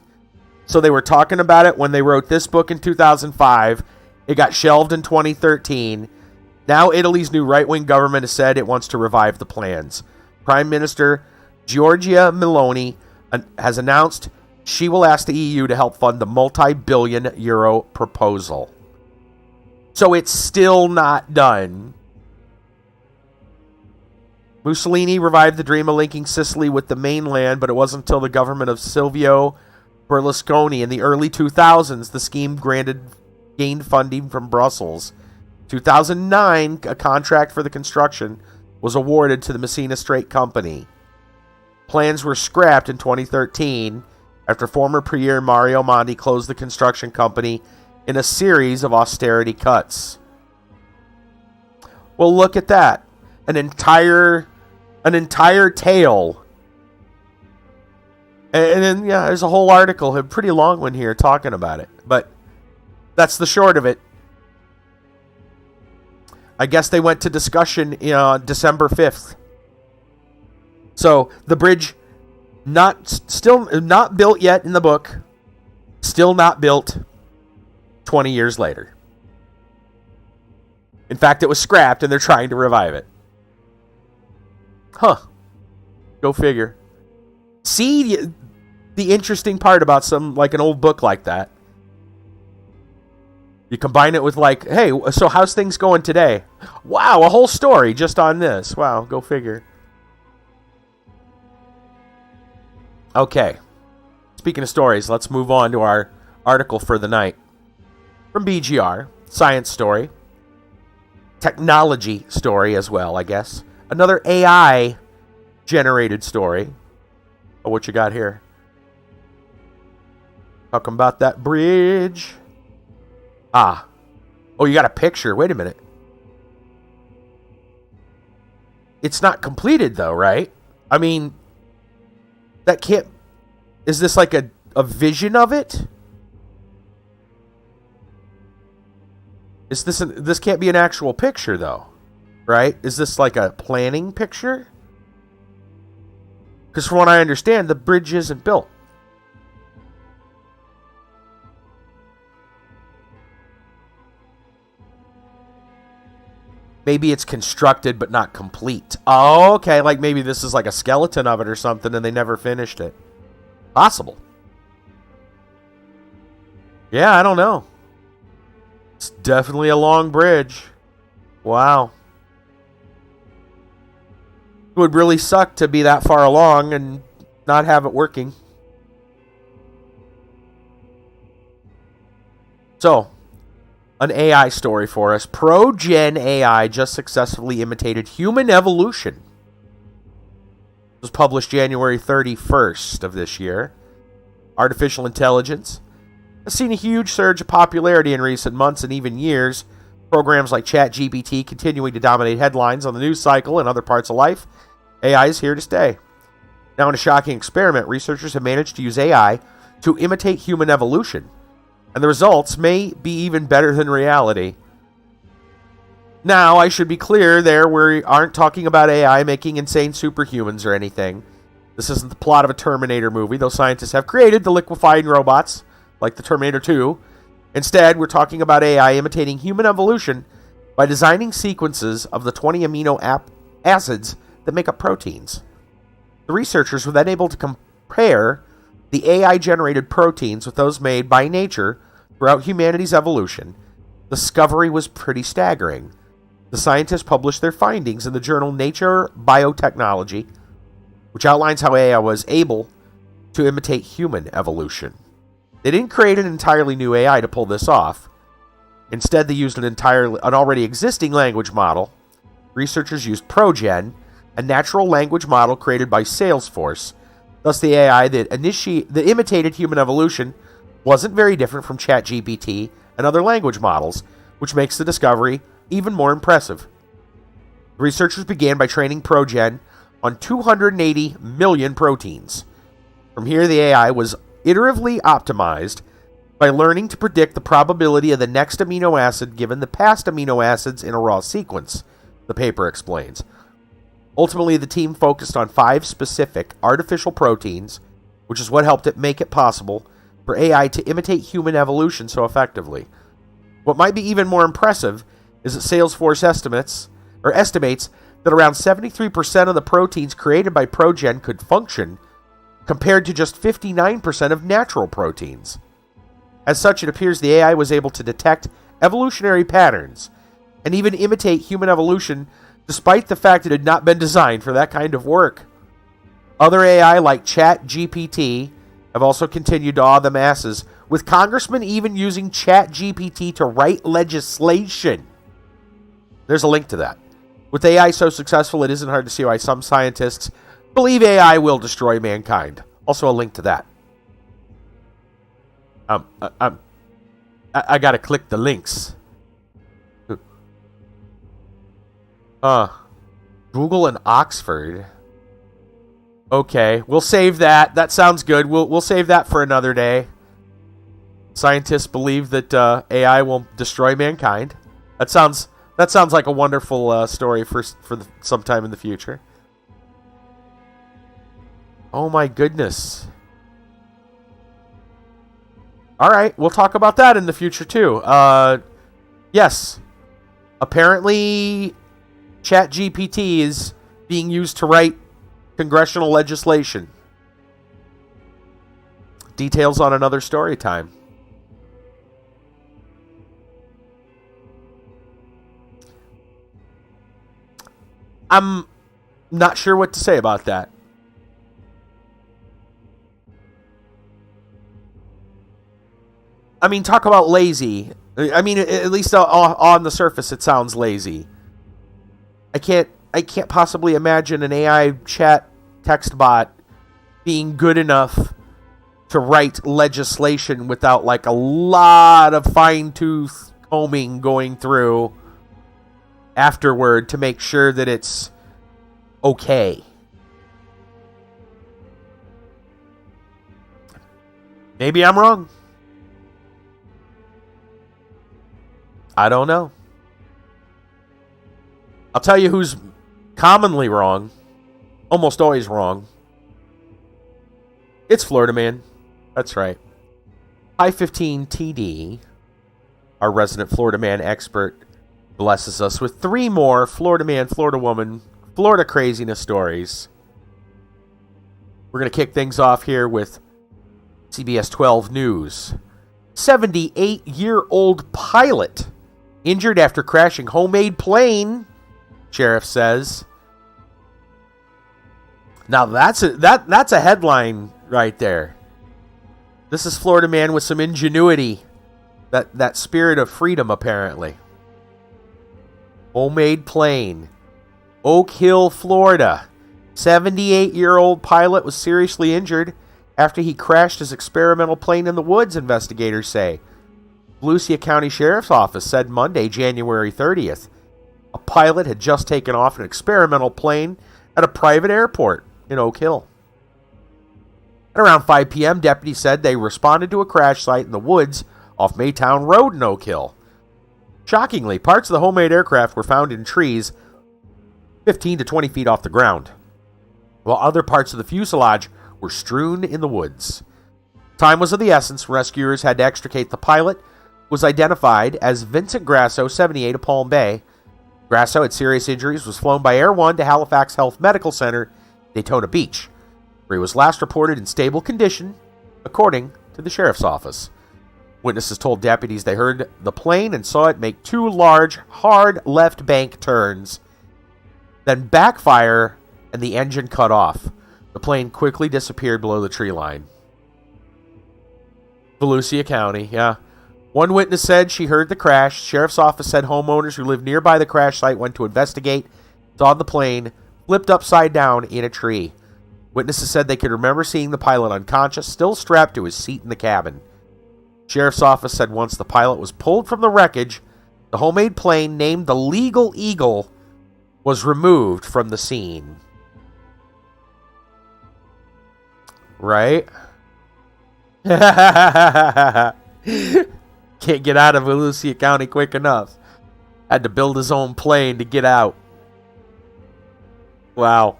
So they were talking about it when they wrote this book in 2005. It got shelved in 2013. Now Italy's new right-wing government has said it wants to revive the plans. Prime Minister Giorgia Meloni has announced she will ask the EU to help fund the multi-billion euro proposal. So it's still not done. Mussolini revived the dream of linking Sicily with the mainland, but it wasn't until the government of Silvio Berlusconi in the early 2000s the scheme gained funding from Brussels. 2009, a contract for the construction was awarded to the Messina Straits Company. Plans were scrapped in 2013 after former Premier Mario Monti closed the construction company in a series of austerity cuts. Well, look at that. An entire tale. And then, yeah, there's a whole article, a pretty long one here, talking about it. But that's the short of it. I guess they went to discussion December 5th. So the bridge still not built yet in the book. Still not built 20 years later. In fact, it was scrapped and they're trying to revive it. Huh. Go figure. See the interesting part about an old book like that. You combine it with hey, so how's things going today? Wow, a whole story just on this. Wow, go figure. Okay. Speaking of stories, let's move on to our article for the night. From BGR, science story. Technology story as well, I guess. Another AI generated story. Oh, what you got here? Talking about that bridge. Ah. Oh, you got a picture. Wait a minute. It's not completed, though, right? I mean, that can't... Is this like a vision of it? This can't be an actual picture, though, right? Is this like a planning picture? Because from what I understand, the bridge isn't built. maybe it's constructed but not complete. Oh, okay, like maybe this is like a skeleton of it or something and they never finished it. Possible. Yeah, I don't know. It's definitely a long bridge. Wow. It would really suck to be that far along and not have it working. So, an AI story for us. ProGen AI just successfully imitated human evolution. It was published January 31st of this year. Artificial intelligence has seen a huge surge of popularity in recent months and even years. Programs like ChatGPT continuing to dominate headlines on the news cycle and other parts of life. AI is here to stay. Now, in a shocking experiment, researchers have managed to use AI to imitate human evolution. And the results may be even better than reality. Now, I should be clear there, we aren't talking about AI making insane superhumans or anything. This isn't the plot of a Terminator movie, though scientists have created the liquefying robots, like the Terminator 2. Instead, we're talking about AI imitating human evolution by designing sequences of the 20 amino acids that make up proteins. The researchers were then able to compare the AI-generated proteins with those made by nature throughout humanity's evolution. The discovery was pretty staggering. The scientists published their findings in the journal Nature Biotechnology, which outlines how AI was able to imitate human evolution. They didn't create an entirely new AI to pull this off. Instead, they used an already existing language model. Researchers used ProGen, a natural language model created by Salesforce. Thus, the AI that imitated human evolution wasn't very different from ChatGPT and other language models, which makes the discovery even more impressive. The researchers began by training ProGen on 280 million proteins. From here, the AI was iteratively optimized by learning to predict the probability of the next amino acid given the past amino acids in a raw sequence, the paper explains. Ultimately, the team focused on 5 specific artificial proteins, which is what helped it make it possible for AI to imitate human evolution so effectively. What might be even more impressive is that Salesforce estimates that around 73% of the proteins created by ProGen could function, compared to just 59% of natural proteins. As such, it appears the AI was able to detect evolutionary patterns and even imitate human evolution despite the fact it had not been designed for that kind of work. Other AI like ChatGPT have also continued to awe the masses, with congressmen even using ChatGPT to write legislation. There's a link to that. With AI so successful, it isn't hard to see why some scientists believe AI will destroy mankind. Also a link to that. I gotta click the links. Google and Oxford. Okay, we'll save that. That sounds good. We'll save that for another day. Scientists believe that AI will destroy mankind. That sounds like a wonderful story for some time in the future. Oh my goodness. All right, we'll talk about that in the future too. Yes. Apparently, ChatGPT is being used to write congressional legislation. Details on another story time. I'm not sure what to say about that. I mean, talk about lazy. I mean, at least on the surface, it sounds lazy. I can't possibly imagine an AI chat text bot being good enough to write legislation without like a lot of fine-tooth combing going through afterward to make sure that it's okay. Maybe I'm wrong. I don't know. I'll tell you who's commonly wrong. Almost always wrong. It's Florida Man. That's right. High 15 TD, our resident Florida Man expert, blesses us with 3 more Florida man, Florida woman, Florida craziness stories. We're going to kick things off here with CBS 12 News. 78-year-old pilot injured after crashing homemade plane, sheriff says. Now that's a headline right there. This is Florida man with some ingenuity. That spirit of freedom, apparently. Homemade plane. Oak Hill, Florida. 78-year-old pilot was seriously injured after he crashed his experimental plane in the woods, investigators say. Volusia County Sheriff's Office said Monday, January 30th. A pilot had just taken off an experimental plane at a private airport in Oak Hill. At around 5 p.m., deputies said they responded to a crash site in the woods off Maytown Road in Oak Hill. Shockingly, parts of the homemade aircraft were found in trees 15 to 20 feet off the ground, while other parts of the fuselage were strewn in the woods. Time was of the essence. Rescuers had to extricate the pilot, who was identified as Vincent Grasso, 78, of Palm Bay. Grasso had serious injuries, was flown by Air One to Halifax Health Medical Center, Daytona Beach, where he was last reported in stable condition, according to the sheriff's office. Witnesses told deputies they heard the plane and saw it make 2 large, hard left bank turns, then backfire, and the engine cut off. The plane quickly disappeared below the tree line. Volusia County, yeah. One witness said she heard the crash. Sheriff's office said homeowners who lived nearby the crash site went to investigate, saw the plane flipped upside down in a tree. Witnesses said they could remember seeing the pilot unconscious, still strapped to his seat in the cabin. Sheriff's office said once the pilot was pulled from the wreckage, the homemade plane, named the Legal Eagle, was removed from the scene. Right? Can't get out of Volusia County quick enough. Had to build his own plane to get out. Wow.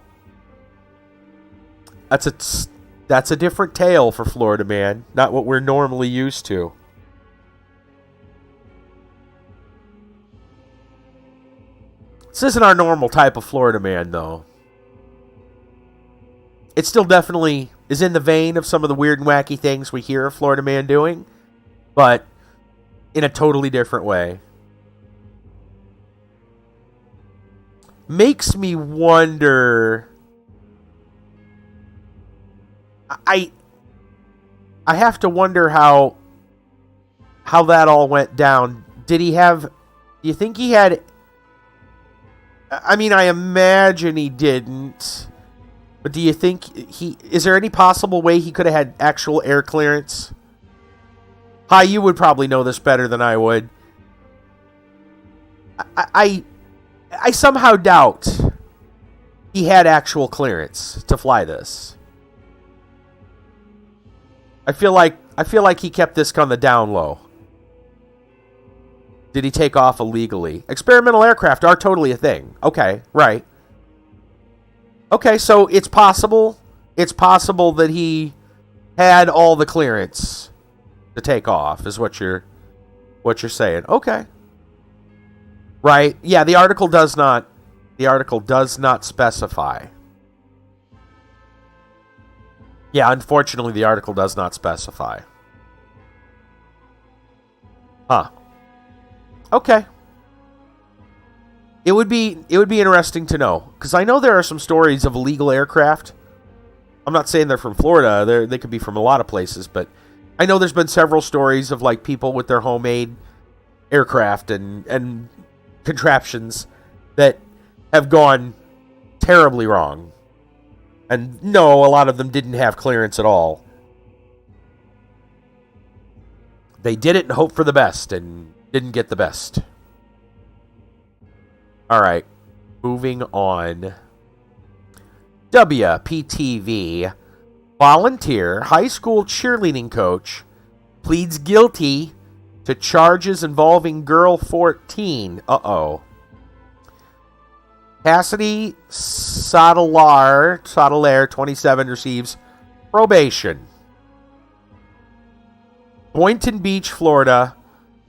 That's a different tale for Florida man. Not what we're normally used to. This isn't our normal type of Florida man, though. It still definitely is in the vein of some of the weird and wacky things we hear a Florida man doing, but in a totally different way. Makes me wonder. I have to wonder how that all went down. Did he have? Do you think he had? I mean, I imagine he didn't. But do you think is there any possible way he could have had actual air clearance? Hi, you would probably know this better than I would. I somehow doubt he had actual clearance to fly this. I feel like he kept this on the down low. Did he take off illegally? Experimental aircraft are totally a thing. Okay, right. Okay, so it's possible that he had all the clearance to take off, is what you're saying. Okay. Right. Yeah, the article does not specify. Yeah, unfortunately the article does not specify. Huh. Okay. It would be interesting to know, because I know there are some stories of illegal aircraft. I'm not saying they're from Florida. They could be from a lot of places, but I know there's been several stories of like people with their homemade aircraft and contraptions that have gone terribly wrong. And no, a lot of them didn't have clearance at all. They did it and hoped for the best and didn't get the best. All right, moving on. WPTV volunteer high school cheerleading coach pleads guilty to charges involving girl 14. Cassidy Sotolar, 27, receives probation. Boynton Beach, Florida.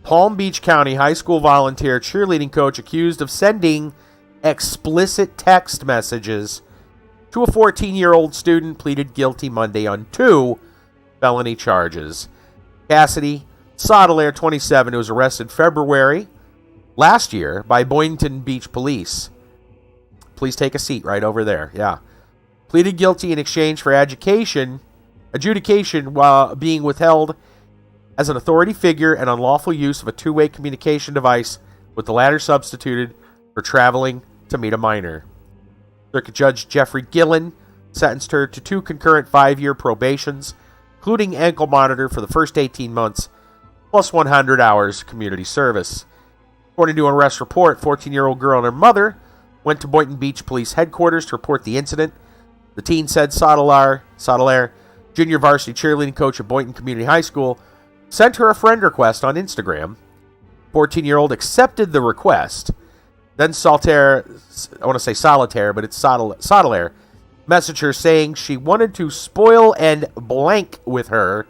Palm Beach County high school volunteer cheerleading coach accused of sending explicit text messages to a 14-year-old student pleaded guilty Monday on 2 felony charges. Cassidy Sodelaire, 27, who was arrested February last year by Boynton Beach police. Please take a seat right over there. Yeah. Pleaded guilty in exchange for adjudication while being withheld as an authority figure and unlawful use of a two-way communication device, with the latter substituted for traveling to meet a minor. Circuit Judge Jeffrey Gillen sentenced her to 2 concurrent 5-year probations, including ankle monitor for the first 18 months, plus 100 hours community service. According to an arrest report, 14-year-old girl and her mother went to Boynton Beach Police Headquarters to report the incident. The teen said Sodelaire, junior varsity cheerleading coach at Boynton Community High School, sent her a friend request on Instagram. 14-year-old accepted the request. Then Solitaire, but it's Sodelaire, messaged her saying she wanted to spoil and blank with her.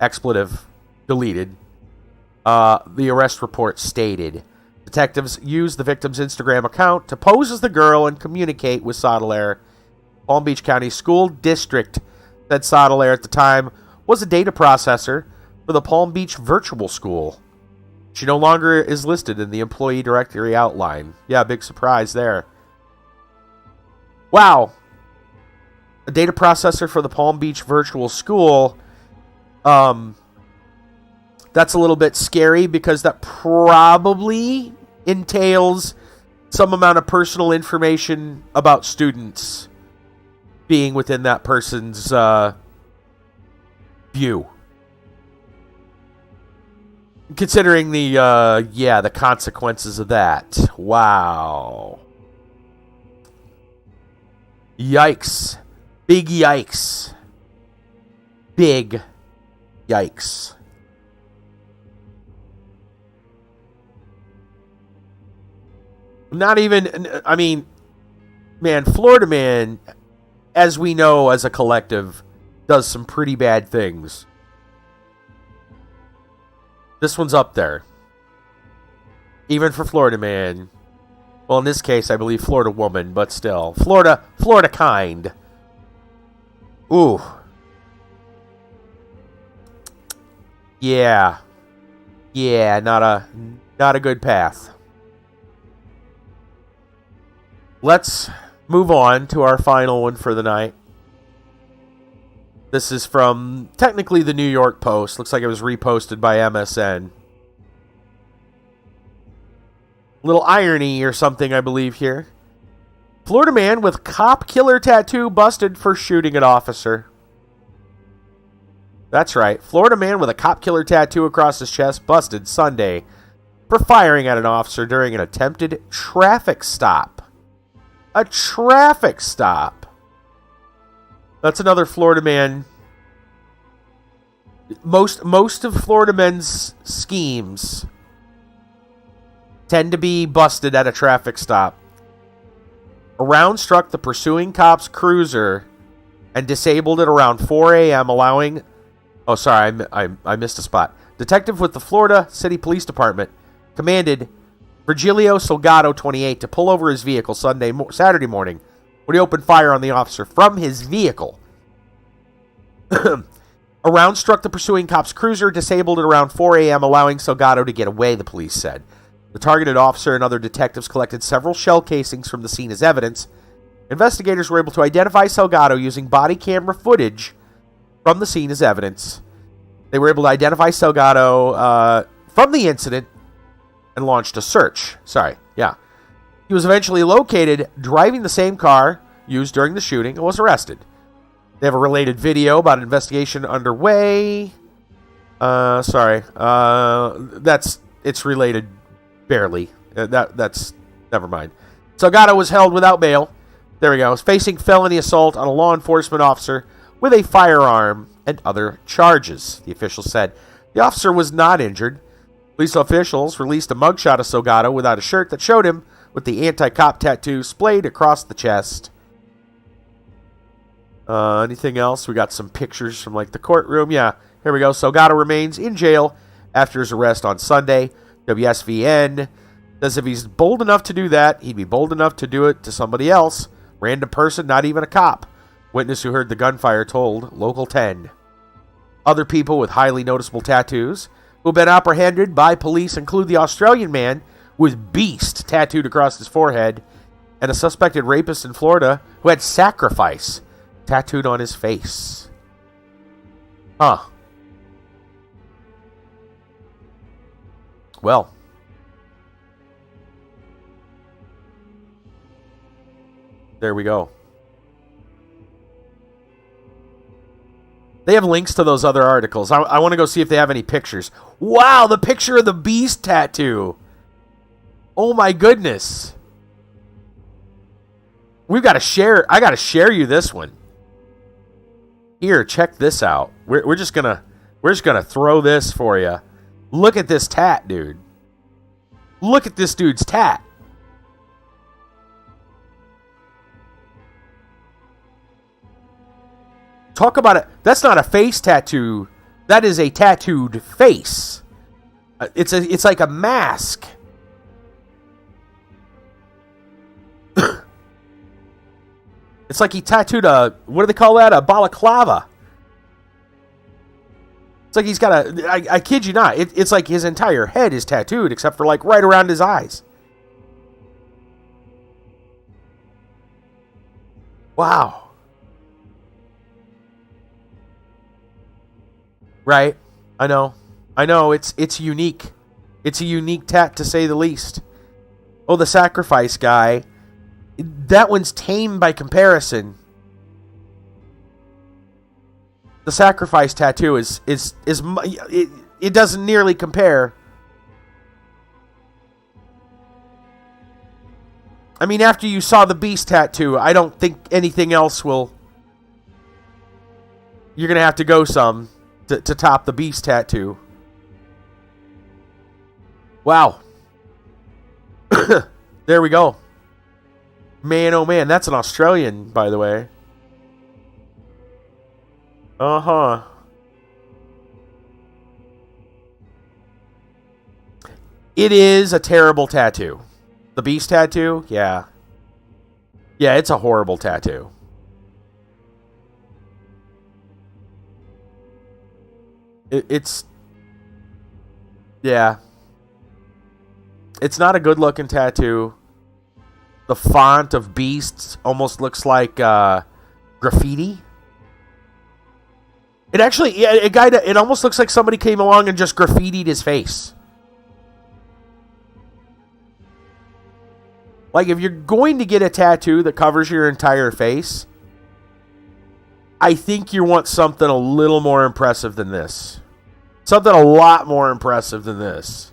Expletive deleted. The arrest report stated. Detectives used the victim's Instagram account to pose as the girl and communicate with Sodelaire. Palm Beach County School District said Sodelaire at the time was a data processor for the Palm Beach Virtual School. She no longer is listed in the employee directory outline. Yeah, big surprise there. Wow. A data processor for the Palm Beach Virtual School. That's a little bit scary because that probably entails some amount of personal information about students being within that person's view. Considering the consequences of that. Wow. Yikes. Big yikes. Big yikes. Not even, I mean, man, Florida Man, as we know as a collective, does some pretty bad things. This one's up there. Even for Florida Man. Well, in this case, I believe Florida Woman, but still. Florida kind. Ooh. Yeah. Yeah, not a good path. Let's move on to our final one for the night. This is from, technically, the New York Post. Looks like it was reposted by MSN. Little irony or something, I believe, here. Florida man with cop killer tattoo busted for shooting an officer. That's right. Florida man with a cop killer tattoo across his chest busted Sunday for firing at an officer during an attempted traffic stop. A traffic stop. That's another Florida man. Most of Florida men's schemes tend to be busted at a traffic stop. A round struck the pursuing cop's cruiser and disabled it around 4 a.m., allowing... Oh, sorry, I missed a spot. Detective with the Florida City Police Department commanded Virgilio Salgado, 28, to pull over his vehicle Saturday morning when he opened fire on the officer from his vehicle. A round struck the pursuing cop's cruiser, disabled it around 4 a.m., allowing Salgado to get away, the police said. The targeted officer and other detectives collected several shell casings from the scene as evidence. Investigators were able to identify Salgado using body camera footage from the scene as evidence. They were able to identify Salgado from the incident and launched a search. He was eventually located driving the same car used during the shooting and was arrested. They have a related video about an investigation underway. It's related barely. That's never mind. Salgado was held without bail. There we go. Facing felony assault on a law enforcement officer with a firearm and other charges, the official said. The officer was not injured. Police officials released a mugshot of Salgado without a shirt that showed him with the anti-cop tattoo splayed across the chest. Anything else? We got some pictures from the courtroom. Yeah, Here we go. Salgado remains in jail after his arrest on Sunday. WSVN says if he's bold enough to do that, he'd be bold enough to do it to somebody else. Random person, not even a cop. Witness who heard the gunfire told Local 10. Other people with highly noticeable tattoos who have been apprehended by police include the Australian man with Beast tattooed across his forehead and a suspected rapist in Florida who had Sacrifice tattooed on his face. Huh. Well. There we go. They have links to those other articles. I want to go see if they have any pictures. Wow, the picture of the Beast tattoo. Oh my goodness. We've got to share. I got to share you this one. Here, check this out. We're just gonna throw this for you. Look at this tat, dude. Look at this dude's tat. Talk about it. That's not a face tattoo. That is a tattooed face. It's like a mask. It's like he tattooed what do they call that? A balaclava. It's like he's got I kid you not. It's like his entire head is tattooed except for like right around his eyes. Wow. Right? I know. It's unique. It's a unique tat to say the least. Oh, the Sacrifice guy. That one's tame by comparison. The Sacrifice tattoo is it doesn't nearly compare. I mean, after you saw the Beast tattoo, I don't think anything else will. You're gonna have to go some to top the Beast tattoo. Wow. There we go. Man, oh man, that's an Australian, by the way. Uh-huh. It is a terrible tattoo. The Beast tattoo? Yeah. Yeah, it's a horrible tattoo. It's... Yeah. It's not a good-looking tattoo. The font of Beasts almost looks like graffiti. It actually... it almost looks like somebody came along and just graffitied his face. Like, if you're going to get a tattoo that covers your entire face, I think you want something a little more impressive than this. Something a lot more impressive than this.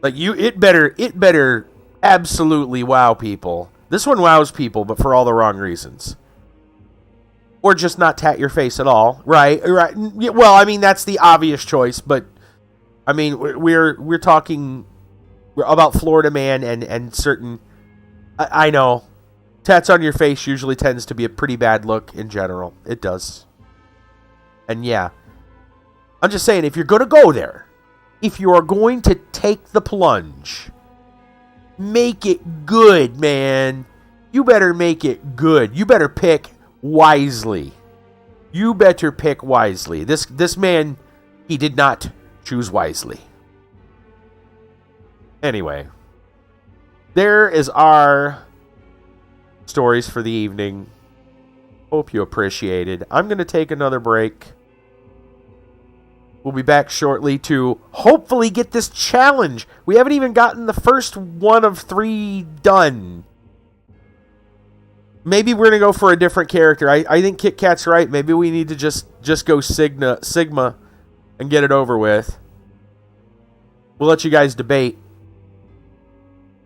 Like, it better absolutely wow people. This one wows people, but for all the wrong reasons. Or just not tat your face at all. Right. Well, I mean, that's the obvious choice, but I mean, we're talking about Florida man and certain... I know. Tats on your face usually tends to be a pretty bad look in general. It does. And yeah. I'm just saying, if you're going to go there, if you are going to take the plunge, make it good, man. You better make it good. You better pick wisely. You better pick wisely. This man, he did not choose wisely. Anyway, there is our stories for the evening. Hope you appreciated. I'm going to take another break. We'll be back shortly to hopefully get this challenge. We haven't even gotten the first one of 3 done. Maybe we're going to go for a different character. I think Kit Kat's right. Maybe we need to just go Sigma and get it over with. We'll let you guys debate.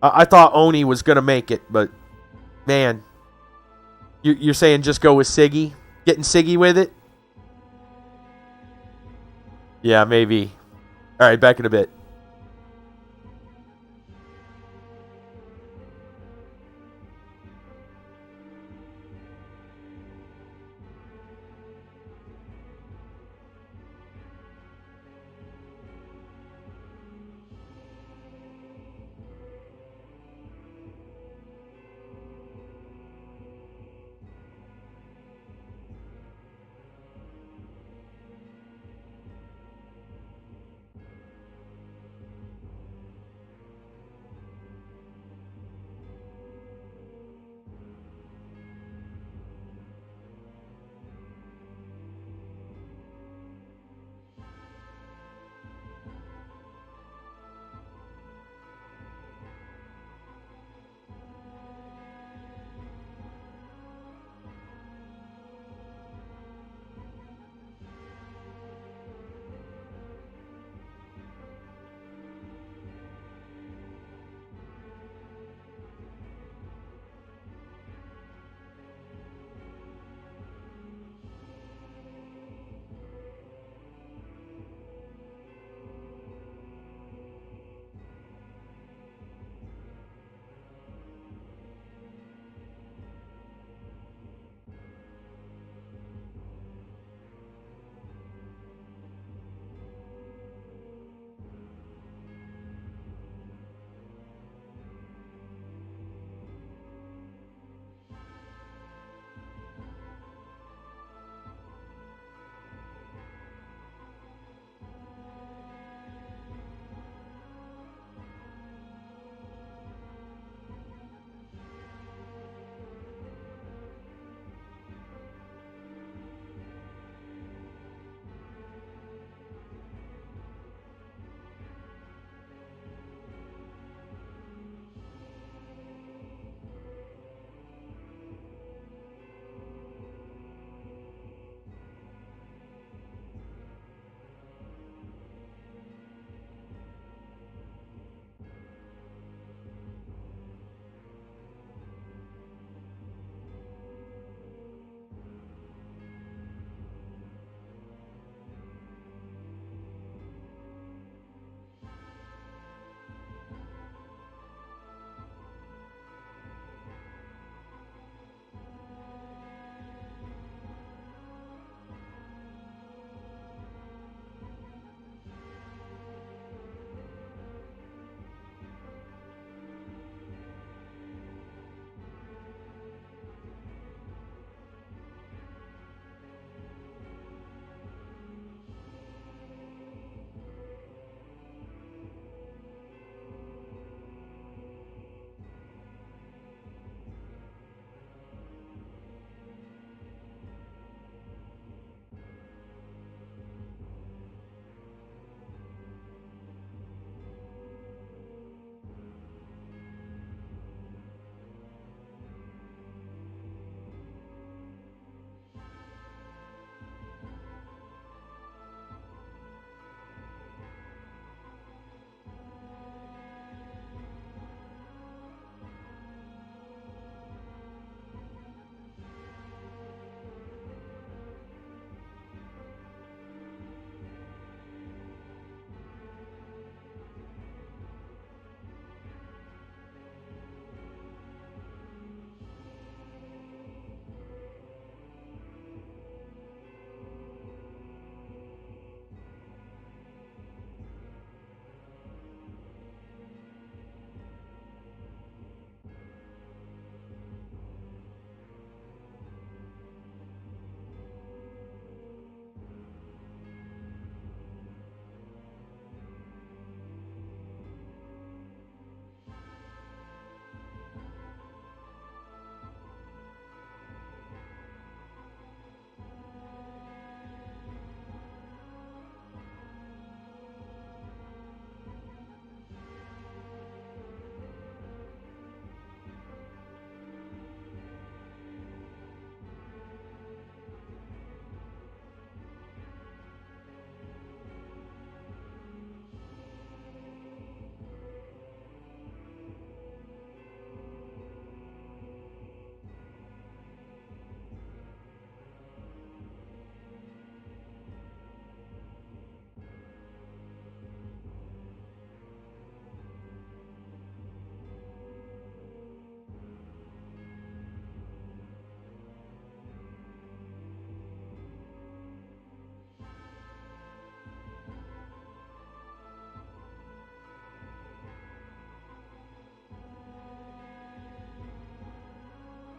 I thought Oni was going to make it, but man, you're saying just go with Siggy? Getting Siggy with it? Yeah, maybe. All right, back in a bit.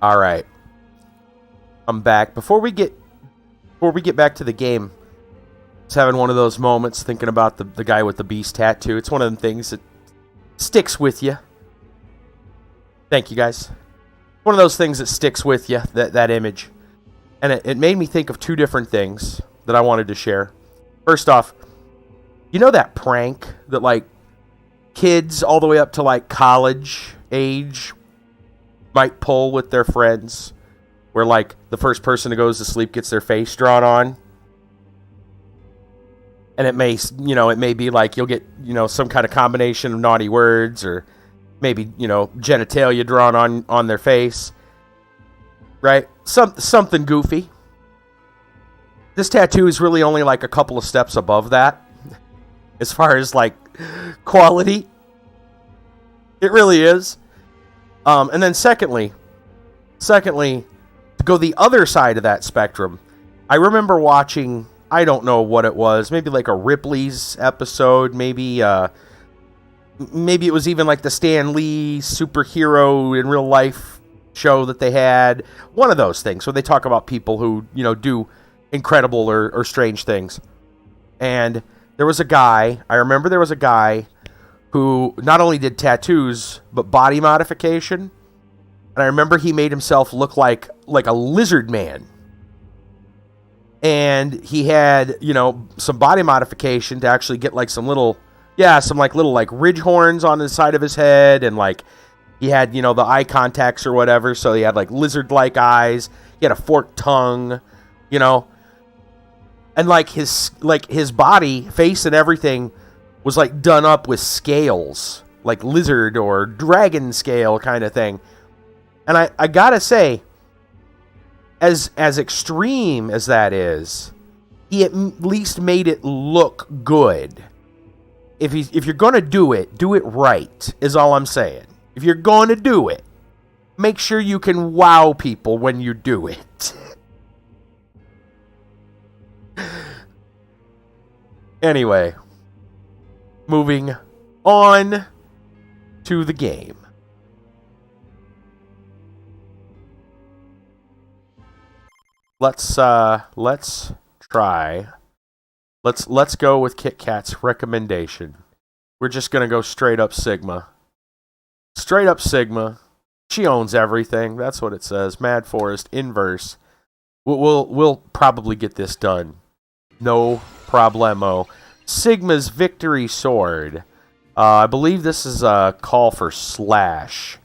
All right. I'm back. Before we get back to the game, just having one of those moments thinking about the guy with the beast tattoo. It's one of the things that sticks with you. Thank you, guys. One of those things that sticks with you, that image. And it made me think of two different things that I wanted to share. First off, you know that prank that, like, kids all the way up to, like, college age might pull with their friends? Where, like, the first person who goes to sleep gets their face drawn on? And it may be like you'll get, some kind of combination of naughty words or maybe, genitalia drawn on their face. Right? Something goofy. This tattoo is really only like a couple of steps above that. As far as, like, quality. It really is. And then secondly, to go the other side of that spectrum, I remember watching, I don't know what it was, maybe like a Ripley's episode, maybe it was even like the Stan Lee superhero in real life show that they had. One of those things where they talk about people who, do incredible or strange things. And I remember there was a guy who not only did tattoos, but body modification. And I remember he made himself look like a lizard man. And he had, some body modification to actually get like some little ridge horns on the side of his head. And like he had, the eye contacts or whatever. So he had like lizard-like eyes. He had a forked tongue, And like his body, face and everything was like done up with scales. Like lizard or dragon scale kind of thing. And I gotta say, as extreme as that is, he at least made it look good. If you're gonna do it right, is all I'm saying. If you're gonna do it, make sure you can wow people when you do it. Anyway, moving on to the game. Let's try. Let's go with Kit Kat's recommendation. We're just gonna go straight up Sigma. Straight up Sigma. She owns everything. That's what it says. Mad Forest Inverse. We'll probably get this done. No problemo. Sigma's Victory Sword. I believe this is a call for Slash.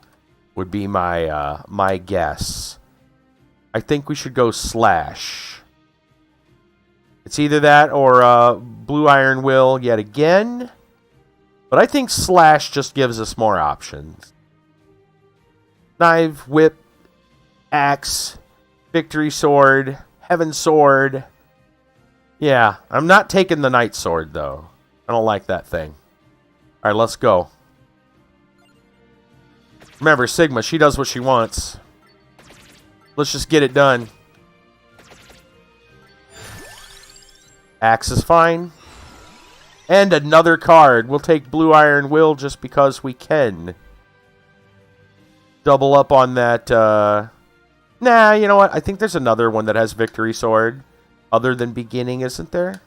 Would be my guess. I think we should go Slash. It's either that or Blue Iron Will yet again. But I think Slash just gives us more options. Knife, Whip, Axe, Victory Sword, Heaven Sword. Yeah, I'm not taking the Night Sword, though. I don't like that thing. Alright, let's go. Remember, Sigma, she does what she wants. Let's just get it done. Axe is fine. And another card. We'll take Blue Iron Will just because we can. Double up on that. Nah, you know what? I think there's another one that has Victory Sword. Other than Beginning, isn't there?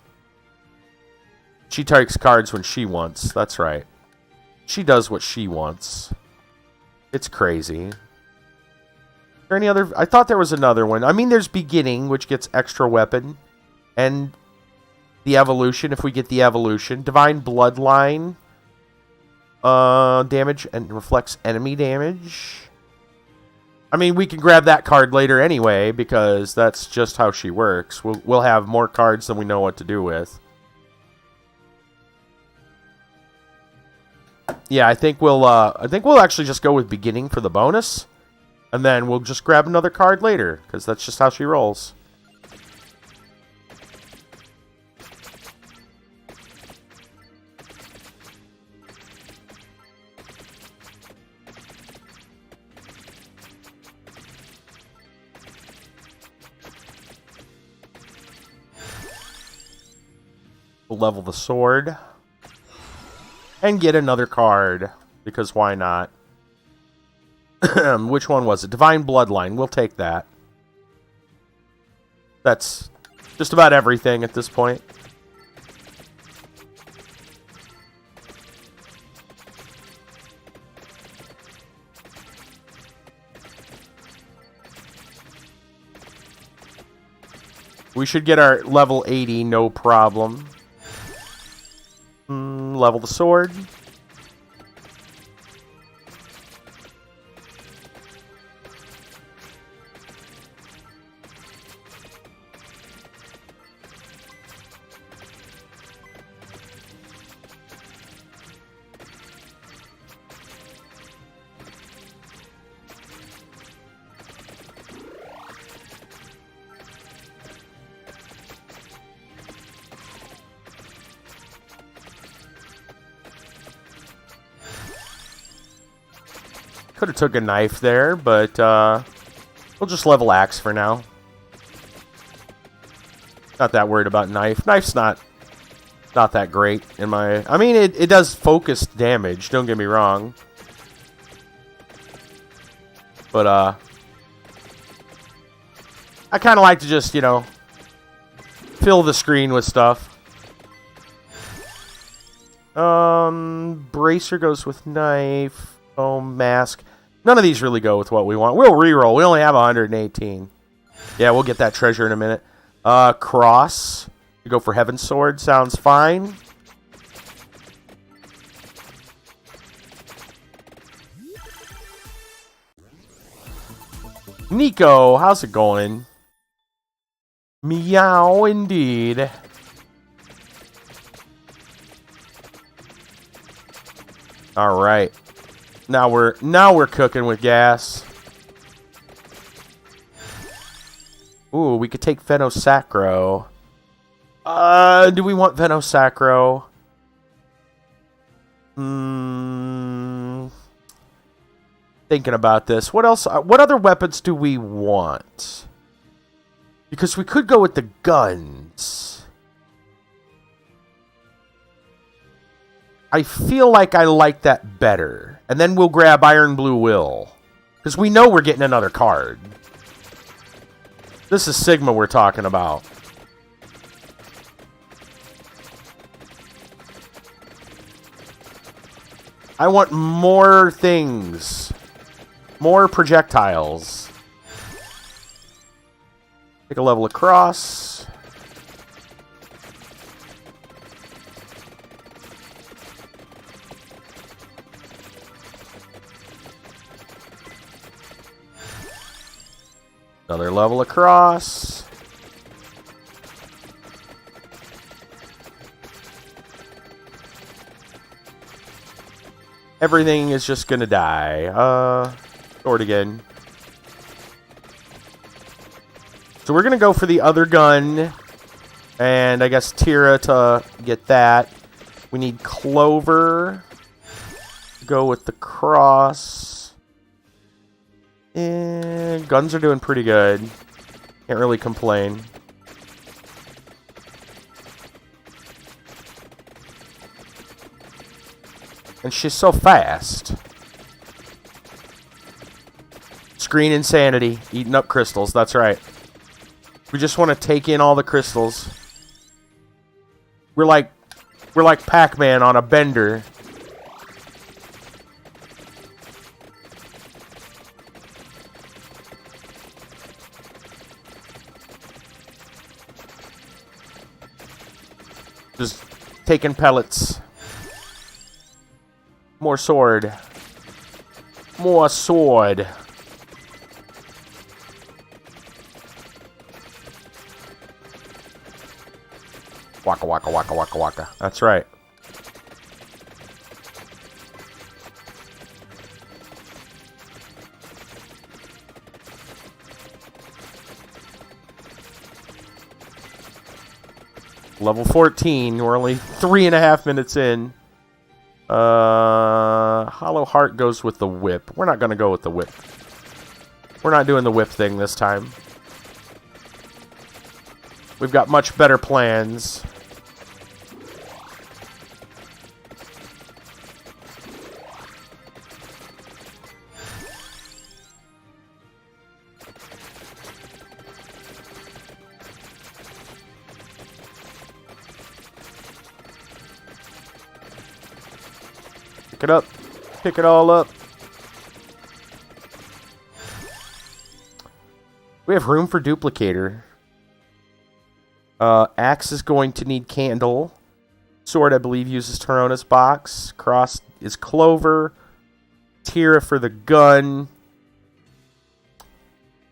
She takes cards when she wants. That's right. She does what she wants. It's crazy. Is there any other? I thought there was another one. I mean, there's Beginning, which gets extra weapon. And the evolution, if we get the evolution. Divine Bloodline. Damage and reflects enemy damage. I mean, we can grab that card later anyway, because that's just how she works. We'll have more cards than we know what to do with. Yeah, I think we'll actually just go with Beginning for the bonus. And then we'll just grab another card later, because that's just how she rolls. We'll level the sword. And get another card, because why not? Which one was it? Divine Bloodline. We'll take that. That's just about everything at this point. We should get our level 80, no problem. Level the sword. Could have took a knife there, but we'll just level axe for now. Not that worried about knife. Knife's not that great in my... I mean, it does focused damage, don't get me wrong. But, I kind of like to just, you know, fill the screen with stuff. Bracer goes with knife. Oh, mask. None of these really go with what we want. We'll reroll. We only have 118. Yeah, we'll get that treasure in a minute. Cross. We go for Heaven's Sword. Sounds fine. Nico, how's it going? Meow, indeed. All right. Now we're cooking with gas. Ooh, we could take Venosacro. Do we want Venosacro? Thinking about this. What else? What other weapons do we want? Because we could go with the guns. I feel like I like that better. And then we'll grab Iron Blue Will. Because we know we're getting another card. This is Sigma we're talking about. I want more things. More projectiles. Take a level across. Another level across. Everything is just gonna die. Sword again. So we're gonna go for the other gun. And I guess Tira to get that. We need Clover. Go with the cross. And guns are doing pretty good. Can't really complain. And she's so fast. Screen insanity. Eating up crystals. That's right. We just want to take in all the crystals. We're like Pac-Man on a bender. Just taking pellets. More sword. More sword. Waka waka waka waka waka. That's right. Level 14. We're only 3.5 minutes in. Hollow Heart goes with the whip. We're not going to go with the whip. We're not doing the whip thing this time. We've got much better plans. Pick it up. Pick it all up. We have room for duplicator. Axe is going to need candle. Sword, I believe, uses Tarona's box. Cross is clover. Tira for the gun.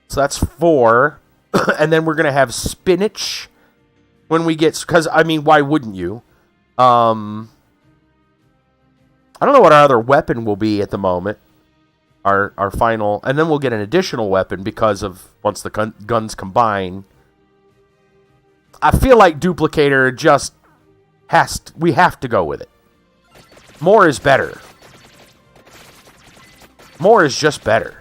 So that's 4. And then we're going to have spinach when we get... Because, I mean, why wouldn't you? I don't know what our other weapon will be at the moment. Our final... And then we'll get an additional weapon because of... Once the guns combine. I feel like duplicator just has... We have to go with it. More is better. More is just better.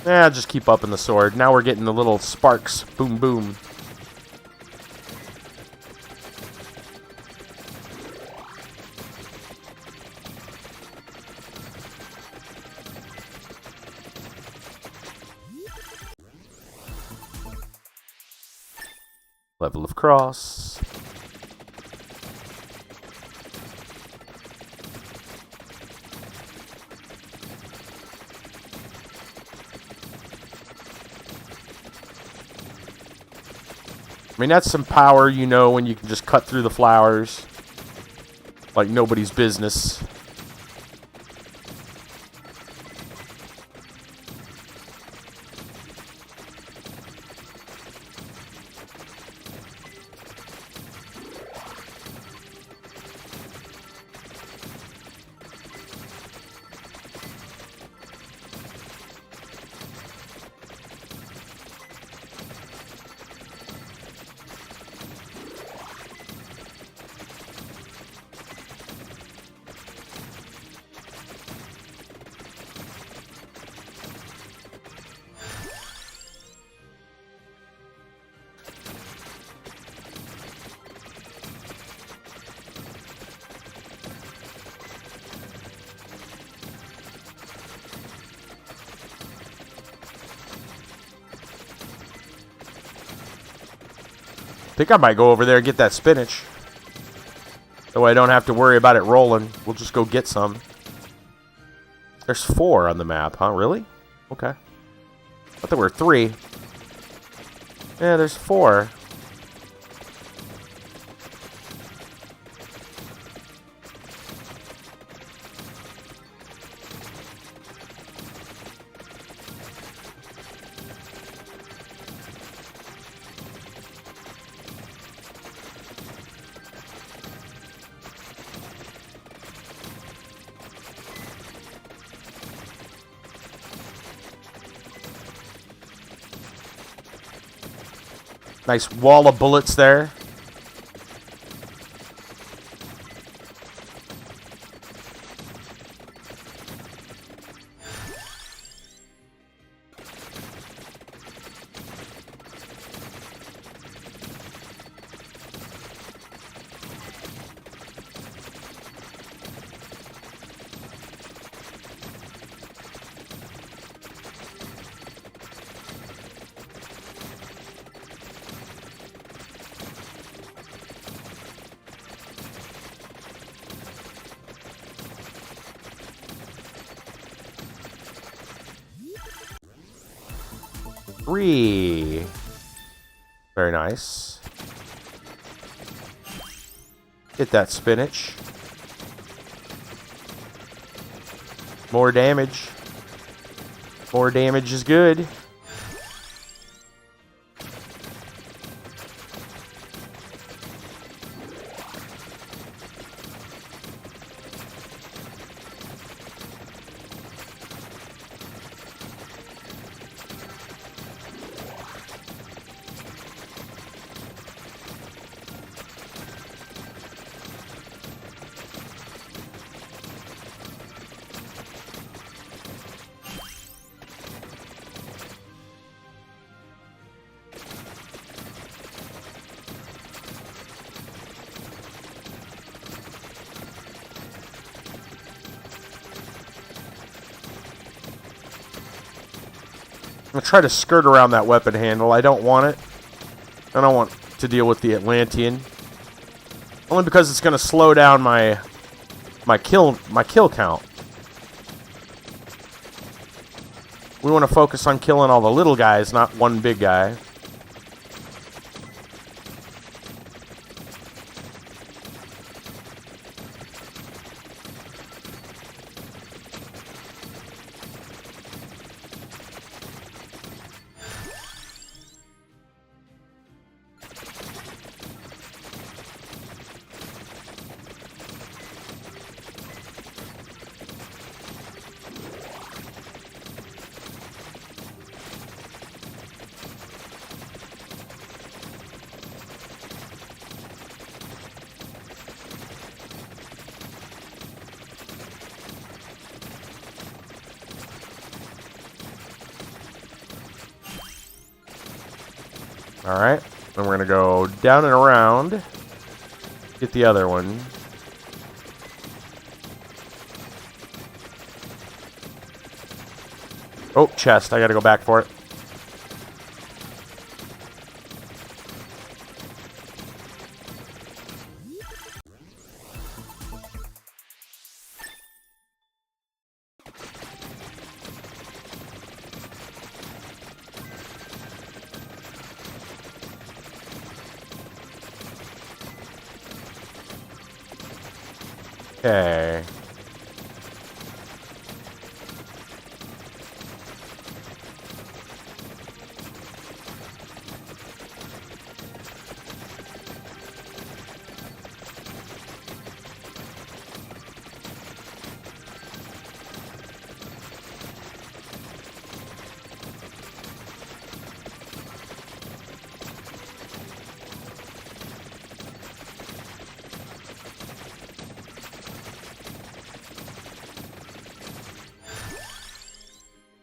I'll just keep up in the sword. Now we're getting the little sparks. Boom, boom. Level of cross. I mean, that's some power, you know, when you can just cut through the flowers like nobody's business. I think I might go over there and get that spinach. That way I don't have to worry about it rolling. We'll just go get some. There's 4 on the map, huh? Really? Okay. I thought there were 3. Yeah, there's 4. Nice wall of bullets there. Three. Very nice. Hit that spinach. More damage. More damage is good. I'm going to try to skirt around that weapon handle. I don't want it. I don't want to deal with the Atlantean. Only because it's going to slow down my kill count. We want to focus on killing all the little guys, not one big guy. Alright, then we're going to go down and around, get the other one. Oh, chest, I got to go back for it. Okay.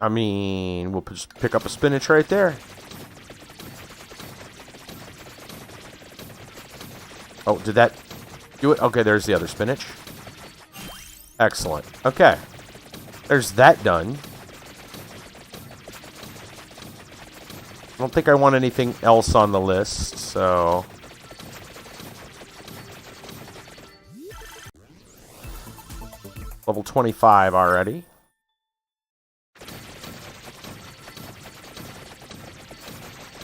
I mean, we'll just pick up a spinach right there. Oh, did that do it? Okay, there's the other spinach. Excellent. Okay. There's that done. I don't think I want anything else on the list, so... Level 25 already.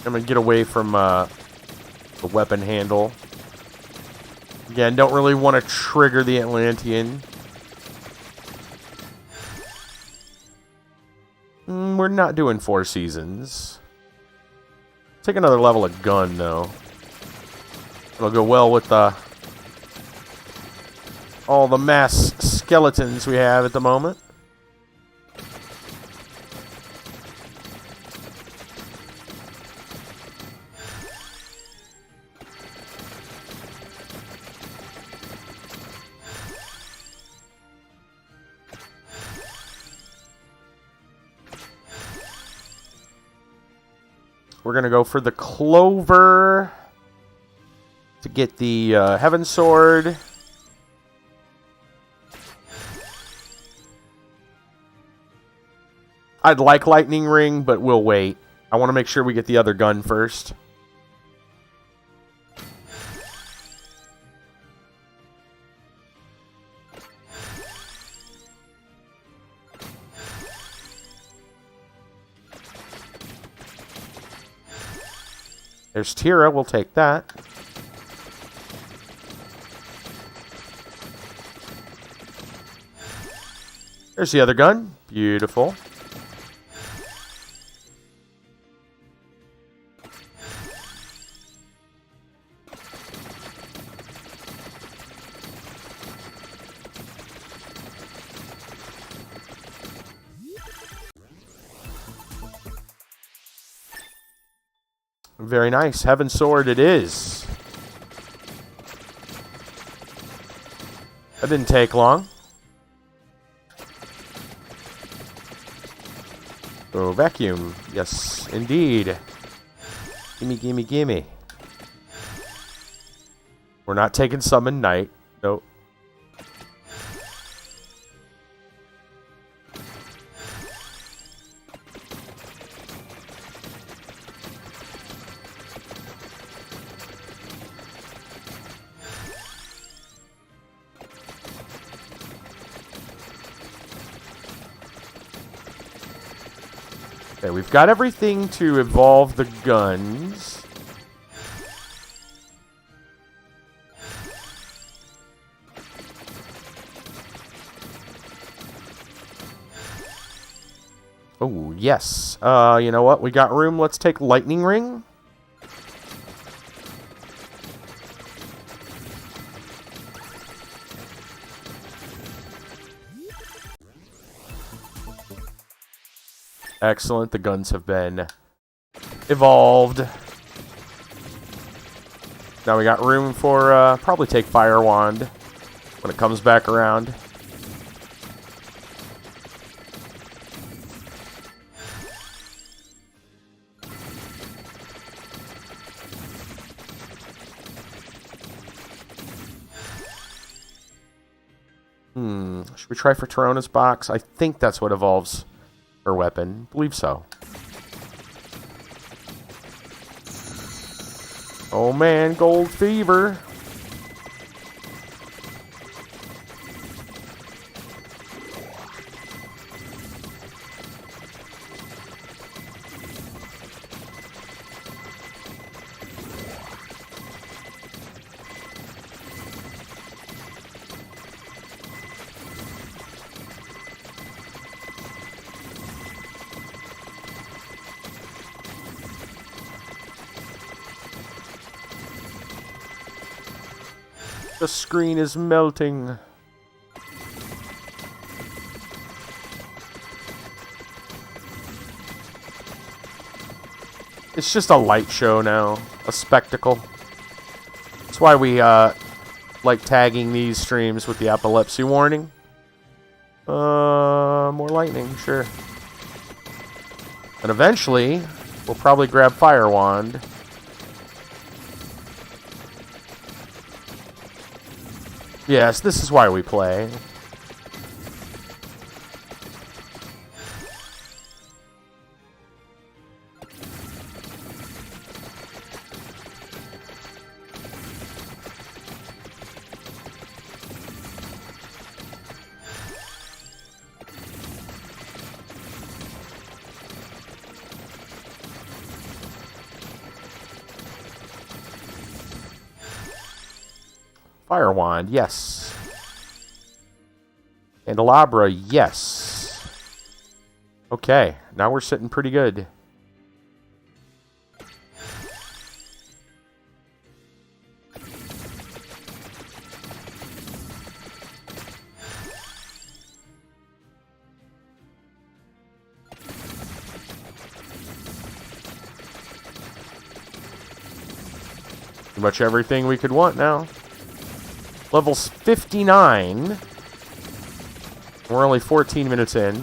I'm going to get away from the weapon handle. Again, don't really want to trigger the Atlantean. We're not doing 4 seasons. Take another level of gun, though. It'll go well with all the mass skeletons we have at the moment. We're going to go for the Clover to get the Heaven Sword. I'd like Lightning Ring, but we'll wait. I want to make sure we get the other gun first. There's Tira, we'll take that. There's the other gun. Beautiful. Very nice. Heaven Sword it is. That didn't take long. Oh, vacuum. Yes, indeed. Gimme, gimme, gimme. We're not taking Summon Knight. Nope. Okay, we've got everything to evolve the guns. Oh, yes. You know what? We got room. Let's take Lightning Ring. Excellent. The guns have been evolved. Now we got room for, probably take Fire Wand when it comes back around. Should we try for Torrona's box? I think that's what evolves her weapon. Believe so. Oh man, Gold Fever. The screen is melting. It's just a light show now. A spectacle. That's why we like tagging these streams with the epilepsy warning. More lightning, sure. And eventually, we'll probably grab Fire Wand. Yes, this is why we play. Fire Wand, yes. Candelabra, yes. Okay, now we're sitting pretty good. Pretty much everything we could want now. Level's 59. We're only 14 minutes in.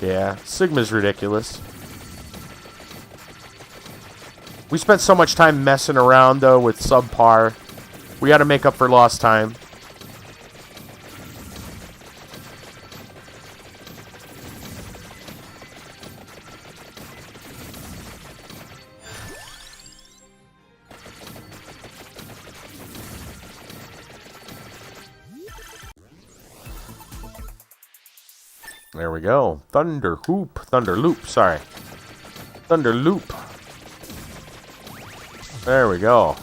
Yeah, Sigma's ridiculous. We spent so much time messing around, though, with subpar. We gotta make up for lost time. There we go. Thunder Loop, sorry. Thunder Loop. There we go.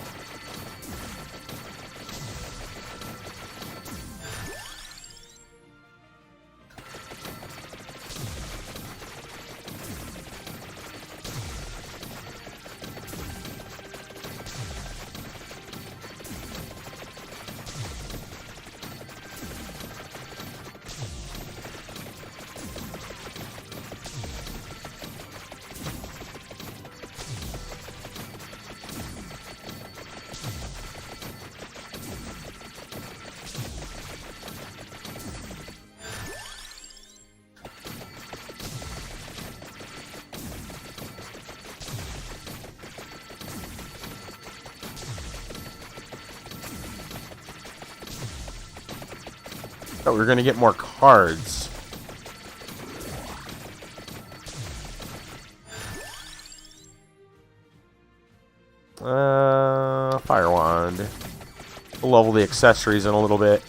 Thought we were going to get more cards. Fire wand. We'll level the accessories in a little bit.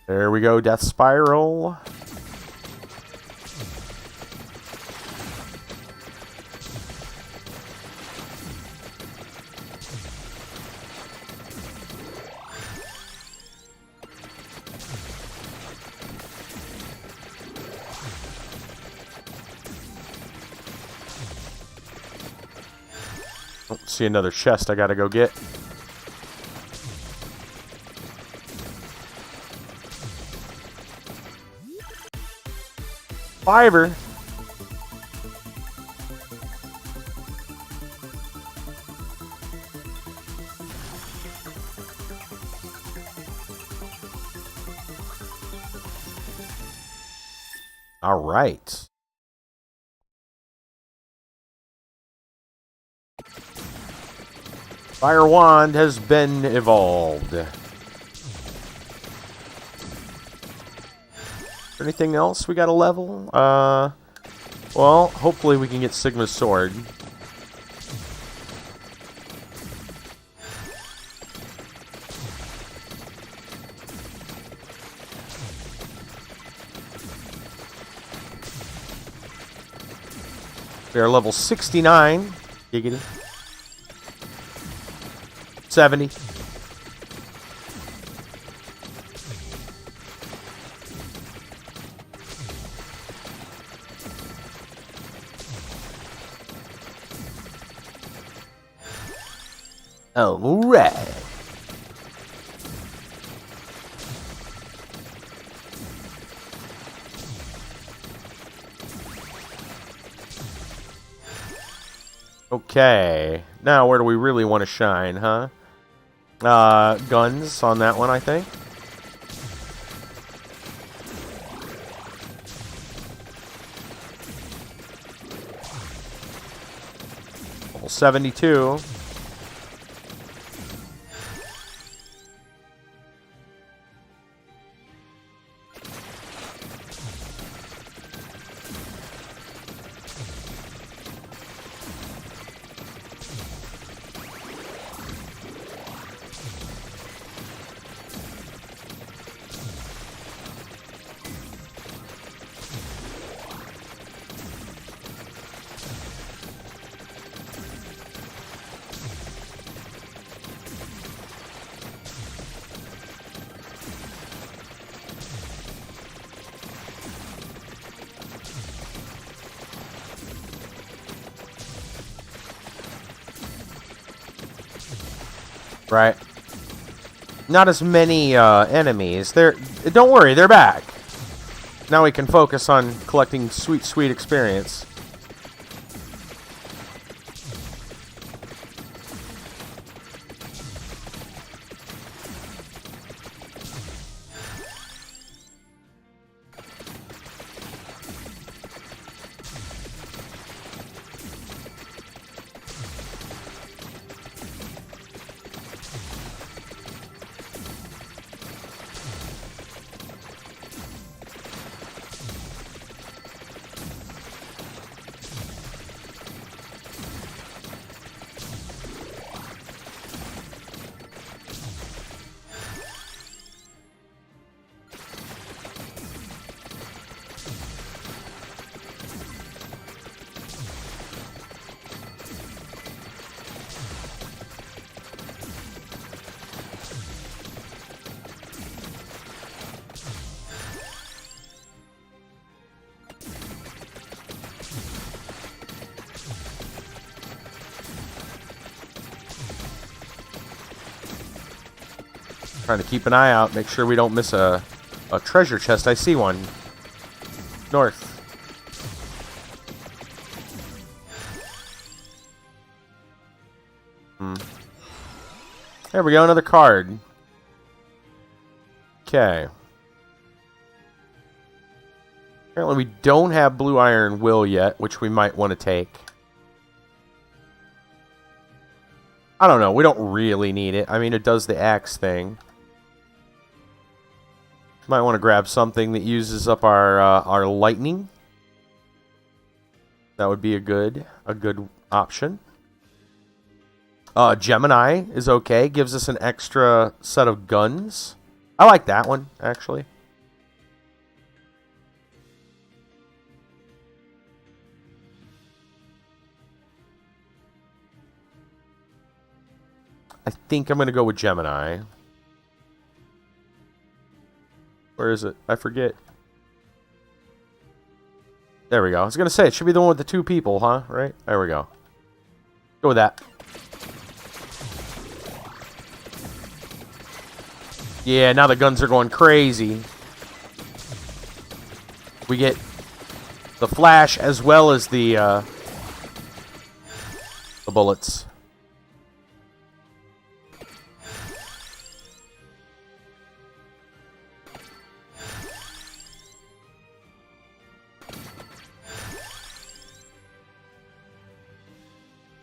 There we go, Death Spiral. Oh, see another chest I gotta go get. Fiver. All right. Fire wand has been evolved. Anything else we got to level? Well, hopefully we can get Sigma's sword. We are level 69. Giggity. 70. All right. Okay. Now, where do we really want to shine, huh? Guns on that one, I think. Level 72. Right. Not as many enemies. Don't worry, they're back. Now we can focus on collecting sweet, sweet experience. Trying to keep an eye out, make sure we don't miss a treasure chest. I see one. North. There we go, another card. Okay. Apparently we don't have Blue Iron Will yet, which we might want to take. I don't know. We don't really need it. I mean, it does the axe thing. Might want to grab something that uses up our lightning. That would be a good option. Gemini is okay. Gives us an extra set of guns. I like that one, actually. I think I'm going to go with Gemini. Where is it? I forget. There we go. I was going to say, it should be the one with the 2 people, huh? Right? There we go. Go with that. Yeah, now the guns are going crazy. We get the flash as well as the bullets.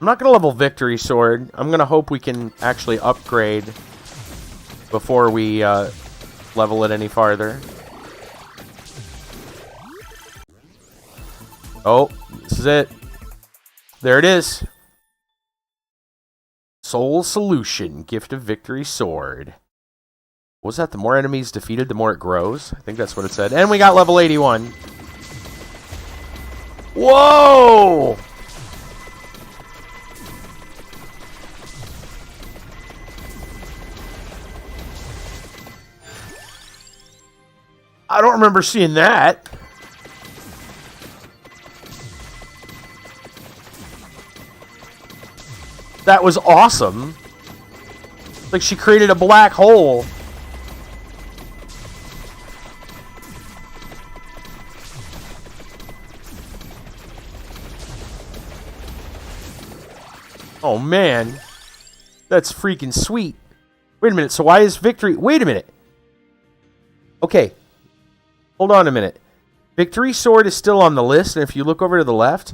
I'm not going to level Victory Sword. I'm going to hope we can actually upgrade before we level it any farther. Oh, this is it. There it is. Soul Solution, Gift of Victory Sword. What was that? The more enemies defeated, the more it grows? I think that's what it said. And we got level 81. Whoa! I don't remember seeing that. That was awesome. Like she created a black hole. Oh man. That's freaking sweet. Wait a minute, so why is Victory... Wait a minute. Okay. Hold on a minute. Victory Sword is still on the list, and if you look over to the left,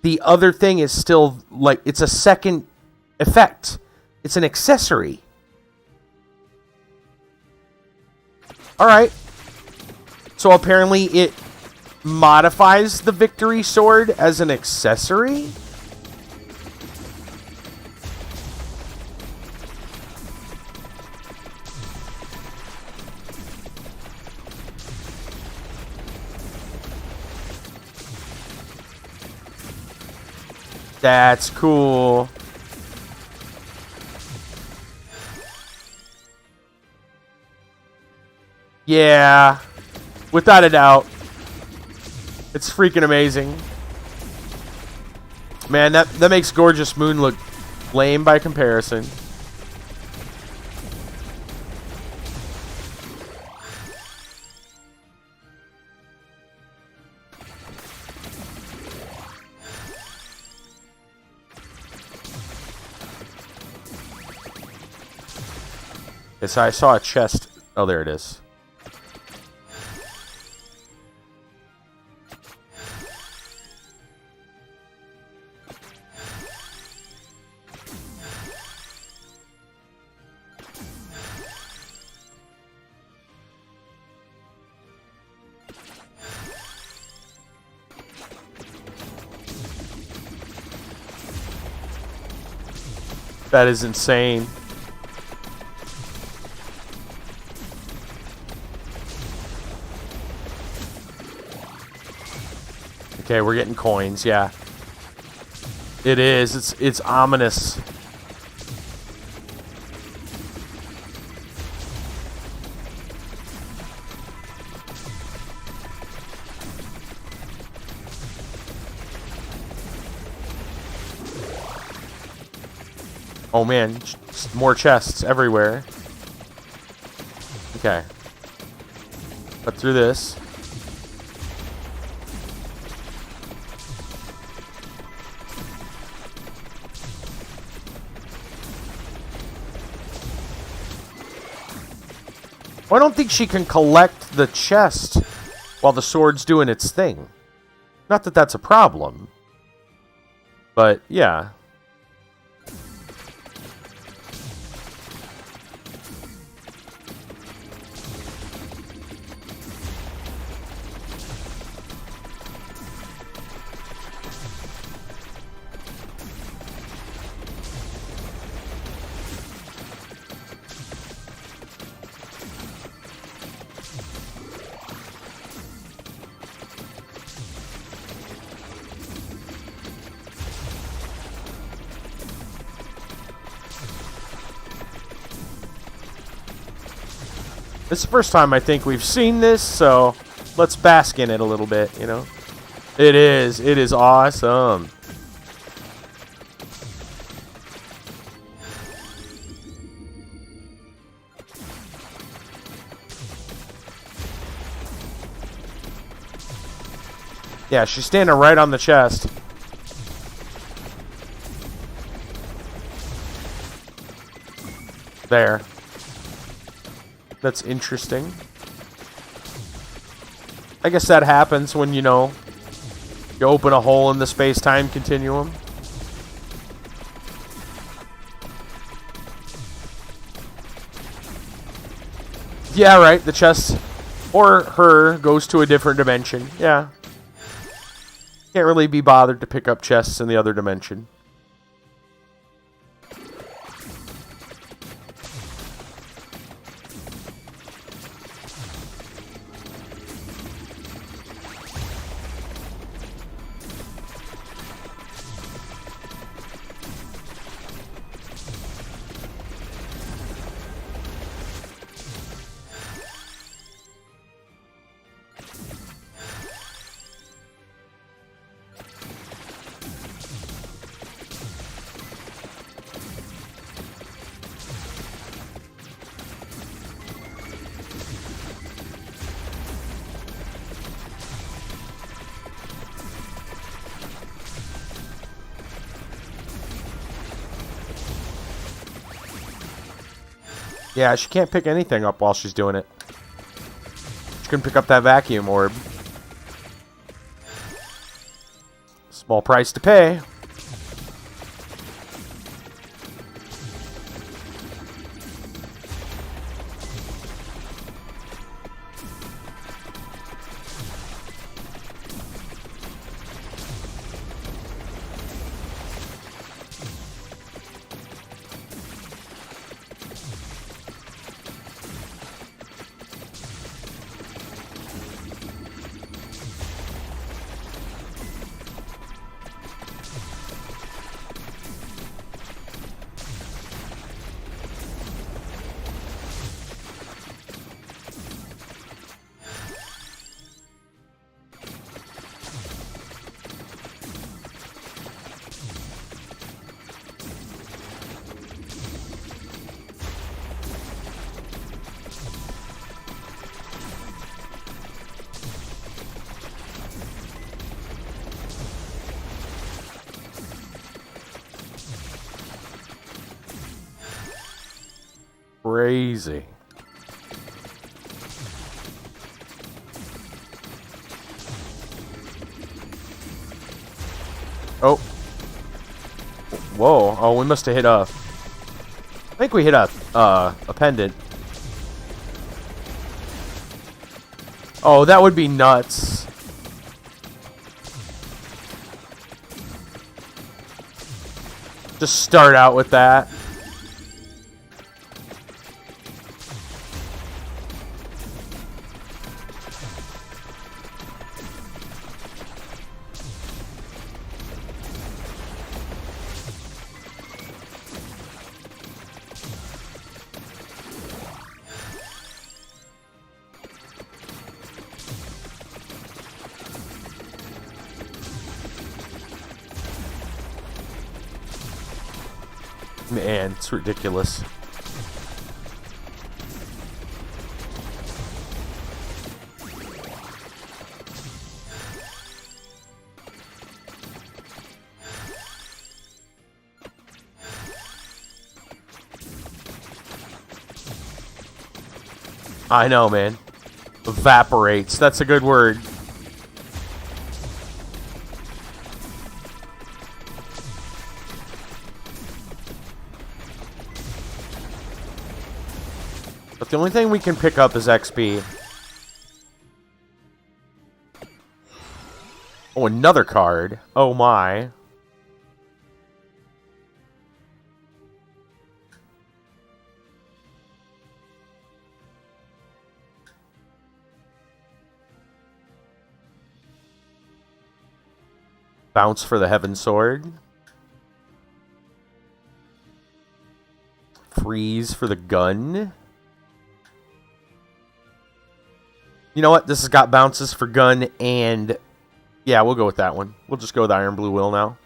the other thing is still, like, it's a second effect. It's an accessory. Alright. So apparently it modifies the Victory Sword as an accessory? That's cool. Yeah. Without a doubt. It's freaking amazing. Man, that makes Gorgeous Moon look lame by comparison. So I saw a chest. Oh, there it is. That is insane. Okay, we're getting coins, yeah. It is. It's ominous. Oh man, more chests everywhere. Okay. Cut through this. Well, I don't think she can collect the chest while the sword's doing its thing. Not that that's a problem. But, yeah. This is the first time I think we've seen this, so let's bask in it a little bit, you know? It is awesome. Yeah, she's standing right on the chest. There. That's interesting. I guess that happens when, you know, you open a hole in the space-time continuum. Yeah, right, the chest or her goes to a different dimension. Yeah. Can't really be bothered to pick up chests in the other dimension. Yeah, she can't pick anything up while she's doing it. She can pick up that vacuum orb. Small price to pay. Crazy. Oh. Whoa. Oh, we must have hit a... I think we hit a pendant. Oh, that would be nuts. Just start out with that. Man, it's ridiculous. I know, man. Evaporates. That's a good word. But the only thing we can pick up is XP. Oh, another card. Oh my. Bounce for the Heaven Sword. Freeze for the gun. You know what? This has got bounces for gun and... Yeah, we'll go with that one. We'll just go with Iron Blue Will now.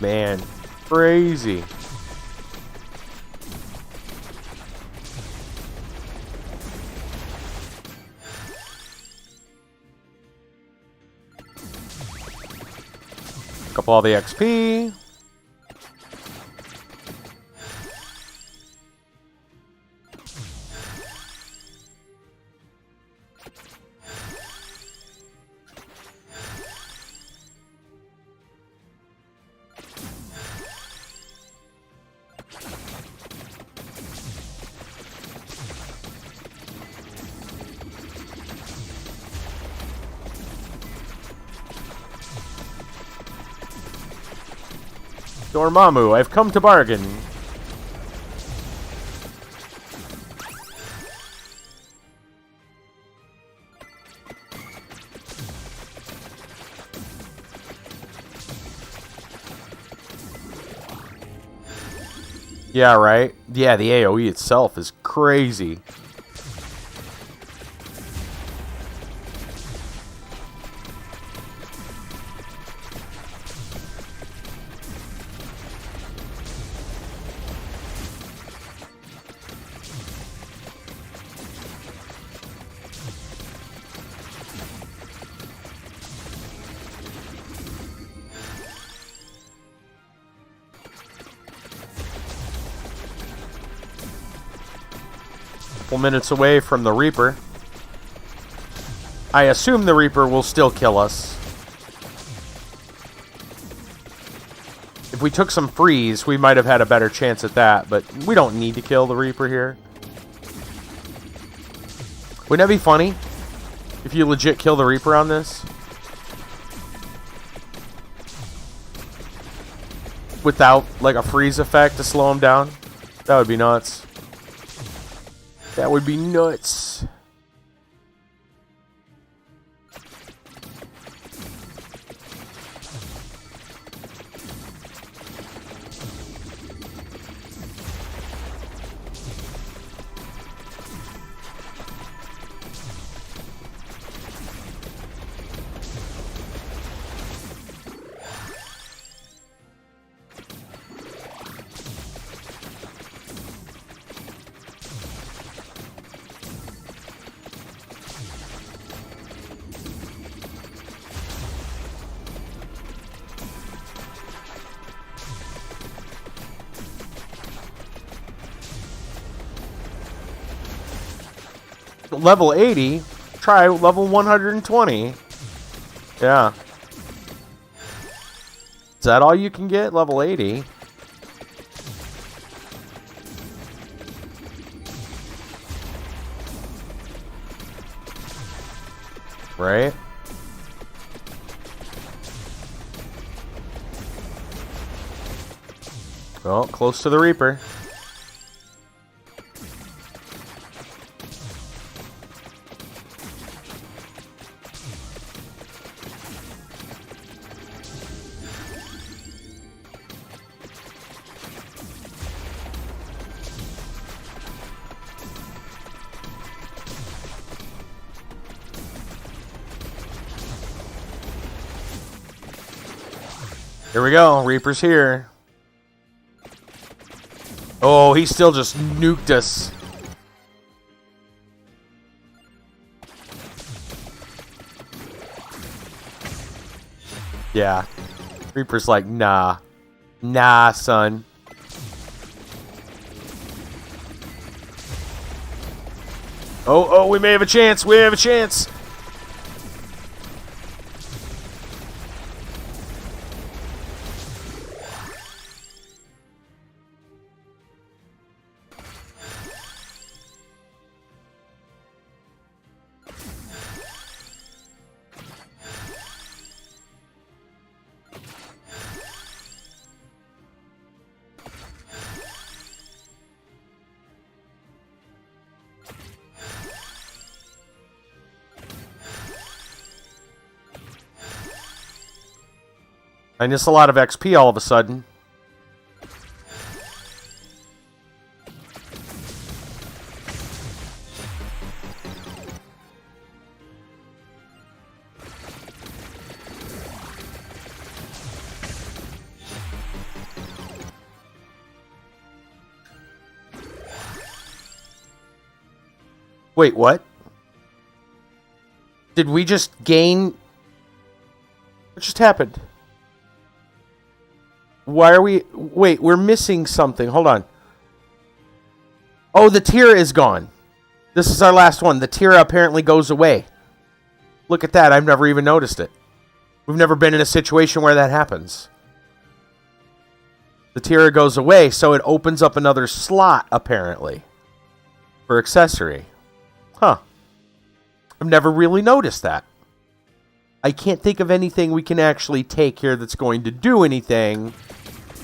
Man, crazy. Pick up all the XP. Dormammu, I've come to bargain. Yeah, right? Yeah, the AoE itself is crazy. Couple minutes away from the Reaper. I assume the Reaper will still kill us. If we took some freeze, we might have had a better chance at that, but we don't need to kill the Reaper here. Wouldn't that be funny? If you legit kill the Reaper on this? Without, like, a freeze effect to slow him down? That would be nuts. That would be nuts. Level 80, try level 120. Yeah. Is that all you can get? Level 80? Right? Well, close to the Reaper. Here we go. Reaper's here. Oh, he still just nuked us. Yeah. Reaper's like, nah. Nah, son. Oh, we may have a chance. We have a chance. Minus a lot of XP all of a sudden. Wait, what? Did we just gain... What just happened? Why are we... Wait, we're missing something. Hold on. Oh, the tier is gone. This is our last one. The tier apparently goes away. Look at that. I've never even noticed it. We've never been in a situation where that happens. The tier goes away, so it opens up another slot, apparently, for accessory. Huh. I've never really noticed that. I can't think of anything we can actually take here that's going to do anything.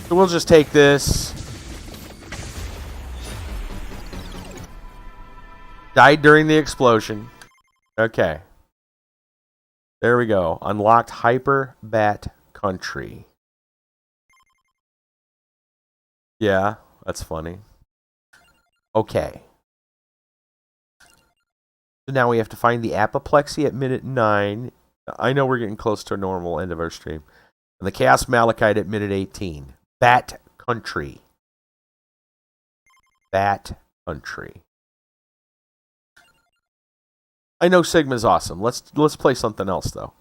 So we'll just take this. Died during the explosion. Okay. There we go. Unlocked Hyper Bat Country. Yeah, that's funny. Okay. So now we have to find the apoplexy at minute 9. I know we're getting close to a normal end of our stream. And the Chaos Malachite at minute 18. Bat Country. Bat Country. I know Sigma's awesome. Let's play something else though.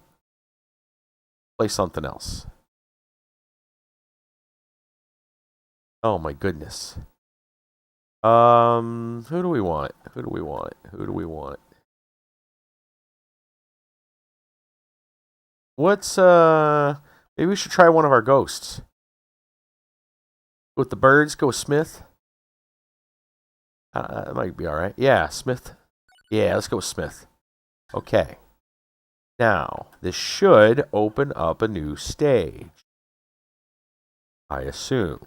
Play something else. Oh my goodness. Who do we want? Who do we want? Who do we want? What's maybe we should try one of our ghosts. Go with the birds, go with Smith. That might be alright. Yeah, Smith. Yeah, let's go with Smith. Okay. Now, this should open up a new stage. I assume.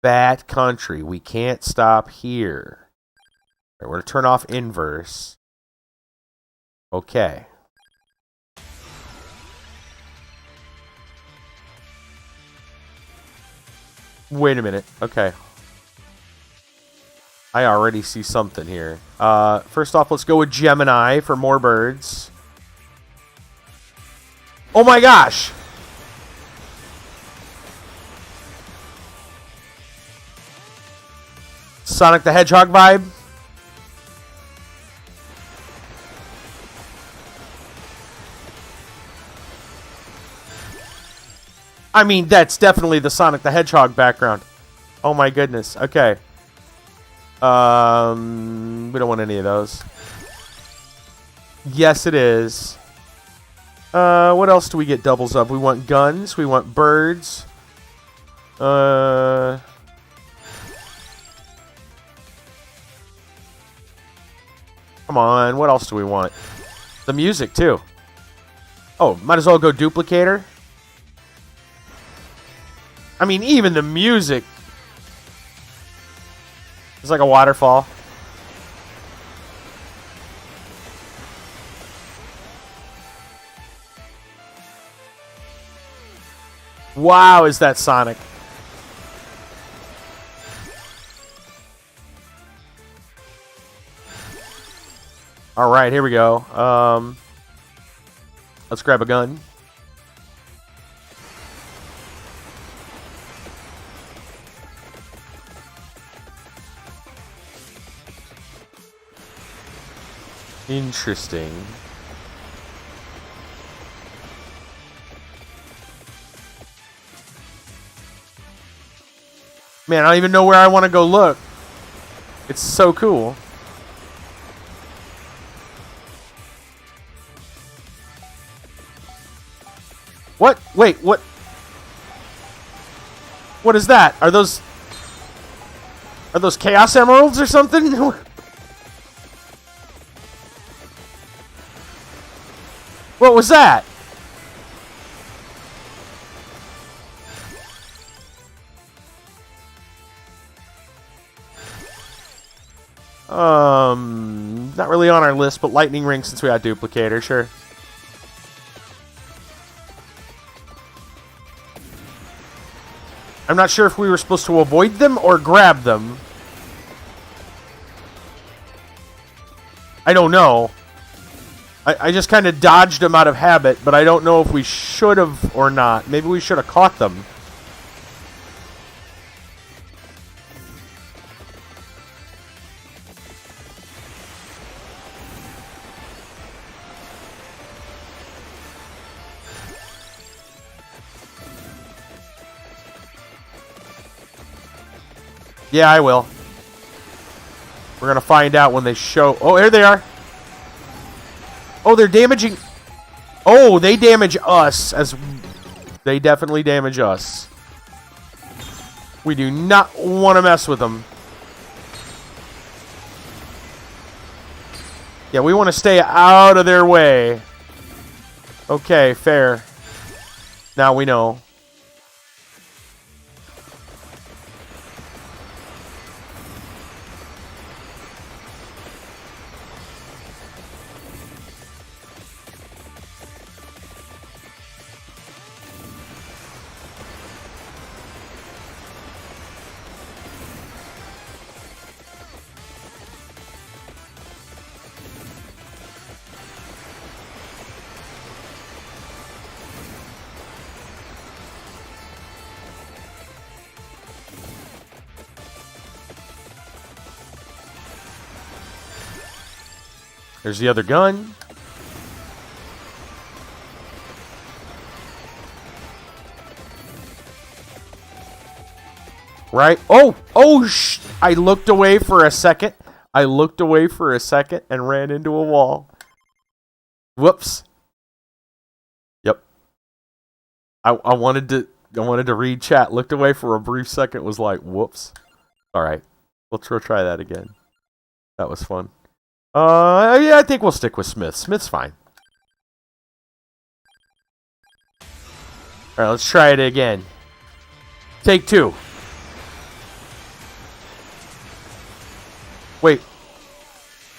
Bat Country. We can't stop here. Right, we're going to turn off inverse. Okay. Wait a minute. Okay. I already see something here. First off, let's go with Gemini for more birds. Oh my gosh! Sonic the Hedgehog vibe. I mean, that's definitely the Sonic the Hedgehog background. Oh my goodness. Okay. We don't want any of those. Yes, it is. What else do we get doubles of? We want guns. We want birds. Come on. What else do we want? The music, too. Oh, might as well go Duplicator. I mean, even the music. It's like a waterfall. Wow, is that Sonic? All right, here we go. Let's grab a gun. Interesting. Man, I don't even know where I want to go look. It's so cool. What? Wait, what? What is that? Are those Chaos Emeralds or something? What was that? Not really on our list, but Lightning Ring since we got Duplicator, sure. I'm not sure if we were supposed to avoid them or grab them. I don't know. I just kind of dodged them out of habit, but I don't know if we should have or not. Maybe we should have caught them. Yeah, I will. We're going to find out when they show... Oh, here they are. Oh, they're damaging... Oh, they damage us. As they definitely damage us. We do not want to mess with them. Yeah, we want to stay out of their way. Okay, fair. Now we know. There's the other gun. Right? Oh! Oh! I looked away for a second. I looked away for a second and ran into a wall. Whoops. Yep. I wanted to read chat. Looked away for a brief second. Was like, whoops. All right. Let's go try that again. That was fun. Yeah, I think we'll stick with Smith. Smith's fine. Alright, let's try it again. Take two. Wait.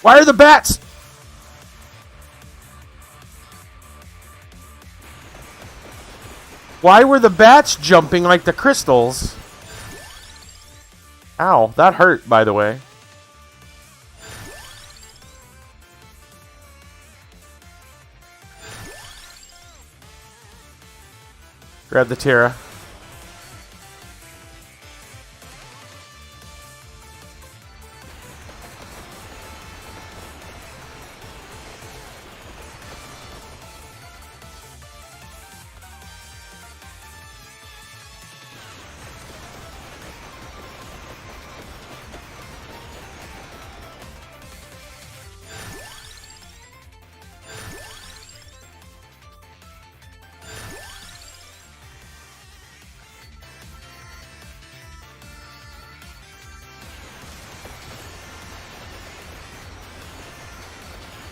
Why are the bats? Why were the bats jumping like the crystals? Ow, that hurt, by the way. Grab the Terra.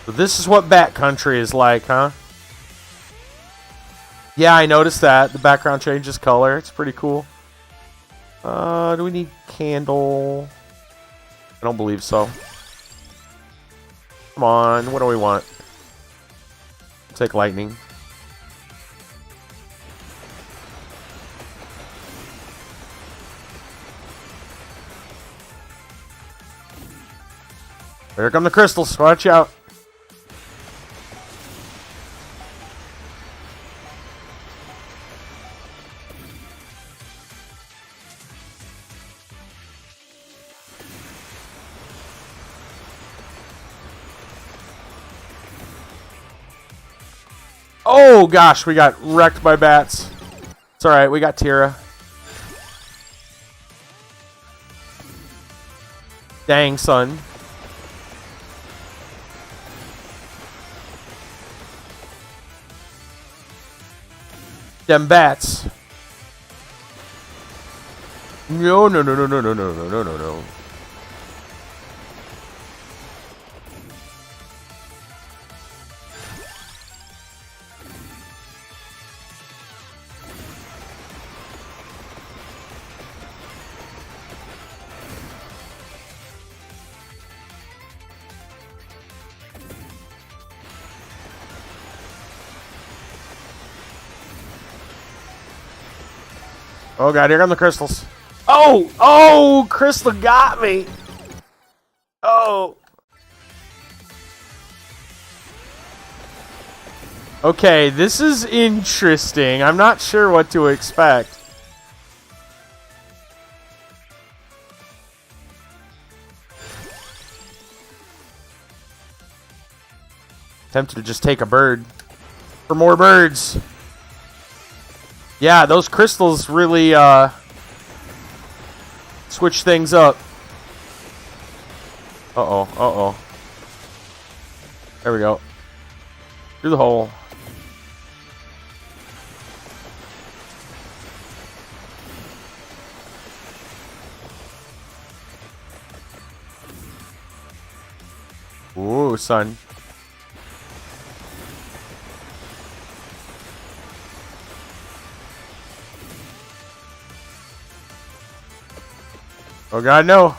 So this is what Bat Country is like, huh? Yeah, I noticed that. The background changes color. It's pretty cool. Do we need candle? I don't believe so. Come on, what do we want? Take lightning. Here come the crystals. Watch out. Oh gosh, we got wrecked by bats. It's alright, we got Tira. Dang, son. Them bats. No, no, no, no, no, no, no, no, no, no, no. Oh god, here come the crystals. Oh! Oh! Crystal got me! Oh! Okay, this is interesting. I'm not sure what to expect. Tempted to just take a bird. For more birds. Yeah, those crystals really switch things up. Uh-oh, uh-oh. There we go. Through the hole. Ooh, son. Oh god, no.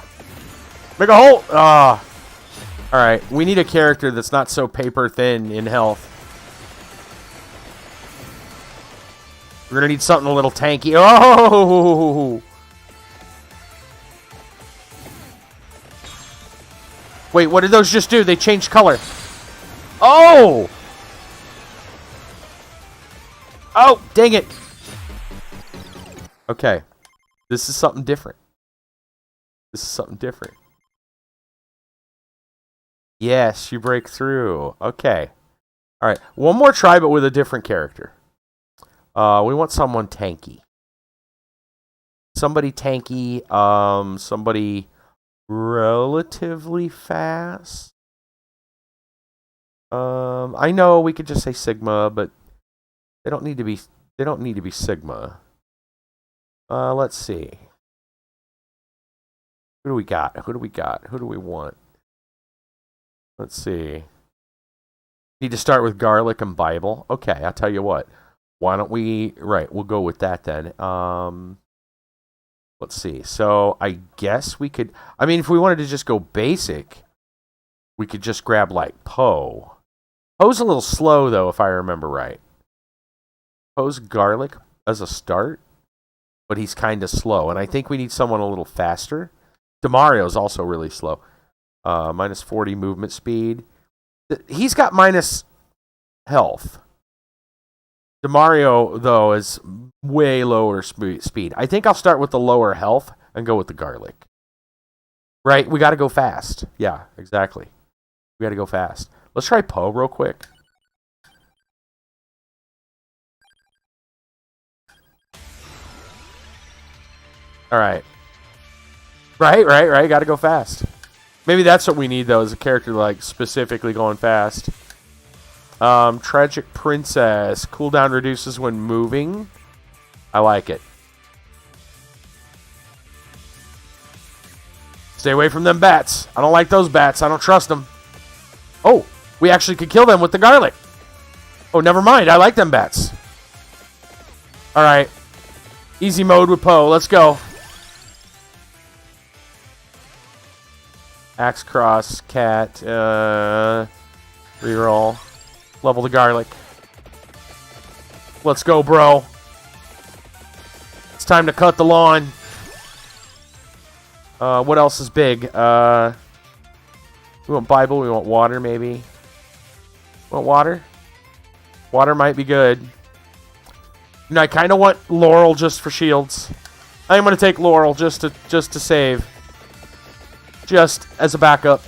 Make a hole! Ah. Alright, we need a character that's not so paper thin in health. We're gonna need something a little tanky. Oh! Wait, what did those just do? They changed color. Oh! Oh, dang it. Okay. This is something different. This is something different. Yes, you break through. Okay. Alright, one more try, but with a different character. We want someone tanky. Somebody tanky, somebody relatively fast. I know we could just say Sigma, but they don't need to be Sigma. Let's see. Who do we got? Who do we got? Who do we want? Let's see. Need to start with Garlic and Bible. Okay, I'll tell you what. Why don't we... Right, we'll go with that then. Let's see. So, I guess we could... I mean, if we wanted to just go basic, we could just grab, like, Poe. Poe's a little slow, though, if I remember right. Poe's Garlic as a start, but he's kind of slow. And I think we need someone a little faster. Demario's also really slow. Minus 40 movement speed. He's got minus health. Demario, though, is way lower speed. I think I'll start with the lower health and go with the Garlic. Right? We got to go fast. Yeah, exactly. We got to go fast. Let's try Poe real quick. All right. Right. Got to go fast. Maybe that's what we need, though, is a character like specifically going fast. Tragic Princess. Cooldown reduces when moving. I like it. Stay away from them bats. I don't like those bats. I don't trust them. Oh, We actually could kill them with the garlic. Oh, never mind. I like them bats. All right. Easy mode with Poe. Let's go. Axe cross, cat, reroll. Level the garlic. Let's go, bro. It's time to cut the lawn. What else is big? We want Bible. We want water, maybe. Want water? Water might be good. You know, I kind of want Laurel just for shields. I'm going to take Laurel just to save. Just as a backup.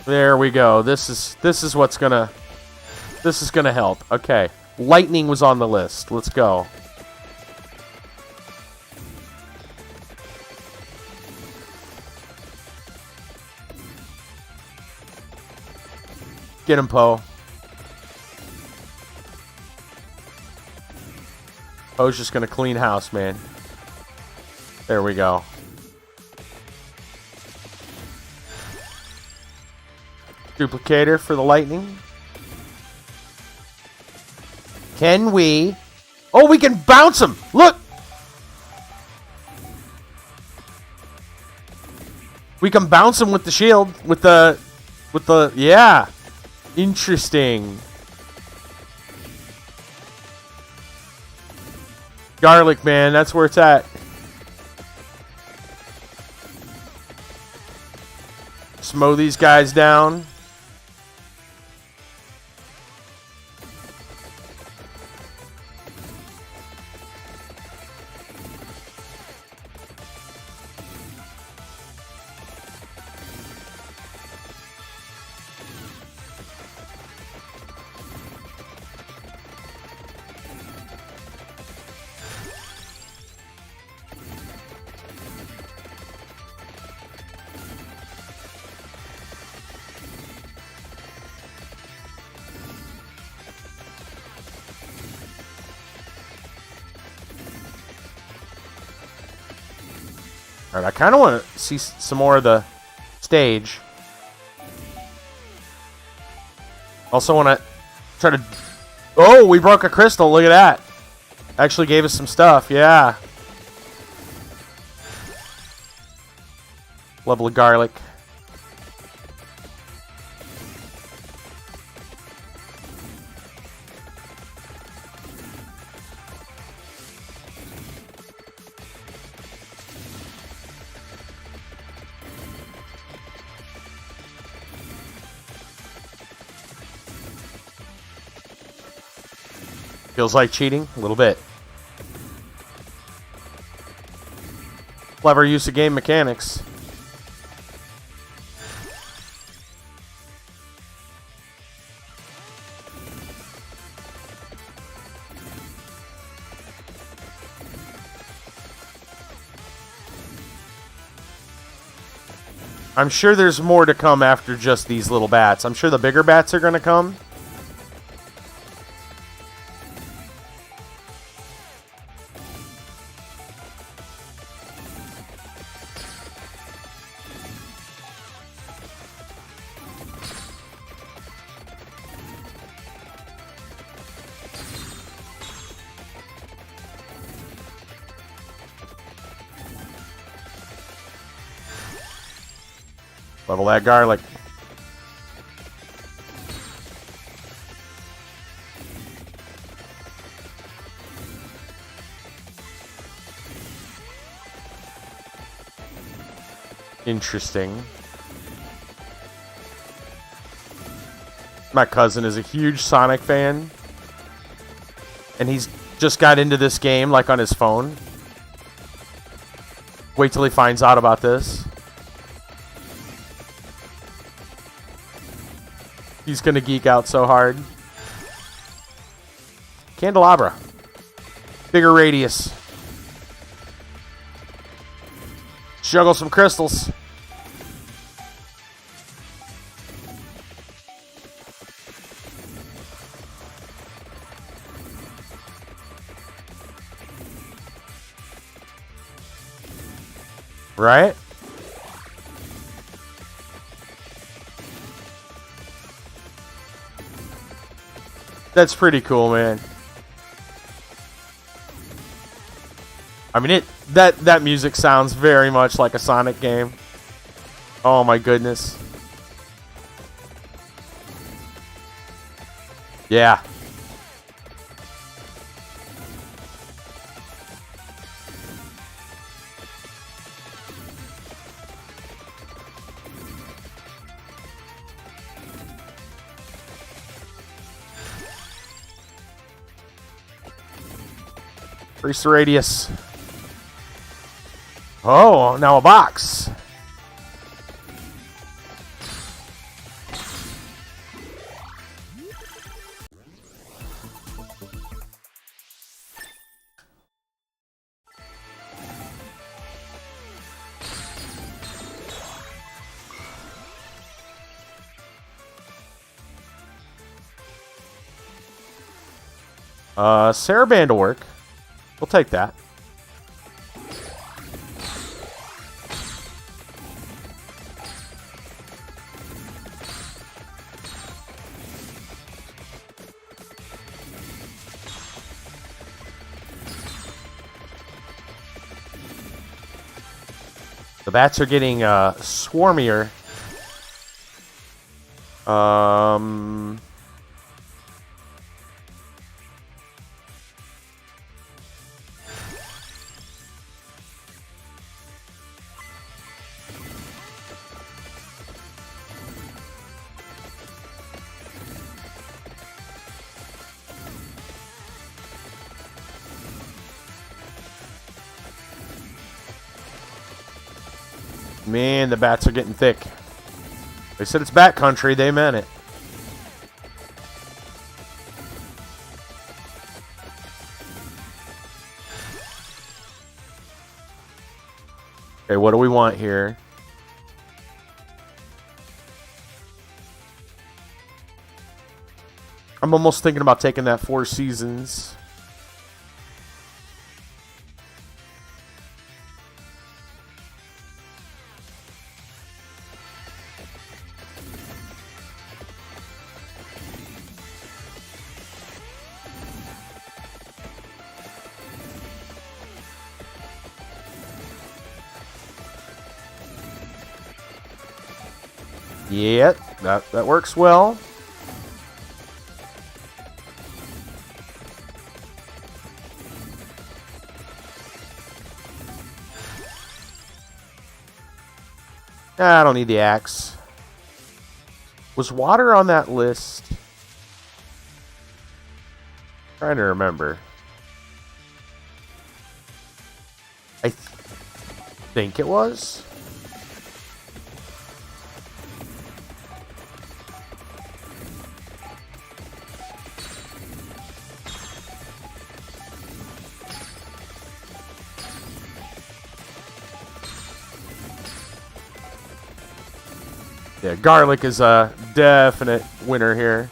There we go. This is what's gonna help. Okay. Lightning was on the list. Let's go. Get him, Poe. Poe's just gonna clean house, man. There we go. Duplicator for the lightning. Can we? Oh, we can bounce him! Look! We can bounce him with the shield. With the... Yeah. Interesting. Garlic, man. That's where it's at. Just mow these guys down. Alright, I kind of want to see some more of the stage. Also want to try to... Oh, we broke a crystal. Look at that. Actually gave us some stuff. Yeah. Level of garlic. Feels like cheating? A little bit. Clever use of game mechanics. I'm sure there's more to come after just these little bats. I'm sure the bigger bats are going to come. Level that garlic. Interesting. My cousin is a huge Sonic fan. And he's just got into this game like on his phone. Wait till he finds out about this. He's gonna geek out so hard. Candelabra. Bigger radius. Juggle some crystals. Right? That's pretty cool, man. I mean, that music sounds very much like a Sonic game. Oh my goodness. Yeah. Increase the radius. Oh, now a box. Saraband will work. We'll take that. The bats are getting swarmier. Man, the bats are getting thick. They said it's bat country. They meant it. Okay, what do we want here? I'm almost thinking about taking that Four Seasons. Yep, that works well. I don't need the axe. Was water on that list? Trying to remember. I think it was. Yeah, garlic is a definite winner here.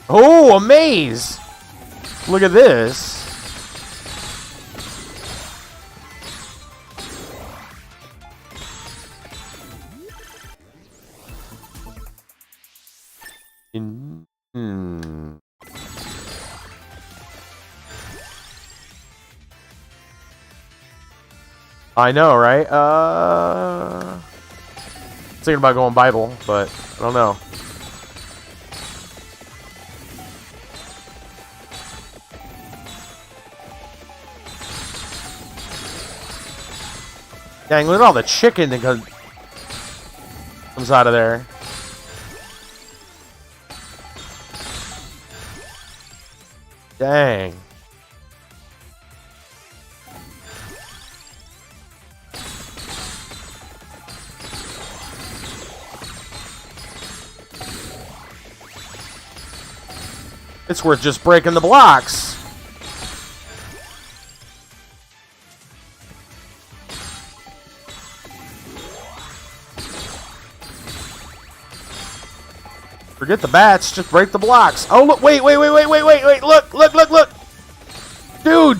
Oh, a maze! Look at this. I know, right? Thinking about going Bible, but I don't know. Dang, look at all the chicken that comes out of there. Dang. It's worth just breaking the blocks. Forget the bats, just break the blocks. Oh, look, wait, look. Dude.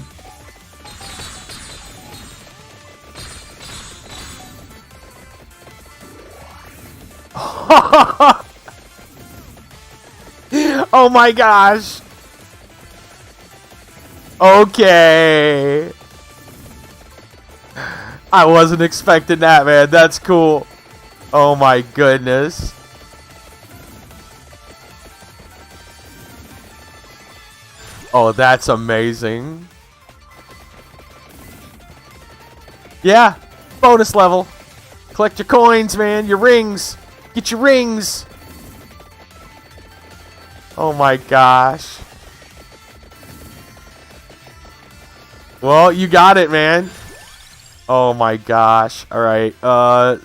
Oh my gosh. Okay. I wasn't expecting that, man. That's cool. Oh my goodness. Oh, that's amazing. Yeah, bonus level. Collect your coins, man. Your rings. Get your rings. Oh my gosh. Well, you got it, man. Oh my gosh. Alright,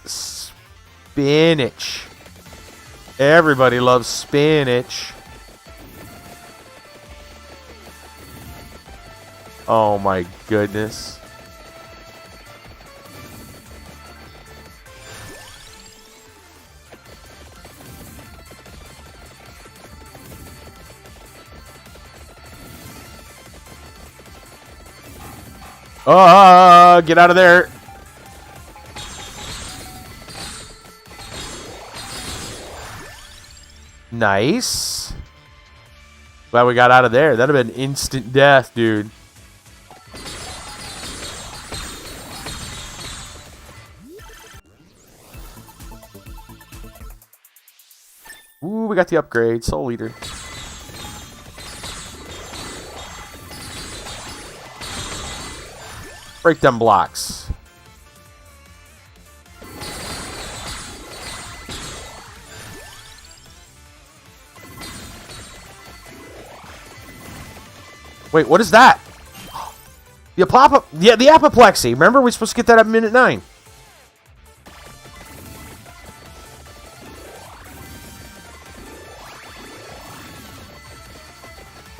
spinach. Everybody loves spinach. Oh my goodness. Get out of there. Nice. Glad we got out of there. That'd have been instant death, dude. Ooh, we got the upgrade. Soul Eater. Break them blocks. Wait, what is that? The apoplexy. Remember, we're supposed to get that at minute 9.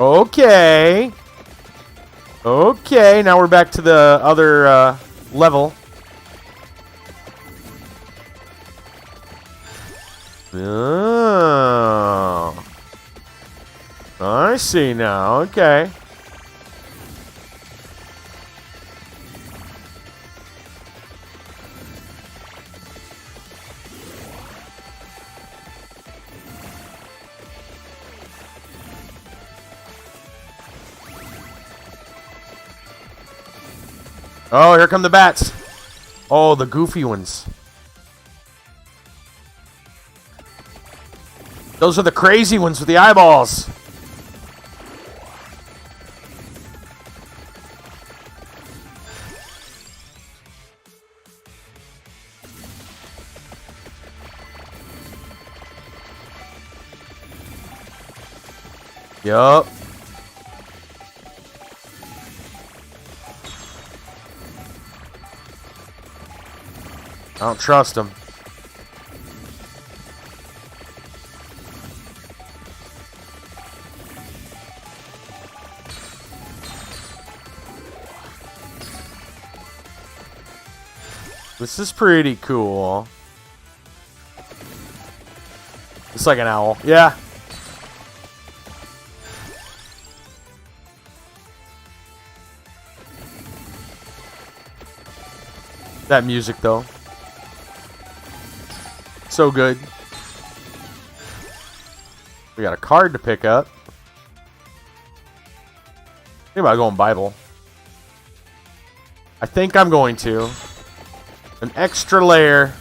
Okay. Okay, now we're back to the other level. Oh. I see now. Okay. Oh, here come the bats. Oh, the goofy ones. Those are the crazy ones with the eyeballs. Yup. I don't trust him. This is pretty cool. It's like an owl. Yeah. That music, though. So good. We got a card to pick up. Think about going Bible. I think I'm going to. An extra layer.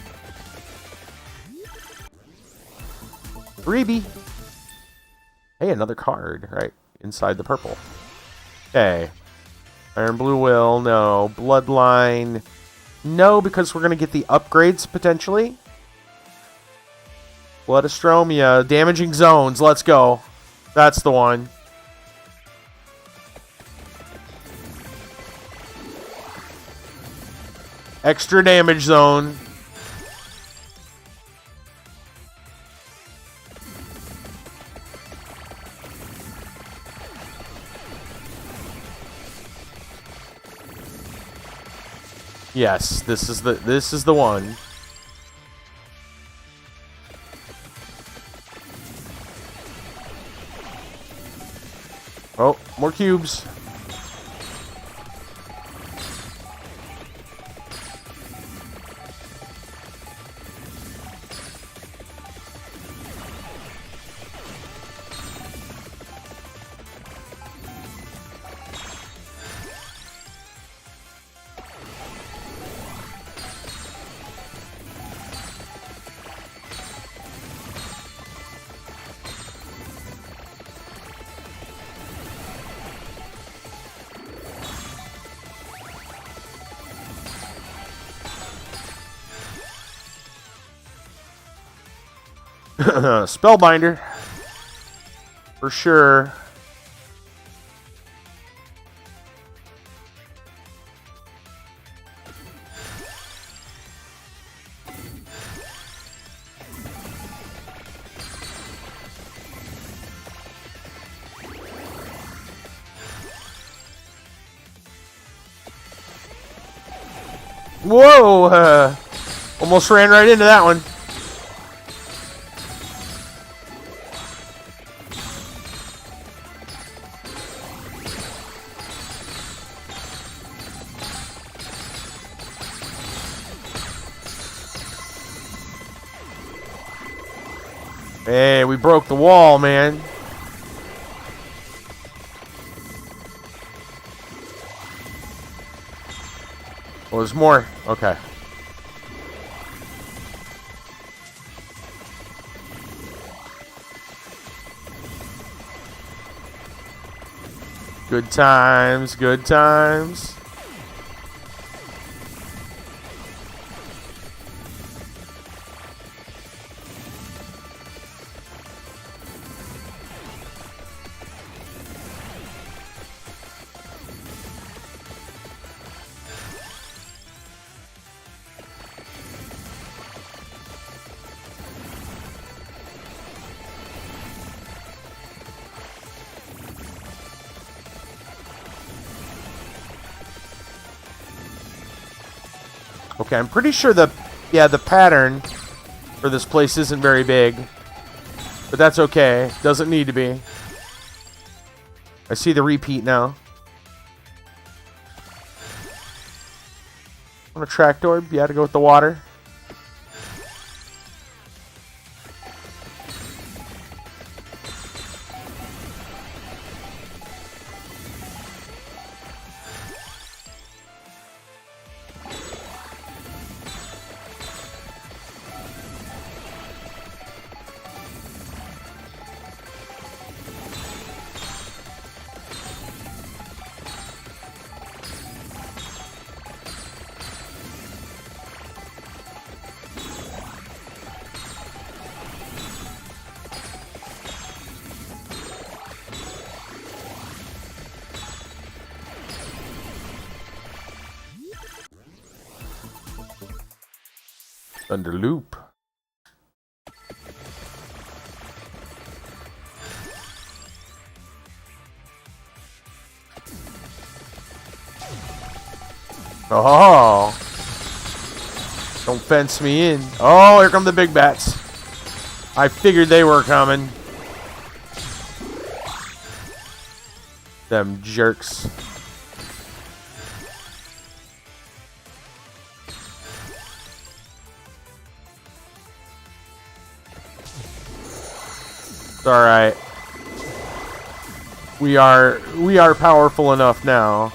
Freebie. Hey, another card. Right. Inside the purple. Okay. Iron Blue Will. No. Bloodline. No, because we're going to get the upgrades potentially. Bloodastromia. Damaging zones. Let's go. That's the one. Extra damage zone. Yes, this is the one. More cubes. Spellbinder. For sure. Whoa! Almost ran right into that one. Hey, we broke the wall, man. Well, there's more. Okay. Good times, good times. Okay, I'm pretty sure the pattern for this place isn't very big. But that's okay. Doesn't need to be. I see the repeat now. On a tractor, you had to go with the water. Under loop. Oh. Don't fence me in. Oh, here come the big bats. I figured they were coming. Them jerks. It's all right. We are powerful enough now.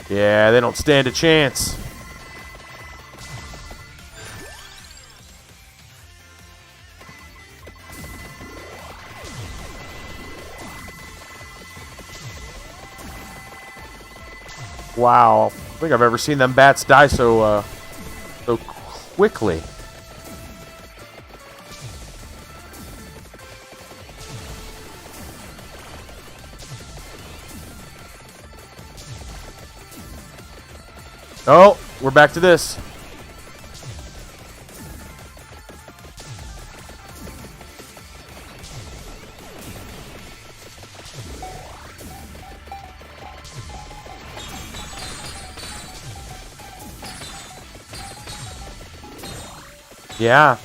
Yeah, they don't stand a chance. Wow, I don't think I've ever seen them bats die so quickly. Oh, we're back to this. Yeah.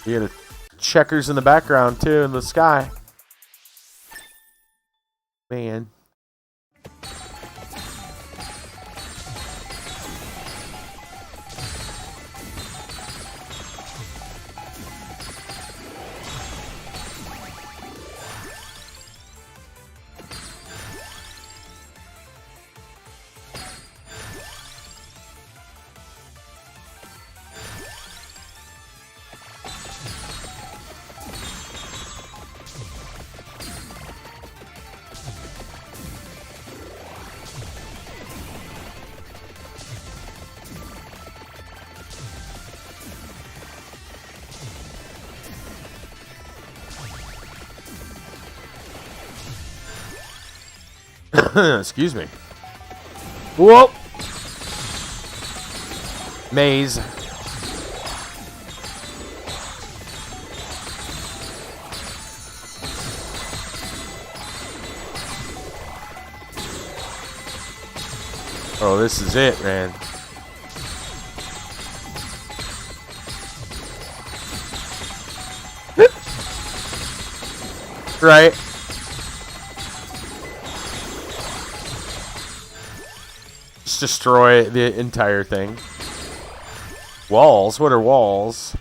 You got checkers in the background too, in the sky. Man. Excuse me. Whoa! Maze. Oh, this is it, man. Right. Just destroy the entire thing. Walls? What are walls?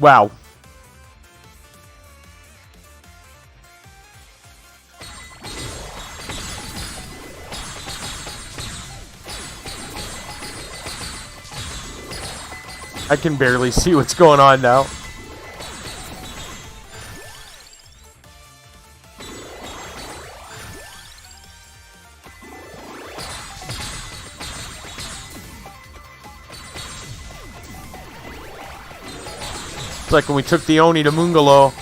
Wow. I can barely see what's going on now. It's like when we took the Oni to Moongalow.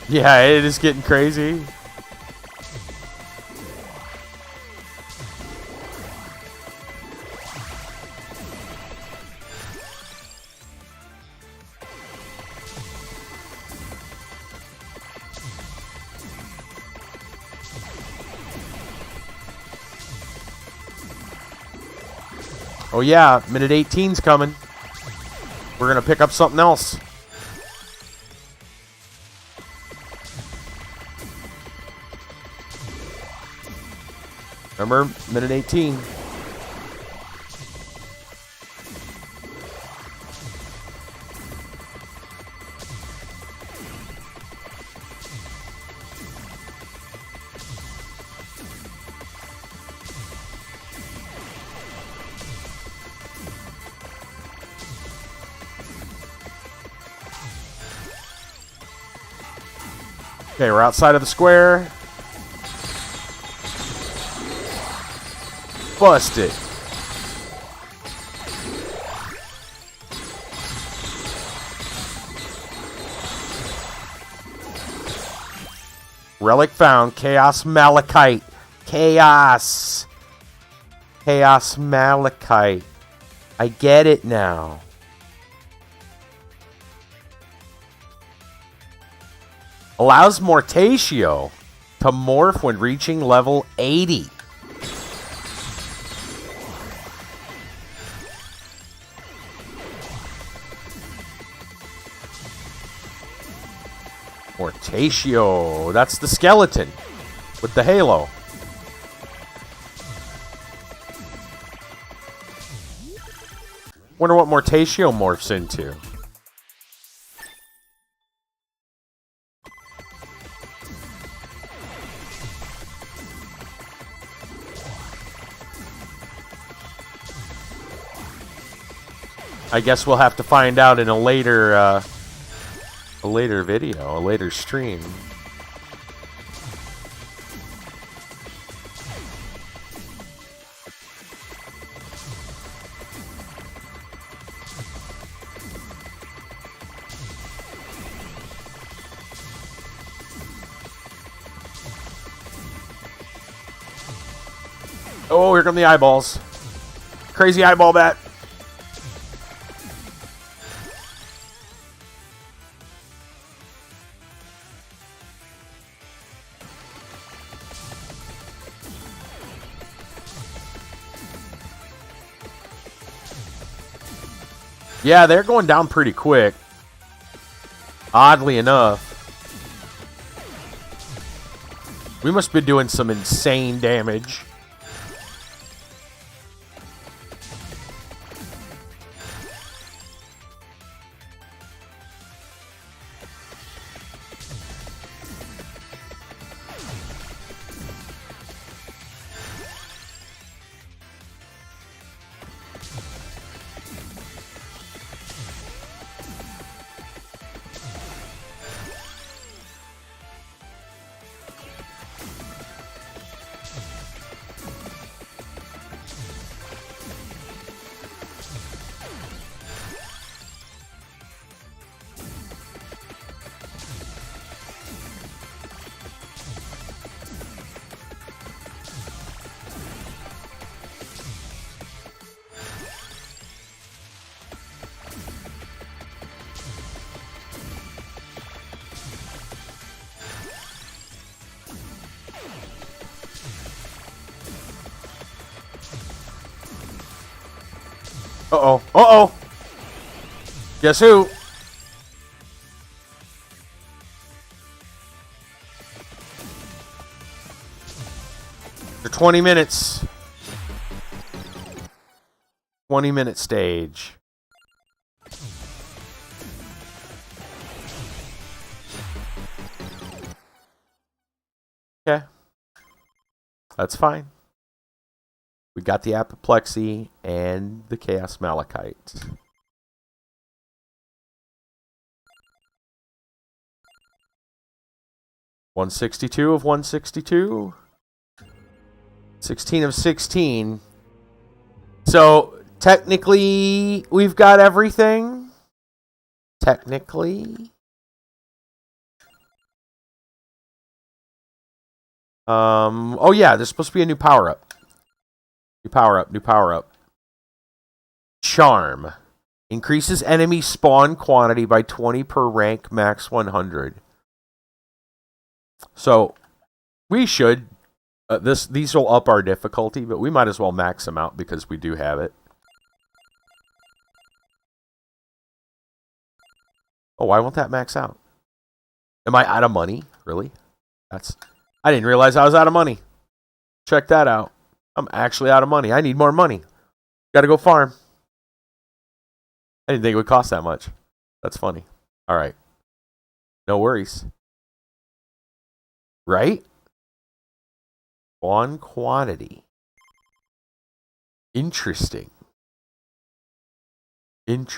Yeah, it is getting crazy. Oh yeah, minute 18's coming. We're gonna pick up something else. Remember, minute 18. Okay, we're outside of the square. Busted. Relic found. Chaos Malachite. Chaos. Chaos Malachite. I get it now. Allows Mortatio to morph when reaching level 80. Mortatio. That's the skeleton with the halo. Wonder what Mortatio morphs into. I guess we'll have to find out in a later a later video, a later stream. Oh, here come the eyeballs. Crazy eyeball bat. Yeah, they're going down pretty quick. Oddly enough. We must be doing some insane damage. Uh-oh. Uh-oh. Guess who? For 20 minutes. 20-minute stage. Okay. That's fine. We got the Apoplexy and the Chaos Malachite. $162 of 162. 16 of 16. So, technically, we've got everything. Technically. Oh yeah, there's supposed to be a new power-up. New power-up. Charm. Increases enemy spawn quantity by 20 per rank, max 100. So, we should... these will up our difficulty, but we might as well max them out because we do have it. Oh, why won't that max out? Am I out of money? Really? I didn't realize I was out of money. Check that out. I'm actually out of money. I need more money. Gotta go farm. I didn't think it would cost that much. That's funny. Alright. No worries. Right? Spawn quantity. Interesting. And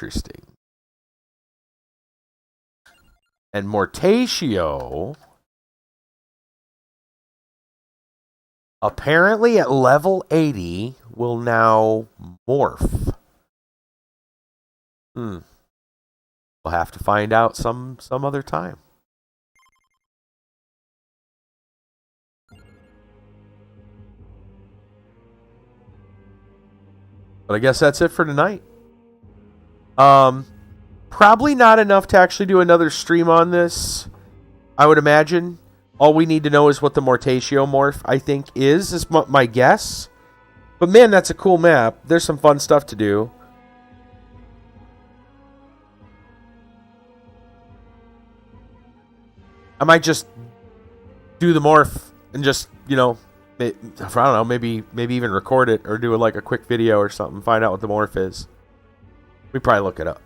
Mortatio... apparently at level 80 will now morph. We'll have to find out some other time. But I guess that's it for tonight. Probably not enough to actually do another stream on this, I would imagine. All we need to know is what the Mortatio morph, I think, is my guess. But man, that's a cool map. There's some fun stuff to do. I might just do the morph and just, I don't know, maybe even record it or do like a quick video or something. Find out what the morph is. We probably look it up.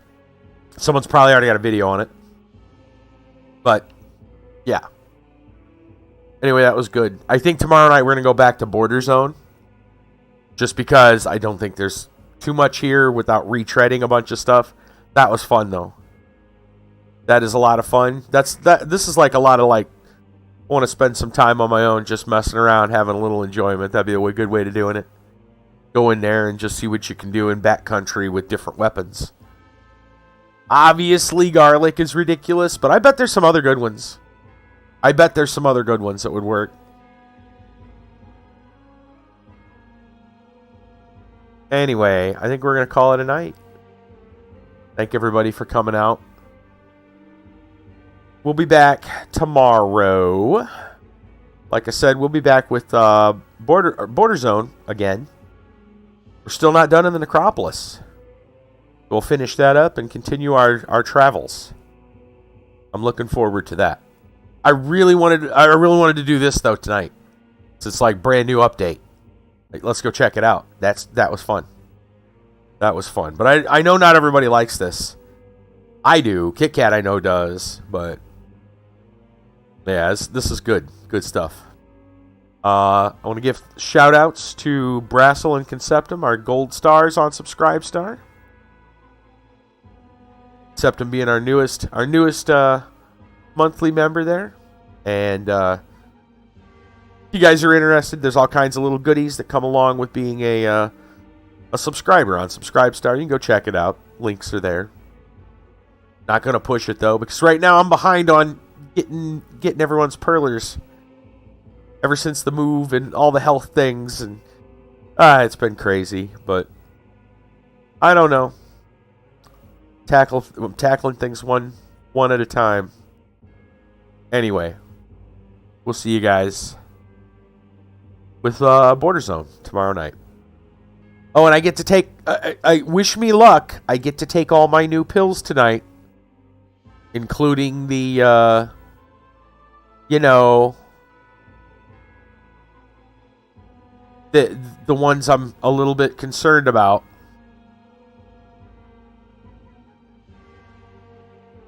Someone's probably already got a video on it. But, yeah. Anyway, that was good. I think tomorrow night we're going to go back to Border Zone. Just because I don't think there's too much here without retreading a bunch of stuff. That was fun, though. That is a lot of fun. This is like a lot of like, I want to spend some time on my own just messing around, having a little enjoyment. That'd be a good way to doing it. Go in there and just see what you can do in backcountry with different weapons. Obviously, garlic is ridiculous, but I bet there's some other good ones. I bet there's some other good ones that would work. Anyway, I think we're going to call it a night. Thank everybody for coming out. We'll be back tomorrow. Like I said, we'll be back with Border Zone again. We're still not done in the Necropolis. We'll finish that up and continue our travels. I'm looking forward to that. I really wanted to do this though tonight. It's like brand new update. Like, let's go check it out. That was fun. That was fun. But I know not everybody likes this. I do. Kit Kat I know does, but yeah, this is good. Good stuff. I want to give shout outs to Brassel and Conceptum, our gold stars on Subscribestar. Conceptum being our newest monthly member there. And if you guys are interested, there's all kinds of little goodies that come along with being a subscriber on Subscribestar. You can go check it out. Links are there. Not going to push it though, because right now I'm behind on getting everyone's perlers ever since the move and all the health things, and it's been crazy, but I don't know. I'm tackling things one at a time. Anyway, we'll see you guys with Border Zone tomorrow night. Oh, and I get to take. I wish me luck. I get to take all my new pills tonight, including the the ones I'm a little bit concerned about.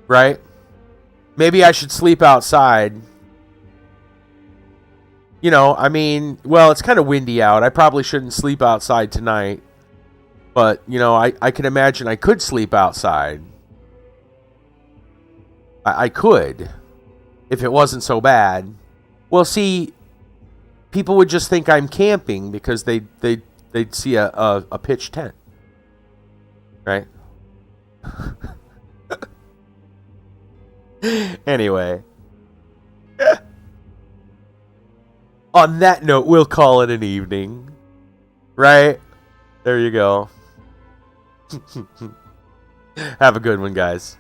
Right? Maybe I should sleep outside. I mean, well, it's kind of windy out. I probably shouldn't sleep outside tonight. But, I can imagine I could sleep outside. I could, if it wasn't so bad. Well, see, people would just think I'm camping because they'd see a pitched tent. Right? Anyway. On that note, we'll call it an evening. Right? There you go. Have a good one, guys.